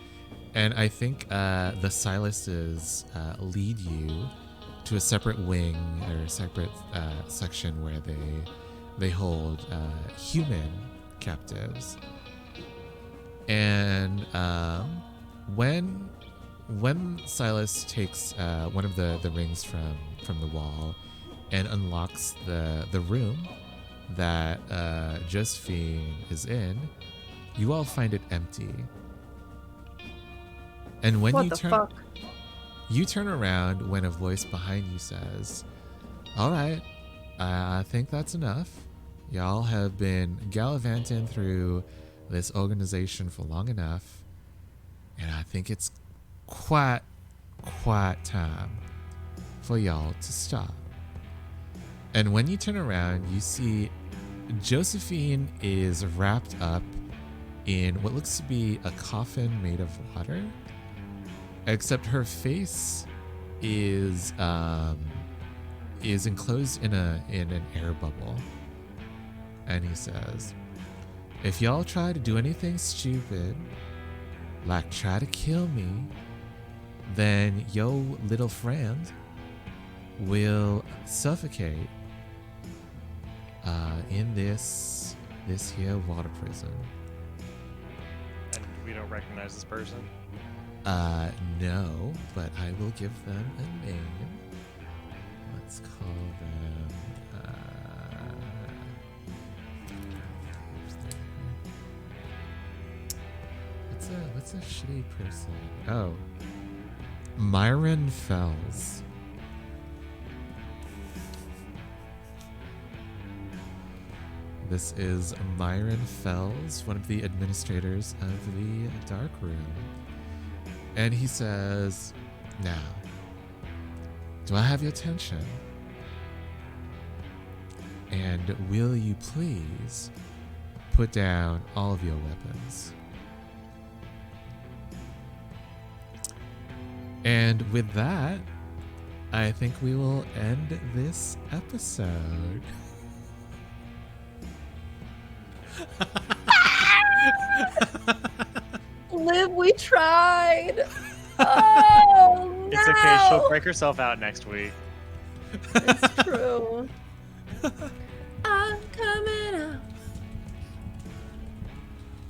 And I think the Silas's lead you to a separate wing or a separate section where they hold human captives. And when Silas takes one of the rings from the wall and unlocks the room that Josephine is in, you all find it empty. And when
What
you
the
turn
fuck?
you turn around when a voice behind you says, "All right, I think that's enough. Y'all have been gallivanting through this organization for long enough, and I think it's quite time for y'all to stop." And when you turn around, you see Josephine is wrapped up in what looks to be a coffin made of water, except her face is enclosed in an air bubble. And he says, "If y'all try to do anything stupid, like try to kill me, then your little friend will suffocate in this here water prison."
And we don't recognize this person.
No, but I will give them a name. Let's call them, what's a shitty person? Oh, Myron Fells. This is Myron Fells, one of the administrators of the Dark Room. And he says, "Now, do I have your attention? And will you please put down all of your weapons?" And with that, I think we will end this episode.
Liv, we tried. Oh no!
It's okay. She'll break herself out next week.
It's true. I'm coming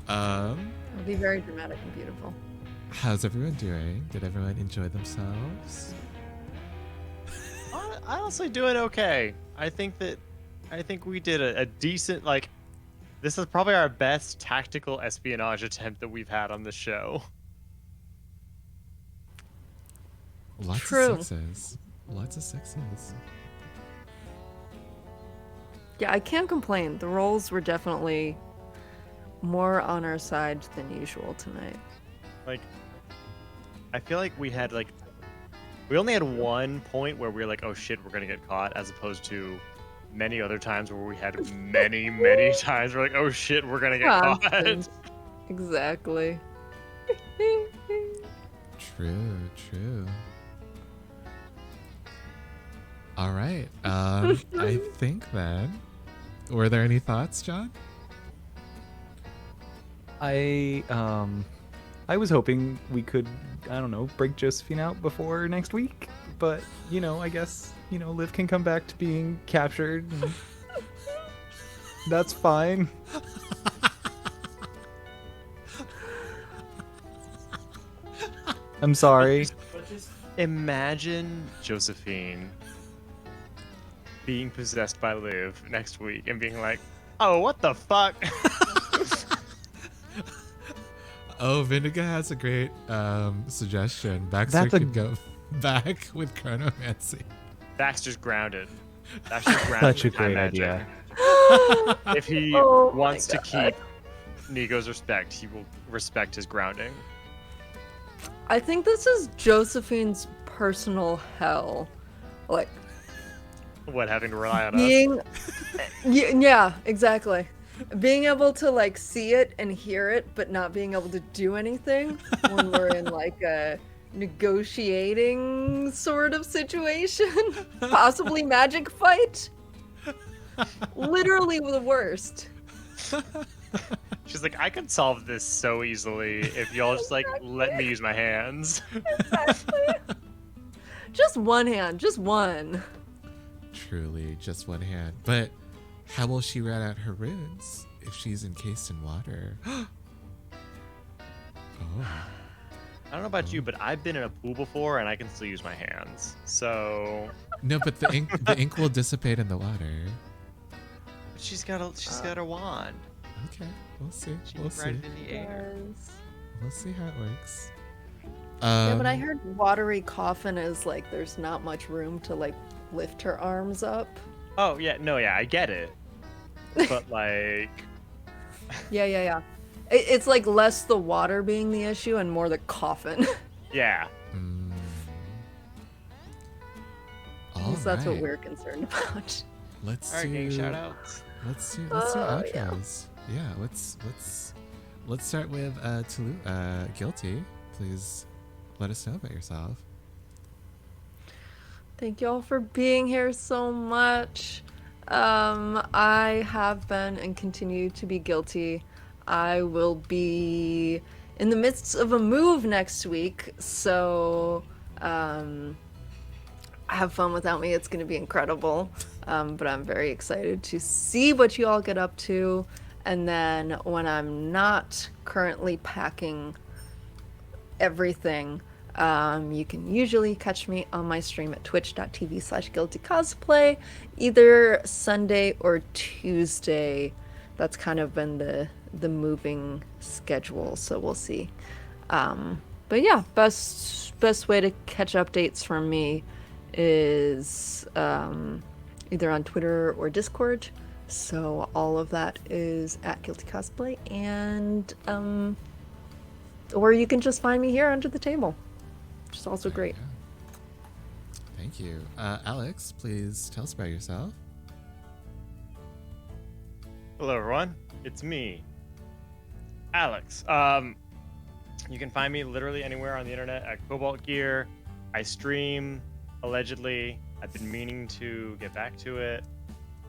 up. It'll be very dramatic and beautiful.
How's everyone doing? Did everyone enjoy themselves?
I honestly doing okay. I think we did a decent, like, this is probably our best tactical espionage attempt that we've had on the show.
Lots
True.
of sixes. Lots of sixes.
Yeah, I can't complain. The rolls were definitely more on our side than usual tonight.
Like, I feel like we only had one point where we were like, "Oh shit, we're gonna get caught," as opposed to many other times where we had many times we're like, "Oh shit, we're gonna get caught."
Exactly.
True. All right. I think then. Were there any thoughts, John?
I
I was hoping we could, I don't know, break Josephine out before next week. But, I guess, Liv can come back to being captured. And that's fine. I'm sorry.
Just imagine Josephine being possessed by Liv next week and being like, oh, what the fuck?
Oh, Vindiga has a great suggestion. Baxter could go back with chronomancy.
Baxter's grounded. Baxter's grounded.
Such a
with time
great idea.
If he
Oh my
wants to
God.
keep Nico's respect, he will respect his grounding.
I think this is Josephine's personal hell. Like,
What, having to rely on us?
being. Yeah, exactly. Being able to, like, see it and hear it, but not being able to do anything when we're in, like, a negotiating sort of situation. Possibly magic fight. Literally the worst.
She's like, I could solve this so easily if y'all just like let me use my hands.
Exactly. Just one hand, just one.
Truly, just one hand. But how will she rat out her runes if she's encased in water? Oh.
I don't know about you, but I've been in a pool before and I can still use my hands. So
No, but the ink will dissipate in the water.
she's got a wand.
Okay, we'll see.
She
We'll
can write
see.
it in the air.
We'll see how it works.
Yeah, but I heard watery coffin is like there's not much room to like lift her arms up.
Oh yeah, no, yeah, I get it. But like,
Yeah. It's like less the water being the issue and more the coffin.
yeah.
At least that's what we're concerned about.
Let's
All right,
do.
gang, shout outs.
Let's do
Oh, yeah.
outros. Yeah. Let's start with Guilty. Please let us know about yourself.
Thank you all for being here so much. I have been and continue to be guilty. I will be in the midst of a move next week, so have fun without me. It's going to be incredible. But I'm very excited to see what you all get up to. And then when I'm not currently packing everything, you can usually catch me on my stream at twitch.tv/guiltycosplay, either Sunday or Tuesday. That's kind of been the moving schedule, so we'll see. But yeah, best way to catch updates from me is either on Twitter or Discord. So all of that is at Guilty Cosplay, and or you can just find me here under the table, which is also great.
Thank you. Alex, please tell us about yourself.
Hello, everyone. It's me, Alex. You can find me literally anywhere on the internet at Cobalt Gear. I stream, allegedly. I've been meaning to get back to it.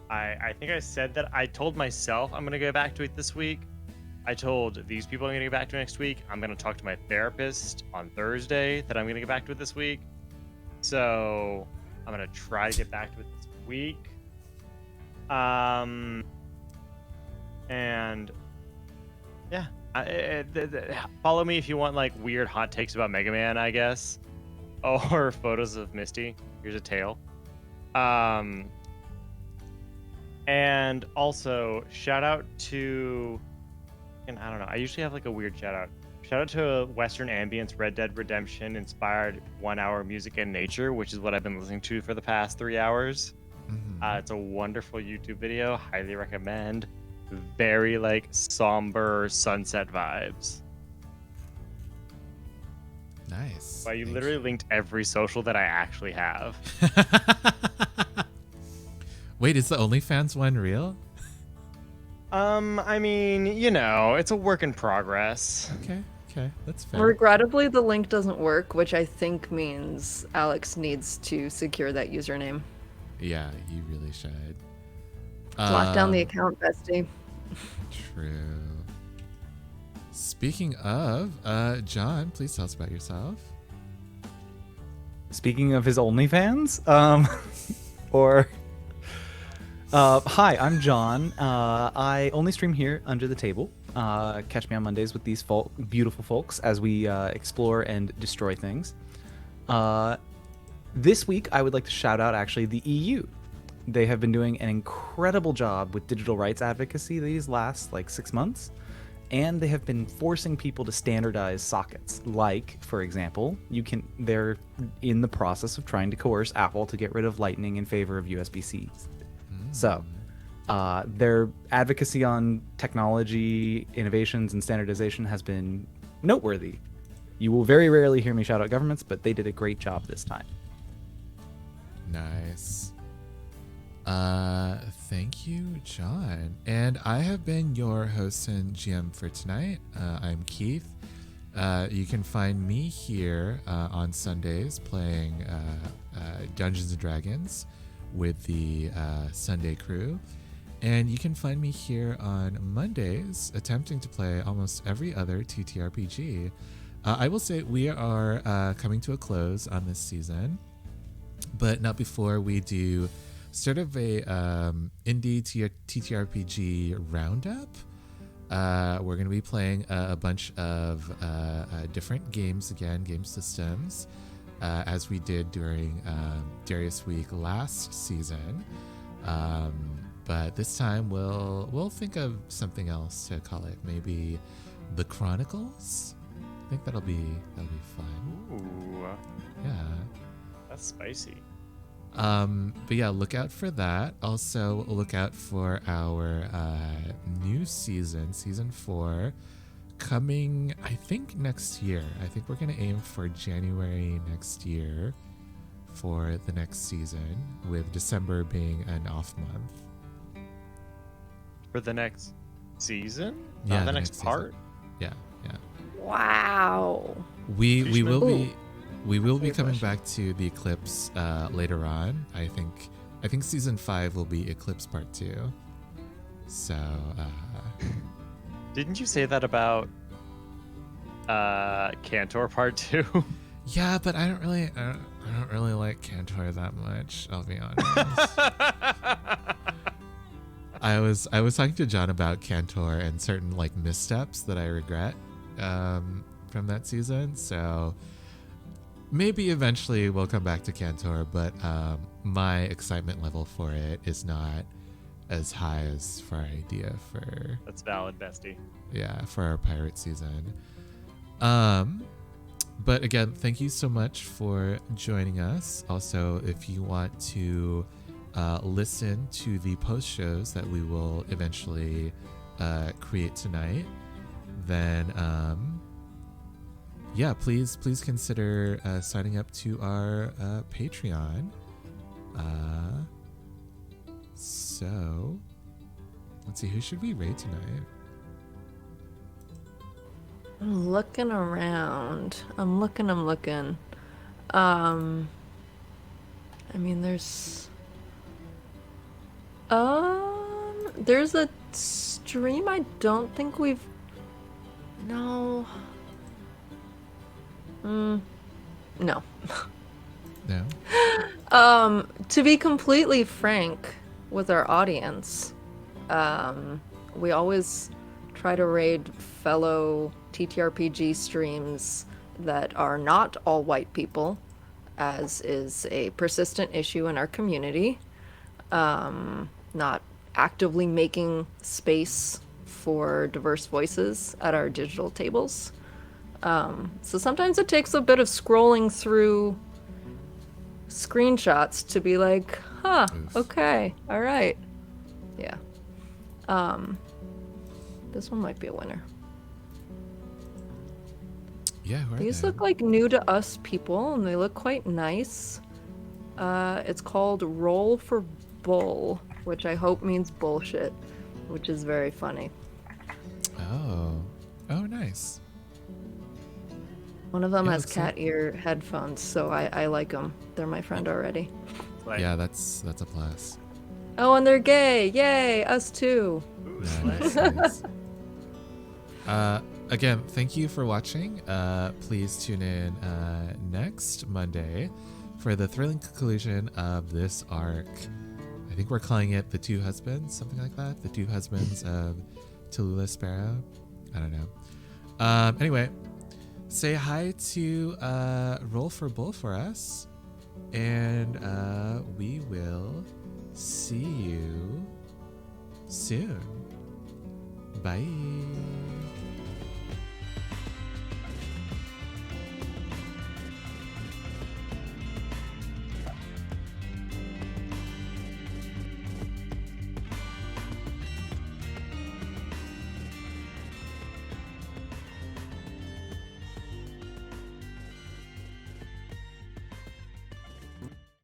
I think I said that I told myself I'm going to get back to it this week. I told these people I'm going to get back to it next week. I'm going to talk to my therapist on Thursday that I'm going to get back to it this week. So I'm going to try to get back to it this week. And yeah, follow me if you want like weird hot takes about Mega Man, I guess, or photos of Misty. Here's a tail. And also shout out to, and I don't know, I usually have like a weird shout out. Shout out to Western Ambience Red Dead Redemption inspired 1 hour music in nature, which is what I've been listening to for the past 3 hours. It's a wonderful YouTube video. Highly recommend. Very like somber sunset vibes.
Nice.
Wow, you
Thank
literally linked every social that I actually have.
Wait, is the OnlyFans one real?
I mean, you know, it's a work in progress.
Okay, that's fair.
Regrettably, the link doesn't work, which I think means Alex needs to secure that username.
Yeah, you really should.
Lock down the account, bestie.
True. Speaking of, John, please tell us about yourself.
Speaking of his OnlyFans, or hi, I'm John. I only stream here under the table. Catch me on Mondays with these beautiful folks as we explore and destroy things. This week, I would like to shout out actually the EU. They have been doing an incredible job with digital rights advocacy these last 6 months. And they have been forcing people to standardize sockets. Like, for example, they're in the process of trying to coerce Apple to get rid of Lightning in favor of USB-Cs. So, their advocacy on technology, innovations, and standardization has been noteworthy. You will very rarely hear me shout out governments, but they did a great job this time.
Nice. Thank you, John. And I have been your host and GM for tonight. I'm Keith. You can find me here on Sundays playing Dungeons and Dragons with the Sunday crew. And you can find me here on Mondays attempting to play almost every other TTRPG. I will say we are coming to a close on this season, but not before we do sort of a indie TTRPG roundup. We're going to be playing a bunch of different games again, game systems, as we did during Darius Week last season. But this time we'll think of something else to call it. Maybe the Chronicles. I think that'll be fun.
Ooh,
Yeah.
that's spicy.
But yeah, look out for that. Also, look out for our new season 4, coming, I think, next year. I think we're going to aim for January next year for the next season, with December being an off month.
For the next season?
Yeah,
Not the
the
next
next
part?
Yeah.
Wow.
We will
Ooh.
be
Good
coming
question.
back to the Eclipse later on. I think season 5 will be Eclipse Part 2. So
Didn't you say that about Cantor Part 2?
yeah, but I don't really like Cantor that much, I'll be honest. I was talking to John about Cantor and certain missteps that I regret from that season. So maybe eventually we'll come back to Cantor, but my excitement level for it is not as high as for our idea for
That's valid, bestie.
for our pirate season. But again, thank you so much for joining us. Also, if you want to listen to the post shows that we will eventually create tonight, then please consider signing up to our Patreon. So let's see, who should we raid tonight?
I'm looking around. I'm looking. I mean, there's a stream I don't think we've... No. No.
No?
To be completely frank with our audience, we always try to raid fellow TTRPG streams that are not all white people, as is a persistent issue in our community. Not actively making space for diverse voices at our digital tables. So sometimes it takes a bit of scrolling through screenshots to be like, huh,
Oof.
okay, all right. Yeah. This one might be a winner.
Yeah, who are
These
they?
look like new to us people, and they look quite nice. It's called Roll for Bull, which I hope means bullshit, which is very funny.
Oh, nice.
One of them
Yeah,
has
looks
cat ear headphones, so I like them. They're my friend already.
Like,
Yeah, that's a plus.
Oh, and they're gay! Yay! Us too!
ooh,
Nice,
slay.
nice. again, thank you for watching. Please tune in next Monday for the thrilling conclusion of this arc. I think we're calling it The Two Husbands, something like that. The Two Husbands of Tallulah Sparrow. I don't know. Anyway, say hi to Roll for Bull for us. And we will see you soon. Bye.